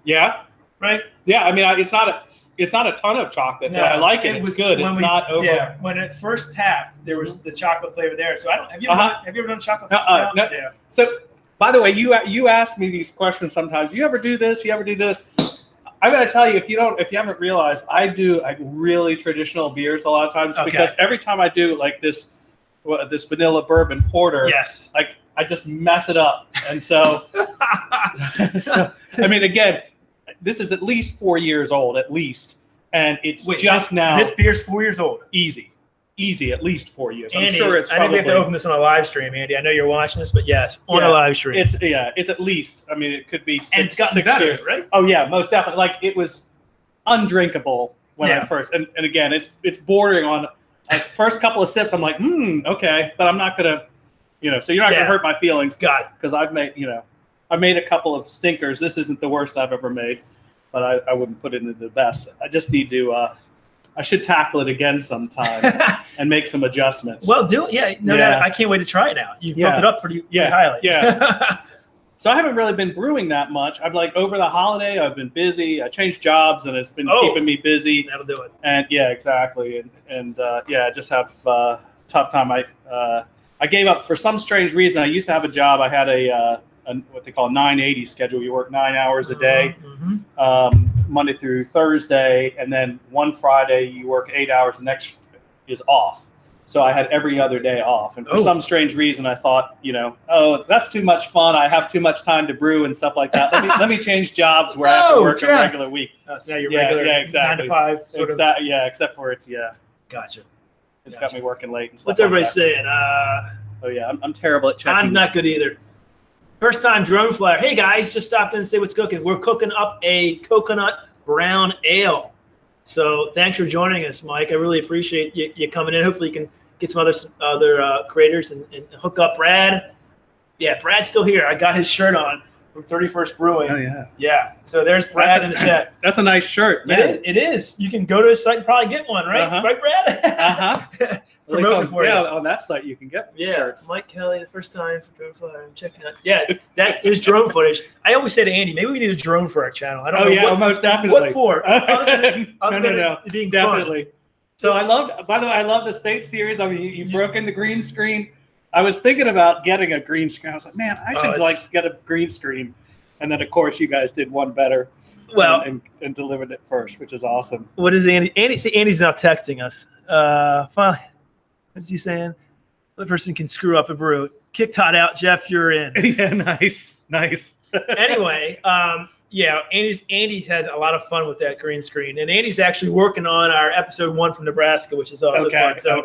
Yeah. Right. Yeah. I mean, it's not a ton of chocolate, but I like it. It's good. It's not over. Yeah. When it first tapped, there was the chocolate flavor there. So have you ever done chocolate? No. Yeah. So, by the way, you ask me these questions sometimes. You ever do this? You ever do this? I gotta tell you, if you haven't realized, I do like really traditional beers a lot of times because every time I do like this vanilla bourbon porter, yes, like I just mess it up, and so I mean, again, this is at least 4 years old, at least, and it's now. This beer's 4 years old. Easy, at least 4 years. Andy, I'm sure it's probably. I think we have to open this on a live stream, Andy. I know you're watching this, but yes, on a live stream. It's at least. I mean, it could be 6 and it's gotten better, years, right? Oh yeah, most definitely. Like it was undrinkable when I first, and again, it's bordering on. Like first couple of sips, I'm like, okay, but I'm not gonna, so you're not gonna hurt my feelings, because I've made, I made a couple of stinkers. This isn't the worst I've ever made, but I wouldn't put it into the best. I just need to. I should tackle it again sometime and make some adjustments. Well, do it. Yeah, no doubt. I can't wait to try it now. You've built it up pretty highly. Yeah. So I haven't really been brewing that much. I'm like over the holiday, I've been busy. I changed jobs, and it's been keeping me busy. That'll do it. And yeah, exactly. And I just have tough time. I gave up for some strange reason. I used to have a job. I had a what they call a 980 schedule. You work 9 hours a day. Monday through Thursday, and then one Friday you work 8 hours. The next is off. So I had every other day off. And for some strange reason, I thought, oh, that's too much fun. I have too much time to brew and stuff like that. Let me change jobs where I have to work a regular week. So now you're regular 9 to 5. Yeah, except for it's, Gotcha. It's got me working late and stuff. What's everybody saying? Oh, yeah, I'm terrible at checking. I'm not good either. First time drone flyer. Hey, guys, just stopped in and say what's cooking. We're cooking up a coconut brown ale. So thanks for joining us, Mike. I really appreciate you coming in. Hopefully you can get some other creators and hook up Brad. Yeah, Brad's still here. I got his shirt on from 31st Brewing. Oh, yeah. Yeah. So there's Brad in the chat. That's a nice shirt, man. It is. You can go to his site and probably get one, right? Uh-huh. Right, Brad? Uh-huh. On that site you can get shirts. Mike Kelly, the first time for drone flyer. I'm checking out. Yeah, that is drone footage. I always say to Andy, maybe we need a drone for our channel. I don't know. Most definitely. What for? No. Being definitely. Fun. So by the way, I love the state series. I mean, you broke in the green screen. I was thinking about getting a green screen. I was like, man, I should get a green screen. And then, of course, you guys did one better. Well, and delivered it first, which is awesome. What is Andy? Andy's now texting us. Finally. What's he saying? The person can screw up a brew. Kick Todd out, Jeff. You're in. Yeah, nice. Anyway, Andy has a lot of fun with that green screen, and Andy's actually working on our episode 1 from Nebraska, which is also fun. So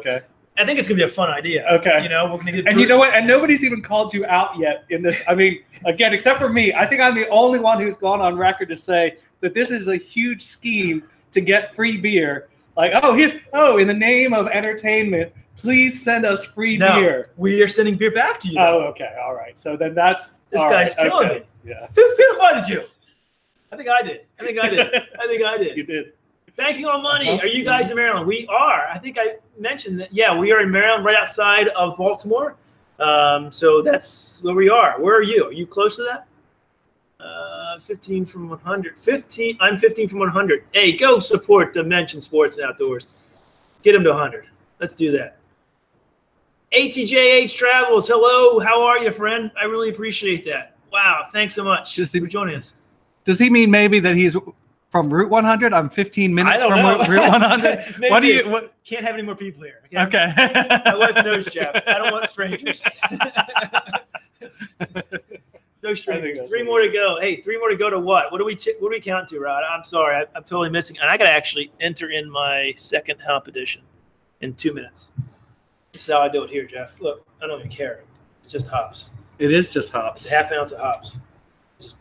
I think it's gonna be a fun idea. Okay. We're gonna get. And you know what? And nobody's even called you out yet in this. I mean, again, except for me. I think I'm the only one who's gone on record to say that this is a huge scheme to get free beer. Like, in the name of entertainment, please send us free beer. We are sending beer back to you. Oh, okay. All right. So then this guy's killing me. Yeah. Who invited you? I think I did. You did. Banking on money. Are you guys in Maryland? We are. I think I mentioned that. Yeah, we are in Maryland, right outside of Baltimore. So that's where we are. Where are you? Are you close to that? 15 from 100. 15. I'm 15 from 100. Hey, go support Dimension Sports and Outdoors. Get them to 100. Let's do that. ATJH Travels. Hello. How are you, friend? I really appreciate that. Wow. Thanks so much for joining us. Does he mean maybe that he's from Route 100? I'm 15 minutes from Route 100. What can't have any more people here. Okay. My wife knows, Jeff. I don't want strangers. No strangers. 3 more to go. Hey, 3 more to go to what? What do we count to, Rod? I'm sorry. I'm totally missing. And I got to actually enter in my second hop edition in 2 minutes. This is how I do it here, Jeff. Look, I don't even care. It's just hops. It is just hops. It's a ½ ounce of hops.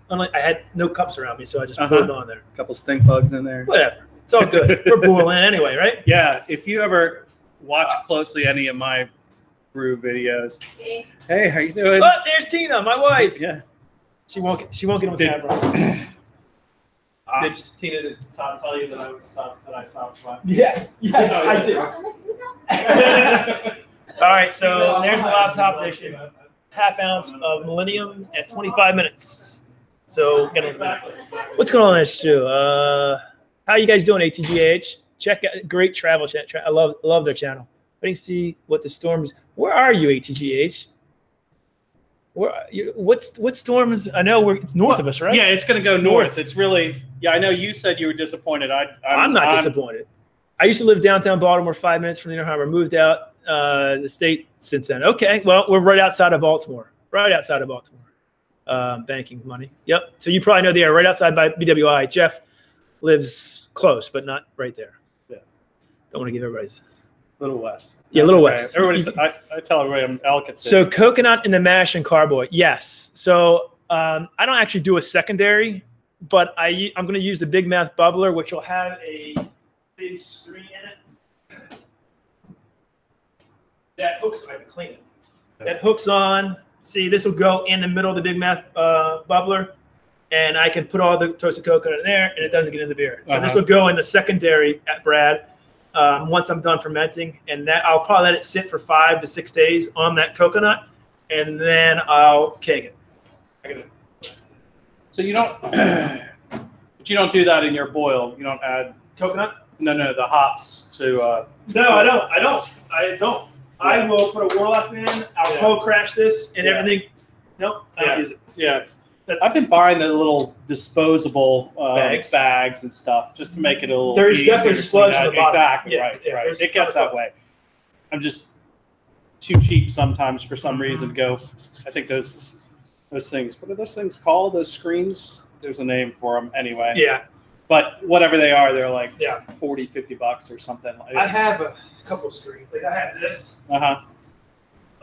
I had no cups around me, so I just poured it on there. A couple stink bugs in there. Whatever. It's all good. We're boiling anyway, right? Yeah. If you ever watch closely any of my brew videos. Hey, how you doing? Oh, there's Tina, my wife. Yeah. She won't get on the camera. Did Tina tell you that I stopped by? Yes. Yeah, I did. All right, so there's a laptop edition. ½ ounce of Millennium at 25 minutes. So what's going on in this show? How are you guys doing, ATGH? Check out great travel chat. I love their channel. I didn't see what the storms. Where are you, ATGH? What storms? I know it's north of us, right? Yeah, it's going to go north. It's really. Yeah, I know you said you were disappointed. I'm not disappointed. I used to live downtown Baltimore, 5 minutes from the Inner Harbor. Moved out the state since then. Okay, well, we're right outside of Baltimore. Banking money. Yep. So you probably know they are right outside by BWI. Jeff lives close, but not right there. Yeah. Don't want to give everybody's. A little west. Yeah, a little west. I tell everybody I'm Ellicott City. So coconut in the mash and carboy. Yes. So I don't actually do a secondary, but I'm going to use the Big Mouth bubbler, which will have a big screen in it. That hooks. I can clean it. That hooks on. See, this will go in the middle of the Big Mouth bubbler, and I can put all the toasted coconut in there, and it doesn't get in the beer. So this will go in the secondary at Brad. Once I'm done fermenting, and that I'll probably let it sit for 5 to 6 days on that coconut, and then I'll keg it. So you don't, but you don't do that in your boil. You don't add coconut. No, the hops to. No, I don't. I will put a warlock in. I'll cold crash this and everything. Nope, I don't use it. Yeah. I've been buying the little disposable Bags. bags and stuff just to make it a little. There's easier definitely to sludge clean in out. the bottom. Exactly. Yeah, Right. yeah, Right. there's It gets that way. I'm just too cheap sometimes for some reason to go. I think those things. What are those things called? Those screens. There's a name for them anyway. Yeah. But whatever they are, they're like Yeah. $40-$50 or something. I have a couple of screens. Like I have this.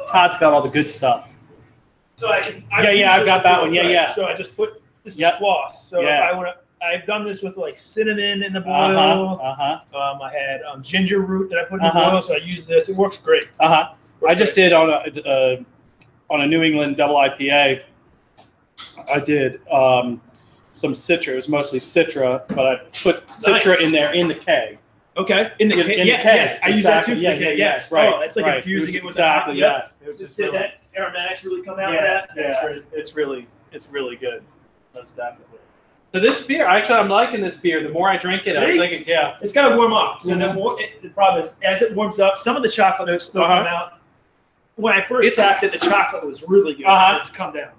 Todd's got all the good stuff. So I can. Yeah, I've got that one. Yeah, yeah. So I just put this is Yep. floss. So Yeah. if I want to, I've done this with like cinnamon in the boil. I had ginger root that I put in the boil, so I use this. It works great. I just did on a New England double IPA. I did some Citra. It was mostly Citra, but I put Citra in there in the keg. Okay. In the keg. Yes, I use that too. Yes. Right. Oh, it's like infusing it with exactly. Yeah. It was Just just really, that aromatics really come out of that. That's great. It's really good. Most definitely. So this beer, actually, I'm liking this beer. The more I drink it, I'm thinking, yeah. It's got to warm up. So the problem is, as it warms up, some of the chocolate notes still come out. When I first tapped it, the chocolate was really good. It's come down.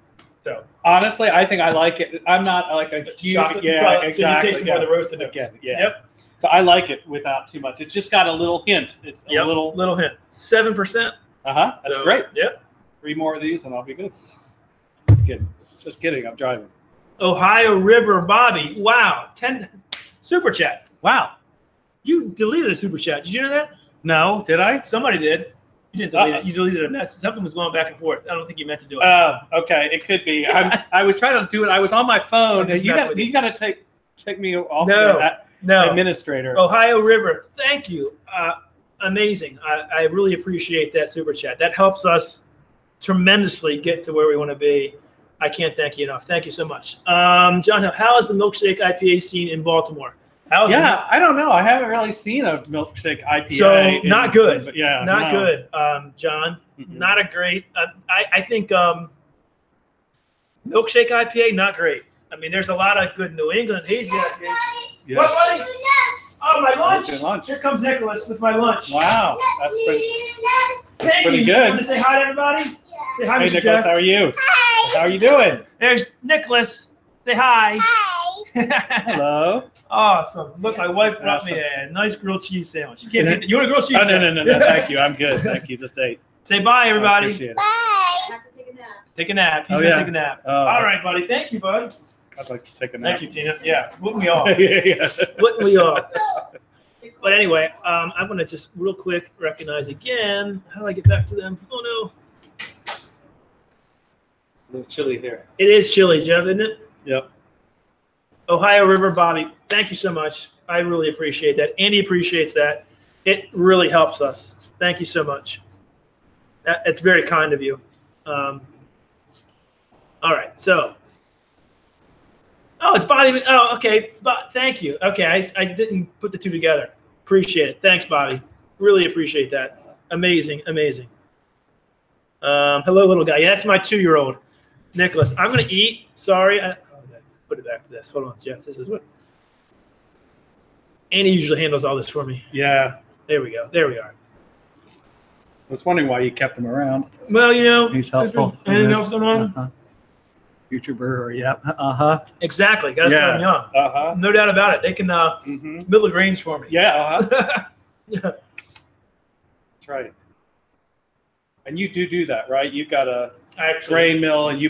So honestly, I think I like it. I'm not like a huge, chocolate. exactly. So you taste more of the roasted notes. Yeah. Yep. So I like it without too much. It's just got a little hint. It's a little hint. 7%. That's great. Yep. 3 more of these and I'll be good. Just kidding. I'm driving. Ohio River Bobby. Wow. 10 super chat. Wow. You deleted a super chat. Did you know that? No, did I? Somebody did. You didn't delete it. You deleted a message. Something was going back and forth. I don't think you meant to do it. Oh, okay. It could be. I was trying to do it. I was on my phone. You got to take me off administrator. Ohio River. Thank you. Amazing. I really appreciate that super chat. That helps us tremendously get to where we want to be. I can't thank you enough. Thank you so much. John, how is the milkshake IPA scene in Baltimore? I don't know. I haven't really seen a milkshake IPA. So not good. But yeah, not good. John, not a great. I think milkshake IPA not great. I mean, there's a lot of good New England hazy IPAs. Yeah. What, buddy? Oh, my lunch. Lunch. Here comes Nicholas with my lunch. Wow, that's pretty good. You want to say hi to everybody? Say hi, Hey, Mr. Nicholas, Jeff. how are you? Hi. How are you doing? There's Nicholas. Say hi. Hello. Awesome. Look, my wife brought me a nice grilled cheese sandwich. You want a grilled cheese? Oh, no. Thank you. I'm good. Thank you. Just ate. Say bye, everybody. Appreciate it. Bye. I have to take a nap. Take a nap. He's going to take a nap. All right, buddy. Thank you, bud. I'd like to take a nap. Thank you, Tina. Yeah, wouldn't we all? Yeah. Wouldn't we all? But anyway, I'm going to just real quick recognize again. How do I get back to them? Oh, no. A little chilly here. It is chilly, Jeff, isn't it? Yep. Ohio River Bobby, thank you so much. I really appreciate that. Andy appreciates that. It really helps us. Thank you so much. It's very kind of you. All right, so. Oh, it's Bobby. Oh, okay. Thank you. Okay, I didn't put the two together. Appreciate it. Thanks, Bobby. Really appreciate that. Amazing. Hello, little guy. Yeah, that's my 2-year-old, Nicholas. I'm going to eat. Sorry. Put it back to this. Hold on, Jeff. This is what Annie usually handles all this for me. Yeah. There we go. There we are. I was wondering why you kept him around. Well, he's helpful. Anything else going on? Future brewer, yeah. Exactly. Got to start them young. No doubt about it. They can mill the grains for me. Yeah. Yeah. That's right. And you do that, right? You've got a grain mill, and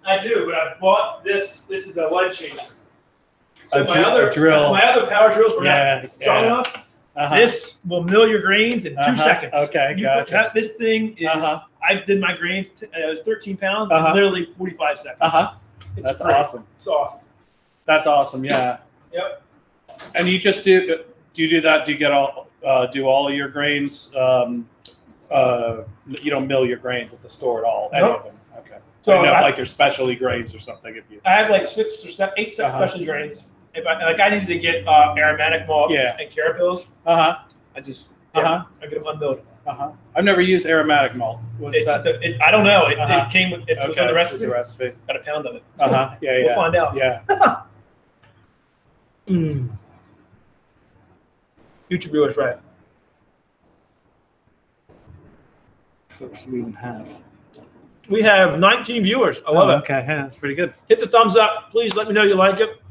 I do, but I bought this. This is a life changer. So a drill. My other power drills were not strong enough. This will mill your grains in 2 seconds. Okay, gotcha. This thing is. I did my grains. It was 13 pounds in literally 45 seconds. That's awesome. It's awesome. That's awesome. Yeah. Yep. And you just do you do that? Do you get do all of your grains? You don't mill your grains at the store at all. Any of them. Okay. So like your specialty grains or something. I have like 6 or 7, 8 specialty grains. If I needed to get aromatic malt and carapils, I just I get them unmilled. I've never used aromatic malt. What's that? I don't know. It came with it was on the recipe. It's a recipe. Got a pound of it. Yeah. We'll find out. Yeah. Future brewers, right? Folks, we even have. We have 19 viewers. I love it. Okay, yeah, that's pretty good. Hit the thumbs up. Please let me know you like it.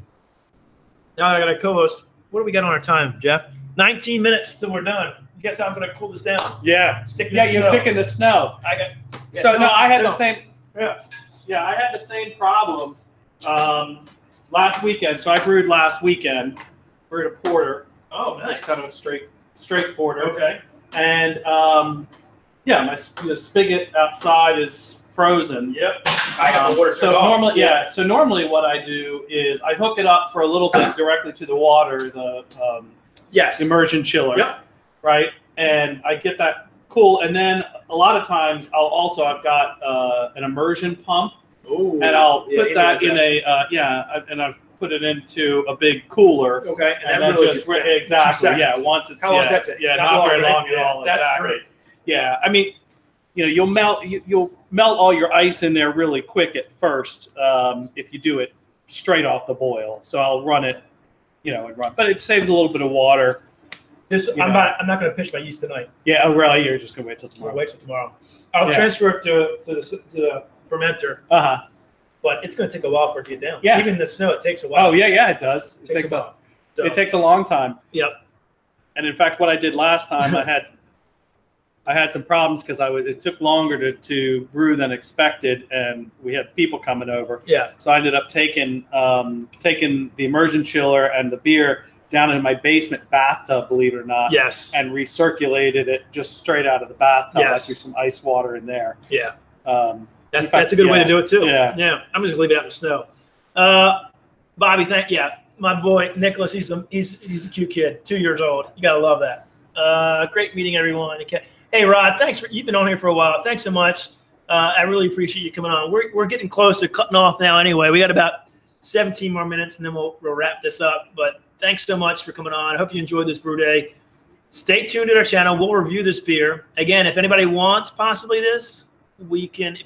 Now I got a co-host. What do we got on our time, Jeff? 19 minutes till we're done. Guess how I'm going to cool this down? Yeah. Stick Yeah, you stick in the snow. I got. Yeah, So no, I had the tell. same. Yeah, I had the same problem last weekend. So I brewed last weekend. Brewed a porter. Oh, nice. Just kind of a straight porter. Okay. And yeah, my spigot outside is frozen. Yep. I got the water. So normally, yeah. So normally, what I do is I hook it up for a little bit directly to the water, the immersion chiller. Yep. Right, and I get that cool, and then a lot of times I've got an immersion pump. Ooh, and I'll put that in and I've put it into a big cooler. Okay, and then really just exactly, yeah. Once it's how long does that take? Yeah, not very long at all. That's exactly. great. Yeah, I mean, you'll melt all your ice in there really quick at first if you do it straight off the boil. So I'll run it, but it saves a little bit of water. I'm not going to pitch my yeast tonight. Yeah, oh really? You're just going to wait till tomorrow. I'll wait till tomorrow. I'll transfer it to the fermenter. But it's going to take a while for it to get down. Yeah. Even the snow, it takes a while. Oh yeah, it does. It takes a while. So. It takes a long time. Yep. And in fact, what I did last time, I had some problems because it took longer to brew than expected, and we had people coming over. Yeah. So I ended up taking the immersion chiller and the beer down in my basement bathtub, believe it or not. Yes. And recirculated it just straight out of the bathtub. Yes. I threw some ice water in there. Yeah. That's a good way to do it too. Yeah. Yeah. I'm just gonna leave it out in the snow. Bobby, my boy Nicholas. He's a cute kid, 2 years old. You gotta love that. Great meeting everyone. Okay. Hey Rod, you've been on here for a while. Thanks so much. I really appreciate you coming on. We're getting close to cutting off now anyway. We got about 17 more minutes and then we'll wrap this up. But thanks so much for coming on. I hope you enjoyed this brew day. Stay tuned to our channel. We'll review this beer. Again, if anybody wants possibly this, if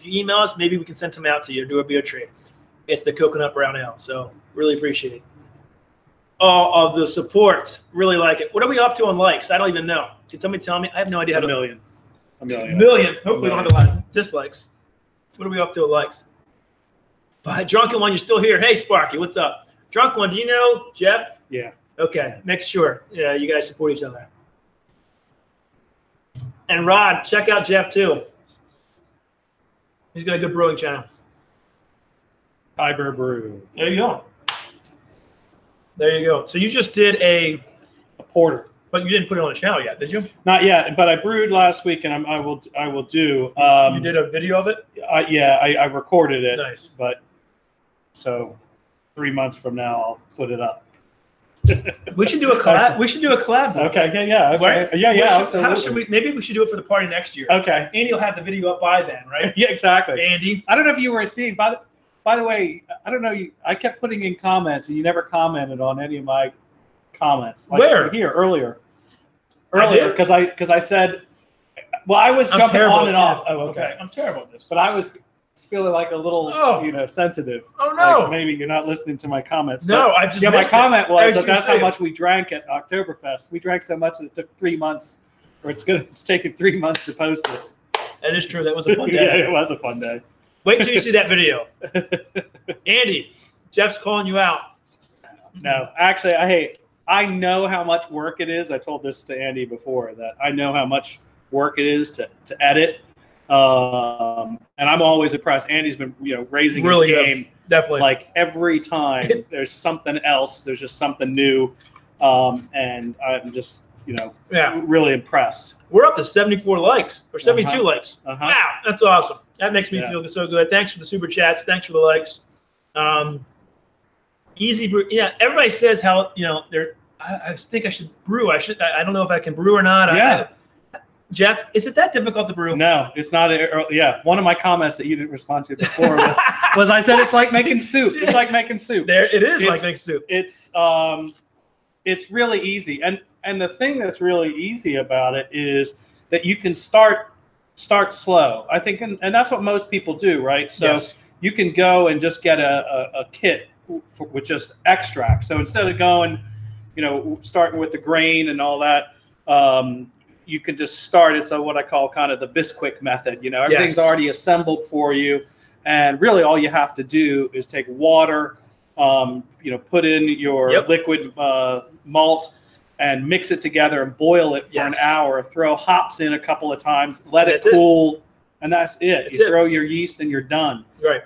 you email us, maybe we can send some out to you, do a beer trade. It's the Coconut Brown Ale. So really appreciate it. All of the support. Really like it. What are we up to on likes? I don't even know. Can somebody tell me? I have no idea. A million. Hopefully we don't have a lot of dislikes. What are we up to with likes? But Drunken One, you're still here. Hey, Sparky, what's up? Drunk One, do you know Jeff? Yeah. Okay, make sure you guys support each other. And Rod, check out Jeff too. He's got a good brewing channel. Brew. There you go. There you go. So you just did a porter, but you didn't put it on the channel yet, did you? Not yet, but I brewed last week, and I will do. You did a video of it? I recorded it. Nice. But so 3 months from now, I'll put it up. We should do a collab. We should do a collab. Okay. Yeah. Right? Yeah. How should we? Maybe we should do it for the party next year. Okay. Andy will have the video up by then, right? Yeah, exactly. Andy. I don't know if you were seeing. By the way, I don't know. I kept putting in comments, and you never commented on any of my comments. Like Where? Here earlier, because I said, well, I was jumping on and off. Oh, okay. I'm terrible at this. But I was feeling like a little, sensitive. Oh no! Like maybe you're not listening to my comments. No, I just my comment was that's how much much we drank at Oktoberfest. We drank so much that it took 3 months, or it's taken 3 months to post it. That is true. That was a fun day. Yeah, it was a fun day. Wait until you see that video. Andy, Jeff's calling you out. No, actually, I know how much work it is. I told this to Andy before, that I know how much work it is to edit. And I'm always impressed. Andy's been, raising really his game. Definitely. Like every time there's something else, there's just something new. And I'm just, really impressed. We're up to 74 likes or 72 likes. Wow, that's awesome. That makes me feel so good. Thanks for the super chats. Thanks for the likes. Easy brew. Yeah, everybody says how I think I should brew. I don't know if I can brew or not. Yeah. Jeff, is it that difficult to brew? No, it's not. One of my comments that you didn't respond to before was I said it's like making soup. It's like making soup. It is like making soup. It's really easy, and the thing that's really easy about it is that you can start slow. I think, and that's what most people do, right? So you can go and just get a kit with just extract. So instead of going, starting with the grain and all that. you can just start. It's what I call kind of the Bisquick method. You know, everything's already assembled for you, and really all you have to do is take water, you know, put in your liquid malt, and mix it together and boil it for an hour. Throw hops in a couple of times, let it cool, and that's it. You throw your yeast and you're done. Right.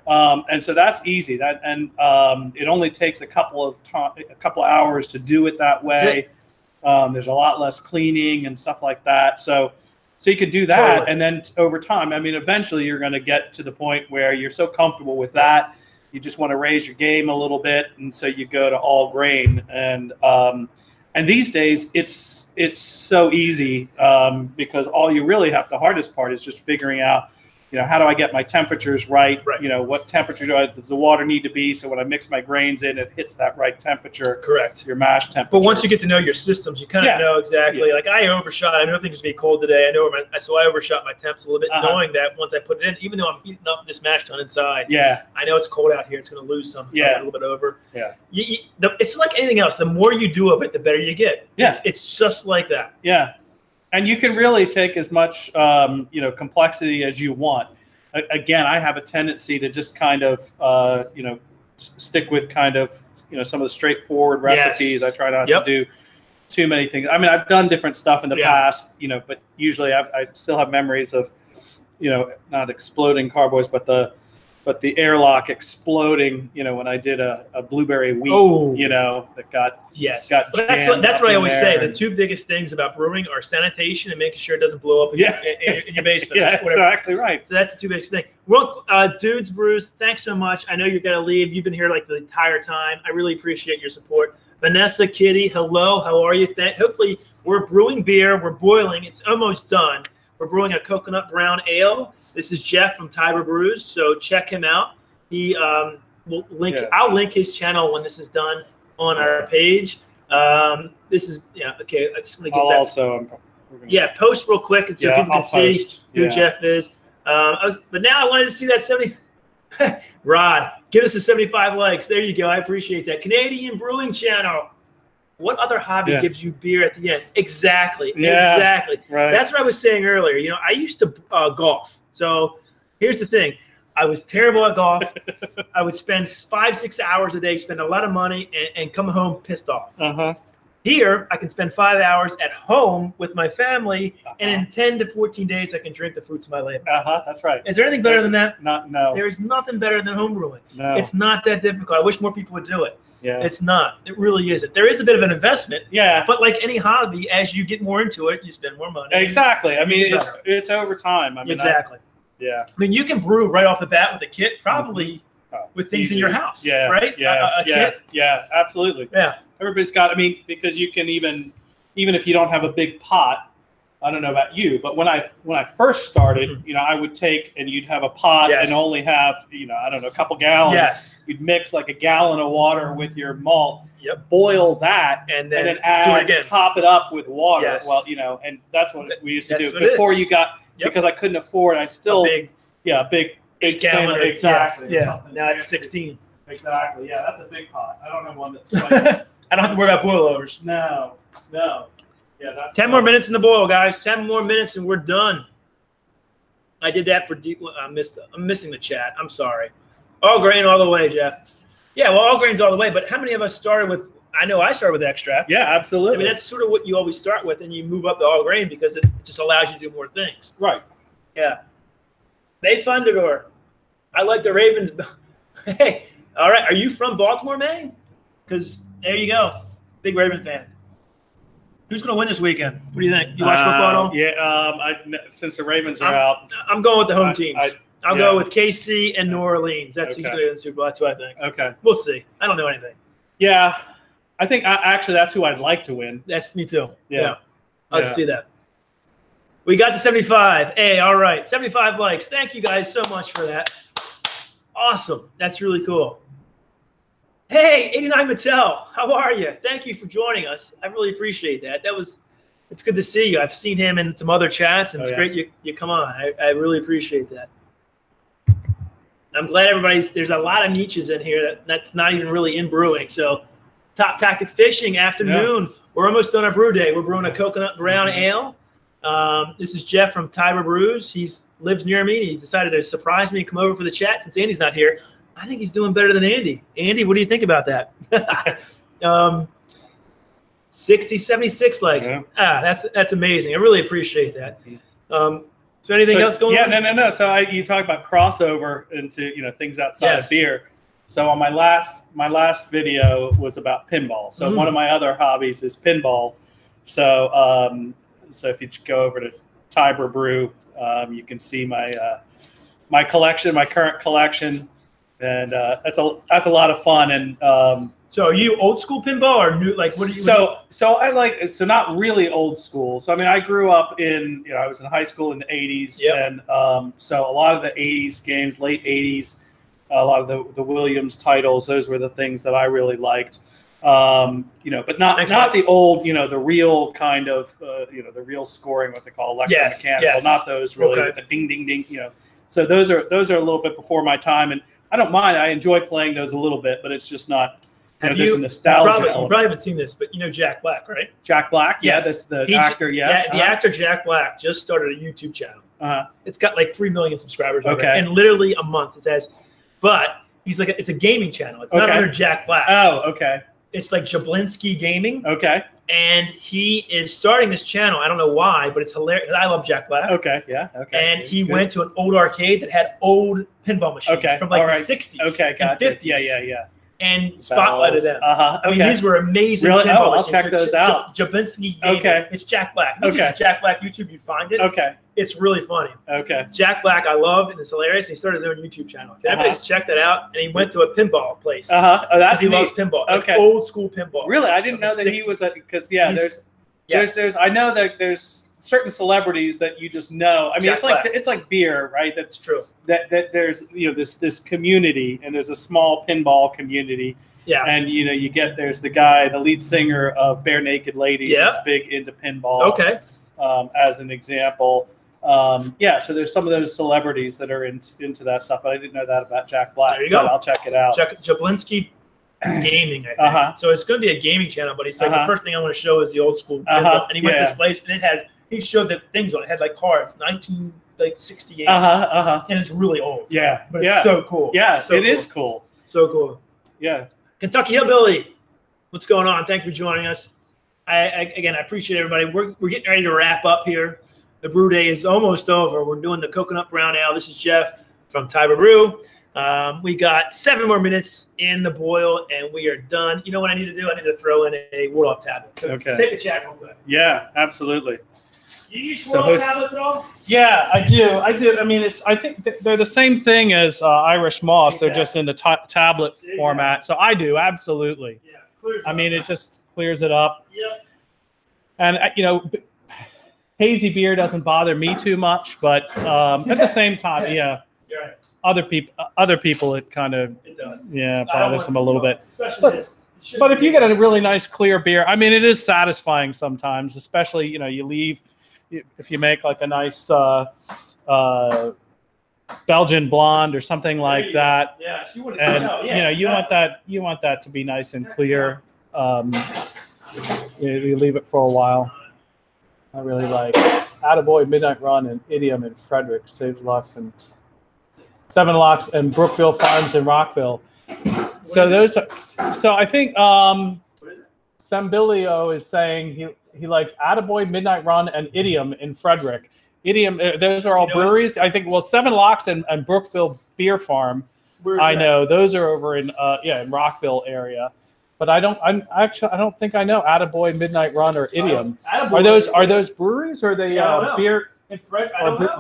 And so that's easy. It only takes a couple of hours to do it that way. There's a lot less cleaning and stuff like that. So you could do that, and then over time, I mean, eventually you're going to get to the point where you're so comfortable with that, you just want to raise your game a little bit, and so you go to all grain. And these days it's so easy because all you really have, the hardest part is just figuring out, you know, how do I get my temperatures right? You know, what temperature does the water need to be so when I mix my grains in, it hits that right temperature. Correct. Your mash temperature. But once you get to know your systems, you kind of know exactly. Like I overshot. I know things going to be cold today. I know so I overshot my temps a little bit, knowing that once I put it in, even though I'm heating up this mash tun inside, I know it's cold out here. It's going to lose some, a little bit over. It's like anything else. The more you do of it, the better you get. It's just like that. And you can really take as much, you know, complexity as you want. Again, I have a tendency to just kind of, you know, stick with kind of, you know, some of the straightforward recipes. I try not to do too many things. I mean, I've done different stuff in the past, you know, but usually I still have memories of, you know, not exploding carboys, but the airlock exploding, you know, when I did a blueberry wheat, you know, that got that's what I always say. The two biggest things about brewing are sanitation and making sure it doesn't blow up in your basement. Exactly right. So that's the two biggest things. Well, Dudes Brews, thanks so much. I know you're going to leave. You've been here like the entire time. I really appreciate your support. Vanessa, Kitty, hello. How are you? Hopefully we're brewing beer. We're boiling. It's almost done. We're brewing a coconut brown ale. This is Jeff from Tiber Brews, so check him out. He will link. I'll link his channel when this is done on our page. This is okay. I just want to get that. Also, post real quick and so people can see who Jeff is. But now I wanted to see that 70. Rod, give us a 75 likes. There you go. I appreciate that. Canadian Brewing Channel. What other hobby gives you beer at the end? Exactly. Exactly. Right. That's what I was saying earlier. You know, I used to golf. So here's the thing. I was terrible at golf. I would spend 5-6 hours a day, spend a lot of money, and come home pissed off. Here, I can spend 5 hours at home with my family, and in 10 to 14 days, I can drink the fruits of my labor. That's right. Is there anything better than that? No. There is nothing better than home brewing. No. It's not that difficult. I wish more people would do it. It's not. It really isn't. There is a bit of an investment. But like any hobby, as you get more into it, you spend more money. Exactly. I mean, it's over time. I mean, I mean, you can brew right off the bat with a kit, probably with things in your house. Right? A kit. Absolutely. Everybody's got, I mean, because you can even if you don't have a big pot, I don't know about you, but when I first started, you know, I would take and you'd have a pot and only have, you know, I don't know, a couple gallons. You'd mix like a gallon of water with your malt, boil that, and then add, top it up with water. Well, you know, and that's what we used to do before you got, because I couldn't afford, I still, big 8 gallon. Exactly. Now it's 16. Exactly. Yeah, that's a big pot. I don't have one that's like, I don't have to worry about boilovers. No. Yeah, that's 10 more minutes in the boil, guys. 10 more minutes and we're done. I did that for I'm missing the chat. I'm sorry. All grain all the way, Jeff. Yeah, well, all grain's all the way. But how many of us started with? I know I started with extract. Yeah, absolutely. I mean, that's sort of what you always start with, and you move up to all grain because it just allows you to do more things. Right. Yeah. May Fundador. I like the Ravens. Hey, all right. Are you from Baltimore, May? Because there you go. Big Raven fans. Who's going to win this weekend? What do you think? You watch football at all? Yeah, since the Ravens are out. I'm going with the home teams. I'll go with KC and New Orleans. That's who's going to win the Super Bowl. That's what I think. Okay. We'll see. I don't know anything. Yeah. I think actually that's who I'd like to win. That's me too. Yeah. I'd see that. We got to 75. Hey, all right. 75 likes. Thank you guys so much for that. Awesome. That's really cool. Hey, 89 Mattel, how are you? Thank you for joining us. I really appreciate that. It's good to see you. I've seen him in some other chats, and it's great you come on. I really appreciate that. I'm glad there's a lot of niches in here that's not even really in brewing. So Top Tactic Fishing afternoon. We're almost done our brew day. We're brewing a coconut brown ale. This is Jeff from Tiber Brews. He lives near me. He decided to surprise me and come over for the chat since Andy's not here. I think he's doing better than Andy. Andy, what do you think about that? 60, 76 likes. Yeah. That's amazing. I really appreciate that. So anything else going on? Yeah, no. So you talk about crossover into things outside of beer. So on my last video was about pinball. So one of my other hobbies is pinball. So so if you go over to Tiber Brew, you can see my collection, my current collection, and that's a lot of fun. And so are you old school pinball or new? Like what are you? So I like not really old school. So I mean I grew up in I was in high school in the 80s, and so a lot of the 80s games, late 80s, a lot of the Williams titles, those were the things that I really liked. But not the old, the real kind of the real scoring, what they call electromechanical, not those really with the ding ding ding, So those are a little bit before my time, and I don't mind. I enjoy playing those a little bit, but it's just not. There's a nostalgia. You probably haven't seen this, but Jack Black, right? Jack Black, that's the actor. The actor Jack Black just started a YouTube channel. It's got like 3 million subscribers. And literally a month it says, but he's like it's a gaming channel. It's not under Jack Black. Oh, okay. It's like Jablinski Gaming. Okay. And he is starting this channel. I don't know why, but it's hilarious. I love Jack Black. Okay, yeah, okay. And he went to an old arcade that had old pinball machines from like the 60s and 50s. Yeah. And spotlighted them. I mean, these were amazing. Really? Pinball I'll check those out. Jablinski Gaming. Okay. It's Jack Black. If you just Jack Black YouTube, you find it. Okay. It's really funny. Okay. Jack Black, I love, and it's hilarious. He started his own YouTube channel. Everybody's check that out. And he went to a pinball place. Oh, that's he loves pinball. Okay. Like old school pinball. Really, I didn't know that he was because there's I know that there's certain celebrities that you just know. I mean, it's like beer, right? That's true. That there's this community, and there's a small pinball community. Yeah. And there's the lead singer of Bare Naked Ladies is big into pinball. Okay. As an example. So there's some of those celebrities that are into that stuff, but I didn't know that about Jack Black. There you go. I'll check it out. Jablinski Gaming, I think. So it's going to be a gaming channel, but he said the first thing I want to show is the old school pinball. And he went to this place, and he showed the things on it. It had like cards, 1968. And it's really old. Yeah. But it's so cool. Yeah, it is cool. So cool. Yeah. Kentucky Hillbilly, what's going on? Thank you for joining us. I appreciate everybody. We're getting ready to wrap up here. The brew day is almost over. We're doing the coconut brown ale. This is Jeff from Tiber Brew. We got 7 more minutes in the boil, and we are done. You know what I need to do? I need to throw in a ward-off tablet. So take a chat real quick. Yeah, absolutely. You use ward-off tablets at all? Yeah, I do. I mean, I think they're the same thing as Irish moss. They're just in the tablet format. So I do, absolutely. Yeah, I mean, it just clears it up. Yep. And, hazy beer doesn't bother me too much, but at the same time, Right. other people, it kind of bothers them a little bit. But if you get a really nice clear beer, I mean, it is satisfying sometimes, especially you leave if you make like a nice Belgian blonde or something like that. Yeah, you want you want that to be nice and clear. You leave it for a while. I really like Attaboy, Midnight Run, and Idiom in Frederick, Saves Locks and 7 Locks and Brookville Farms in Rockville. So those are, so I think Sambilio is saying he likes Attaboy, Midnight Run, and Idiom in Frederick. Idiom, those are all breweries. I think 7 Locks and Brookville Beer Farm. I know those are over in in Rockville area. But I don't think I know Attaboy, Midnight Run, or Idiom. Are those breweries or are they beer or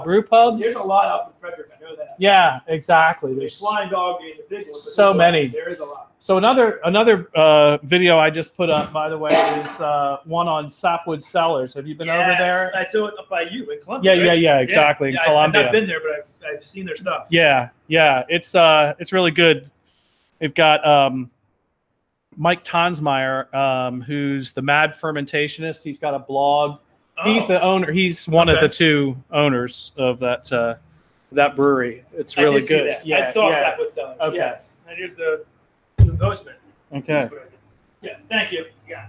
brew pubs? There's a lot up in Frederick. I know that. Yeah, exactly. There's Flying Dog being the big one. So many. There is a lot. So another video I just put up, by the way, is one on Sapwood Cellars. Have you been over there? I saw it up by you in Columbia. Yeah, exactly, in Columbia. I've not been there, but I've seen their stuff. Yeah, it's really good. They've got Mike Tonsmeyer, who's the Mad Fermentationist. He's got a blog. Oh. He's the owner. He's one of the 2 owners of that brewery. It's really good. Yeah, I saw that with Sellers. Okay. Yes. And here's the postman. Okay. Yeah. Thank you. Yeah.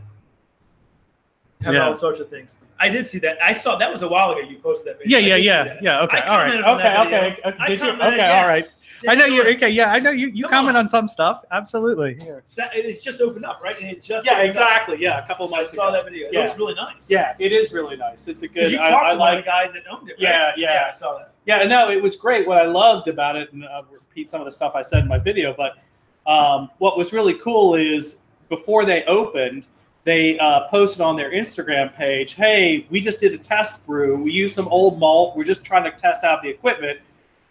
having all sorts of things. I did see that. I saw that was a while ago. You posted that video. Yeah. Okay. All right. Okay. Did you? Okay. Yes. All right. I know you. Okay. Yeah. I know you. You comment on some stuff. Absolutely. It's just opened up, right? And it just exactly. Yeah. A couple of months I saw ago. that video. It looks really nice. Yeah. It is really nice. It's a good. You talked to one of the guys that owned it. Right? Yeah. I saw that. Yeah. No, it was great. What I loved about it, and I'll repeat some of the stuff I said in my video, but what was really cool is before they opened, they posted on their Instagram page, hey, we just did a test brew. We used some old malt. We're just trying to test out the equipment.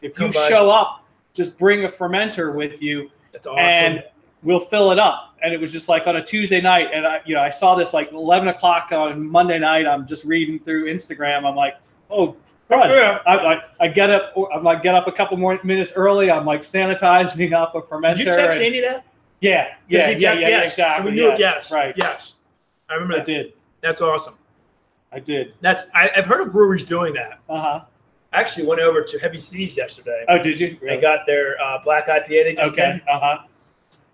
If you show up, just bring a fermenter with you. That's awesome. And we'll fill it up. And it was just like on a Tuesday night. And I saw this like 11 o'clock on Monday night. I'm just reading through Instagram. I'm like, oh, God. Yeah. I get up. I'm like, get up a couple more minutes early. I'm like sanitizing up a fermenter. Did you text Andy that? Yeah, exactly. So we knew yes, right. Yes, I remember that. I did. That's awesome. I did. I've heard of breweries doing that. I actually went over to Heavy Seas yesterday. Oh, did you? Really? They got their black IPA. They just did.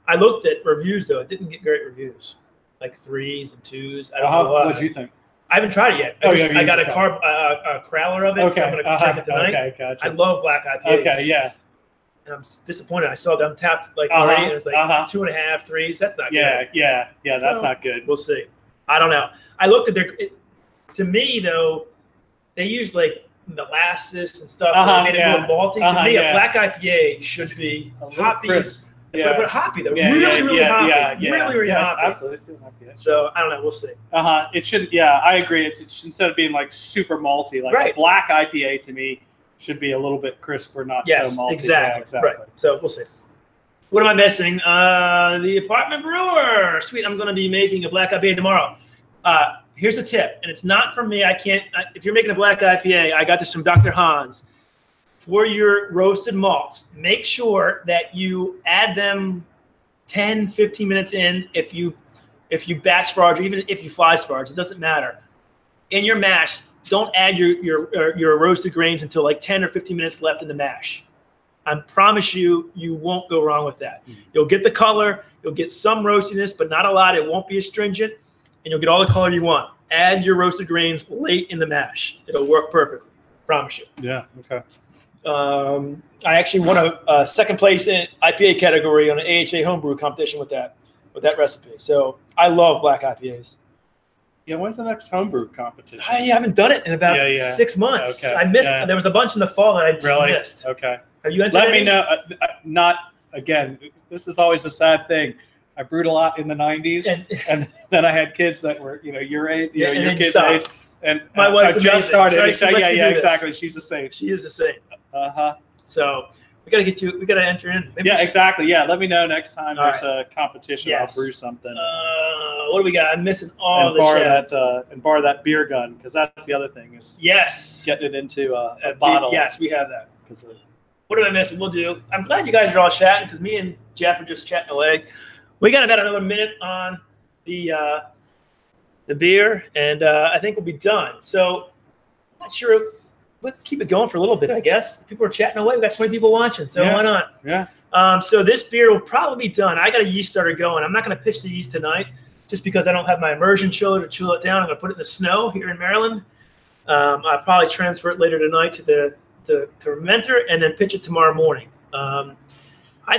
I looked at reviews though. It didn't get great reviews, like 3s and 2s. I don't know why. What'd you think? I haven't tried it yet. I got a crowler of it, so I'm going to check it tonight. Okay, gotcha. I love black IPAs. Okay, yeah. And I'm disappointed. I saw them tapped like already, and it was like 2.5, 3s. That's not good. Yeah, that's not good. We'll see. I don't know. I looked at to me, though, they use like molasses and stuff. Made it a little malty. To me, a black IPA should be hoppy. Crisp. But hoppy, though. Really hoppy. Really hoppy. Absolutely. So, I don't know. We'll see. It shouldn't, I agree. It's instead of being like super malty, like a black IPA to me should be a little bit crisper, not so malty. Exactly. Right. So, we'll see. What am I missing? The apartment brewer. Sweet. I'm going to be making a black IPA tomorrow. Here's a tip, and it's not from me. If you're making a black IPA, I got this from Dr. Hans. For your roasted malts, make sure that you add them 10, 15 minutes in. If you batch sparge, or even if you fly sparge, it doesn't matter. In your mash, don't add your roasted grains until like 10 or 15 minutes left in the mash. I promise you won't go wrong with that. You'll get the color, you'll get some roastiness, but not a lot. It won't be astringent, and you'll get all the color you want. Add your roasted grains late in the mash. It'll work perfectly. Promise you. Yeah. Okay. I actually won a second place in IPA category on an AHA homebrew competition with that recipe. So I love black IPAs. Yeah, when's the next homebrew competition? I haven't done it in about 6 months. Okay. I missed. There was a bunch in the fall that I just missed. Okay. Have you entered? Let me know. Not again. This is always the sad thing. I brewed a lot in the '90s, and then I had kids that were your age, your kids' age, and my wife's just started. Right? Exactly. She's the same. She is the same. So we got to get you. We got to enter in. Maybe exactly. Yeah, let me know next time there's a competition. Yes. I'll brew something. What do we got? I'm missing all the shit. And bar that beer gun, because that's the other thing is getting it into a bottle. Yes, we have that. What did I miss? We'll do. I'm glad you guys are all chatting because me and Jeff are just chatting away. We got about another minute on the beer, and I think we'll be done. So I'm not sure. We'll keep it going for a little bit, I guess. People are chatting away. We got 20 people watching, so why not? Yeah. So this beer will probably be done. I got a yeast starter going. I'm not going to pitch the yeast tonight just because I don't have my immersion chiller to chill it down. I'm going to put it in the snow here in Maryland. I'll probably transfer it later tonight to the fermenter and then pitch it tomorrow morning. I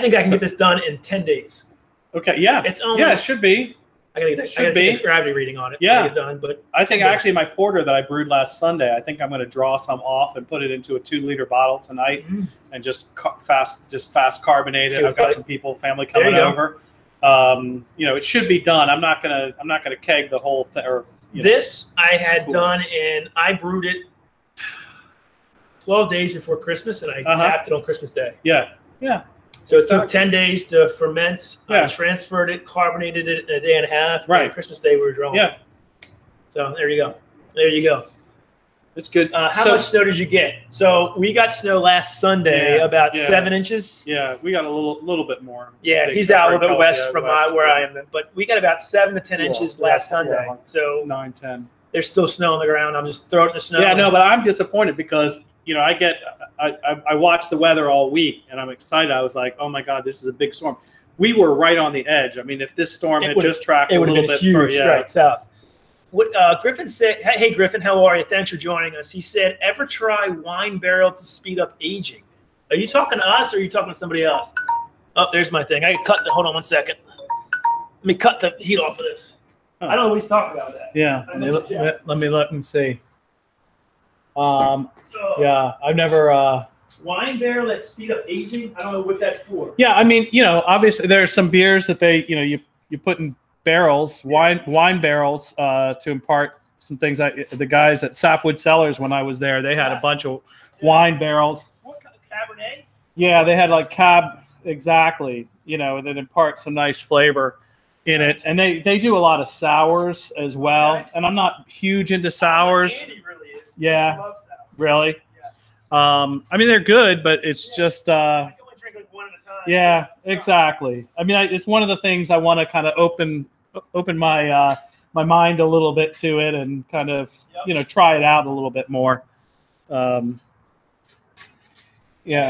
think I can get this done in 10 days. Okay, yeah. It should be. I gotta get a gravity reading on it. Yeah, get done. But I think actually my porter that I brewed last Sunday, I think I'm going to draw some off and put it into a 2-liter bottle tonight, and just fast carbonate it. I've got some family coming over. It should be done. I'm not gonna keg the whole thing. This I had done I brewed it 12 days before Christmas, and I tapped it on Christmas Day. Yeah. So it took 10 days to ferment. I transferred it, carbonated it in a day and a half. Right. Christmas Day we were drawing. Yeah. So there you go. It's good. How much snow did you get? So we got snow last Sunday, about 7 inches. Yeah, we got a little bit more. Yeah, he's out a little bit west from where I am. But we got about 7 to 10 inches last Sunday. So 9, 10. There's still snow on the ground. I'm just throwing the snow. Yeah, no, but I'm disappointed because I watched the weather all week, and I'm excited. I was like, oh my God, this is a big storm. We were right on the edge. I mean, if this storm had just tracked a little bit further, right south. What Griffin said, hey Griffin, how are you? Thanks for joining us. He said, ever try wine barrel to speed up aging? Are you talking to us or are you talking to somebody else? Oh, there's my thing. I cut the, hold on 1 second. Let me cut the heat off of this. Oh. I don't know what he's talking about that. Yeah, let me look and see. Yeah, I've never. Wine barrel that speed up aging? I don't know what that's for. Yeah, I mean, obviously there's some beers that they, you put in barrels, wine barrels, to impart some things. The guys at Sapwood Cellars, when I was there, they had a bunch of wine barrels. What kind of Cabernet? Yeah, they had like exactly, that impart some nice flavor in it. And they do a lot of sours as well. Okay. And I'm not huge into sours. Andy really is. Yeah, I love sours. Really? Yes. I mean, they're good, but it's just I can only drink like one at a time. yeah, exactly. I mean, it's one of the things I want to kind of open my my mind a little bit to it and kind of try it out a little bit more. Yeah.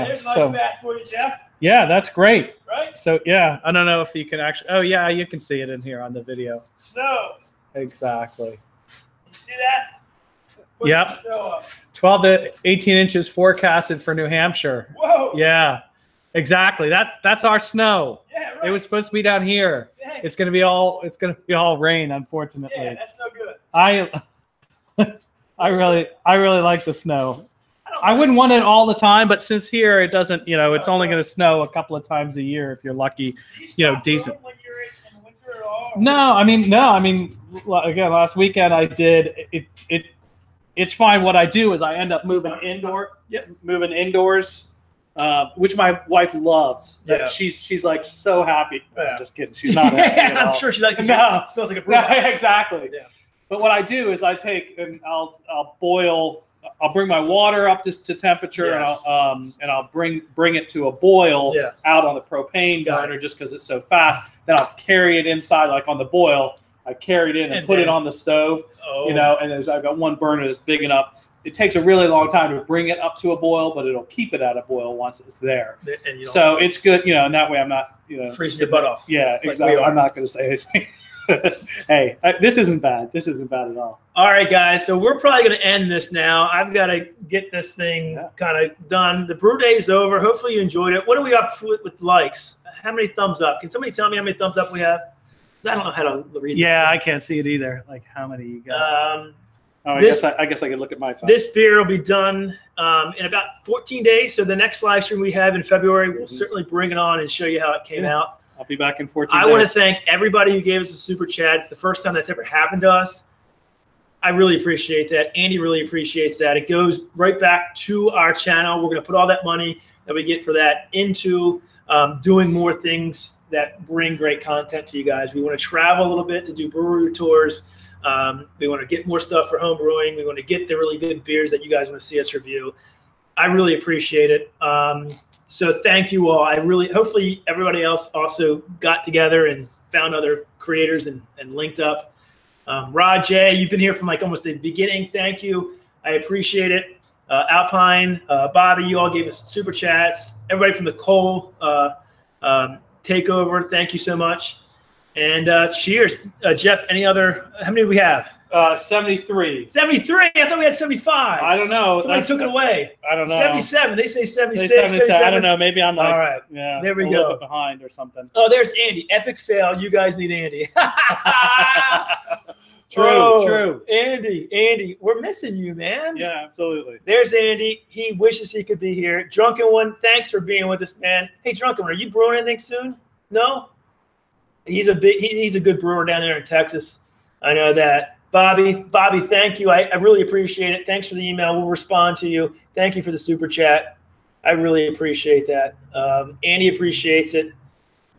There's a nice bat for you, Jeff. Yeah, that's great. Right? So yeah, I don't know if you can actually. Oh yeah, you can see it in here on the video. Snow. Exactly. You see that? Put Yep. the snow up. 12 to 18 inches forecasted for New Hampshire. Whoa. Yeah, exactly. That's our snow. Yeah, right. It was supposed to be down here. Dang. It's gonna be all rain, unfortunately. Yeah, that's no good. I really like the snow. I wouldn't want it all the time, but since here it doesn't, it's only going to snow a couple of times a year if you're lucky, decent. When you're in winter at all? No, I mean, again, last weekend I did it. It's fine. What I do is I end up moving indoors, which my wife loves. Yeah. She's like so happy. Yeah. I'm just kidding. She's not happy at all. I'm sure she likes it. No. It smells like a brew. Yeah, exactly. Yeah. But what I do is I take and I'll boil. I'll bring my water up just to temperature, Yes. and I'll bring it to a boil Yeah. out on the propane burner just because it's so fast. Then I'll carry it inside, like on the boil. I carry it in and put it on the stove, and I've got one burner that's big enough. It takes a really long time to bring it up to a boil, but it'll keep it at a boil once it's there. And So it's good, and that way I'm not, freezing the butt off. Yeah, exactly. I'm not going to say anything. Hey, this isn't bad. This isn't bad at all. All right, guys. So we're probably going to end this now. I've got to get this thing kind of done. The brew day is over. Hopefully you enjoyed it. What are we up with likes? How many thumbs up? Can somebody tell me how many thumbs up we have? I don't know how to read. Yeah, I can't see it either. Like how many you got? I guess I could look at my phone. This beer will be done in about 14 days. So the next live stream we have in February, we'll certainly bring it on and show you how it came out. I'll be back in 14 days. I want to thank everybody who gave us a super chat. It's the first time that's ever happened to us. I really appreciate that. Andy really appreciates that. It goes right back to our channel. We're going to put all that money that we get for that into doing more things that bring great content to you guys. We want to travel a little bit to do brewery tours. We want to get more stuff for home brewing. We want to get the really good beers that you guys want to see us review. I really appreciate it. So thank you all. Hopefully everybody else also got together and found other creators and linked up. Rod J, you've been here from like almost the beginning. Thank you. I appreciate it. Alpine, Bobby, you all gave us super chats. Everybody from the Cole takeover, thank you so much. And cheers. Jeff, how many do we have? 73. 73? I thought we had 75. I don't know. Somebody took it away. I don't know. 77. They say 76. 77. I don't know. Maybe I'm like, all right. Yeah, there we a go. little bit behind or something. Oh, there's Andy. Epic fail. You guys need Andy. True. Andy, we're missing you, man. Yeah, absolutely. There's Andy. He wishes he could be here. Drunken One, thanks for being with us, man. Hey, Drunken One, are you brewing anything soon? No? He's a good brewer down there in Texas. I know that. Bobby, thank you. I really appreciate it. Thanks for the email. We'll respond to you. Thank you for the super chat. I really appreciate that. Andy appreciates it.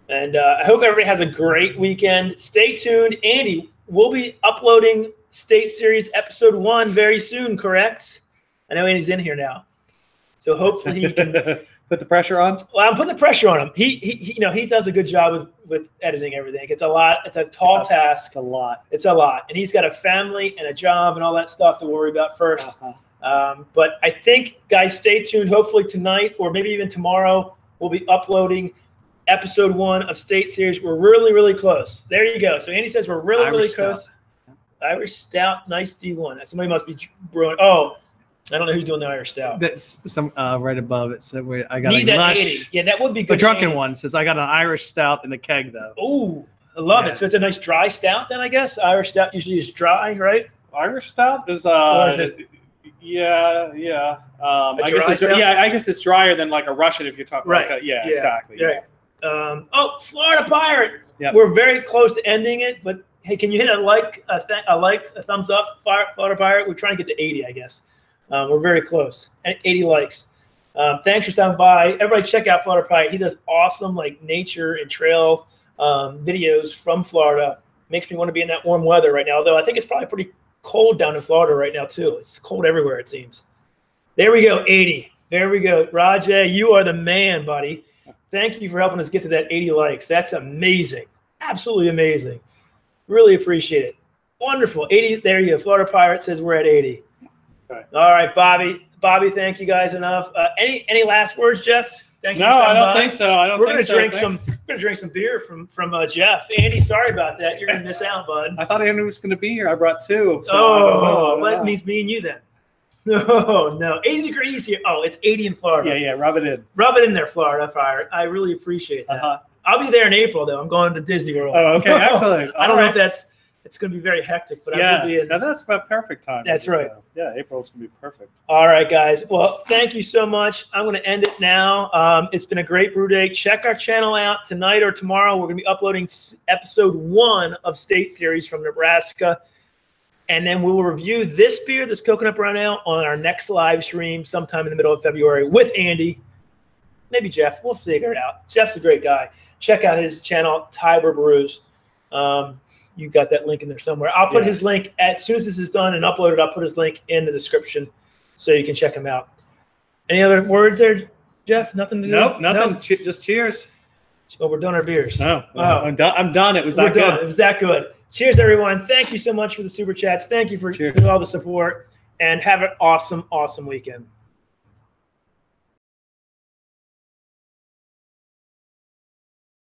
And I hope everybody has a great weekend. Stay tuned. Andy, we'll be uploading State Series Episode 1 very soon, correct? I know Andy's in here now. So hopefully he can – Put the pressure on? Well, I'm putting the pressure on him. He does a good job with editing everything. It's a lot. It's a tall task. It's a lot. It's a lot. And he's got a family and a job and all that stuff to worry about first. But I think, guys, stay tuned. Hopefully tonight or maybe even tomorrow, we'll be uploading Episode 1 of State Series. We're really, really close. There you go. So Andy says we're really, really close. Irish Stout, nice D1. Somebody must be brewing. Oh, I don't know who's doing the Irish Stout. That's some right above it. So wait, I got Need a that lush. 80. Yeah, that would be good. The drunken 80. one says I got an Irish Stout in the keg though. Oh, I love Yeah. it. So it's a nice dry stout then, I guess. Irish Stout usually is dry, right? Irish Stout is Or is it yeah. I guess dry it's, stout? yeah, I guess it's drier than like a Russian if you're talking Right. like Yeah. exactly. Right. Oh, Florida Pirate. Yep. We're very close to ending it, but hey, can you hit a thumbs up, Florida Pirate? We're trying to get to 80, I guess. We're very close. 80 likes. Thanks for stopping by. Everybody check out Florida Pirate. He does awesome like nature and trail videos from Florida. Makes me want to be in that warm weather right now, although I think it's probably pretty cold down in Florida right now too. It's cold everywhere, it seems. There we go, 80. There we go. Rajay, you are the man, buddy. Thank you for helping us get to that 80 likes. That's amazing. Absolutely amazing. Really appreciate it. Wonderful. 80. There you go. Florida Pirate says we're at 80. Okay. All right, Bobby. Bobby, thank you guys enough. Any last words, Jeff? Thank you. No, I don't think so. We're gonna drink some beer from Jeff. Andy, sorry about that. You're gonna miss out, bud. I thought Andrew was going to be here. I brought two. So Oh, that means me and you then. No. 80 degrees here. Oh, it's 80 in Florida. Yeah, rub it in. Rub it in there, Florida Pirate. I really appreciate that. Uh-huh. I'll be there in April, though. I'm going to Disney World. Oh, okay, excellent. I don't know if it's going to be very hectic, but I will be in. No, that's about perfect time. That's right. Yeah, April's going to be perfect. All right, guys. Well, thank you so much. I'm going to end it now. It's been a great brew day. Check our channel out tonight or tomorrow. We're going to be uploading episode 1 of State Series from Nebraska. And then we will review this beer, this coconut brown ale, on our next live stream sometime in the middle of February with Andy. Maybe Jeff. We'll figure it out. Jeff's a great guy. Check out his channel, Tiber Brews. You got that link in there somewhere. I'll put his link as soon as this is done and uploaded. I'll put his link in the description so you can check him out. Any other words there, Jeff? Nothing to do? Nope, nothing. Nope. Just cheers. Oh, we're done our beers. No, I'm done. It was that good. It was that good. Cheers, everyone. Thank you so much for the super chats. Thank you for all the support. And have an awesome, awesome weekend.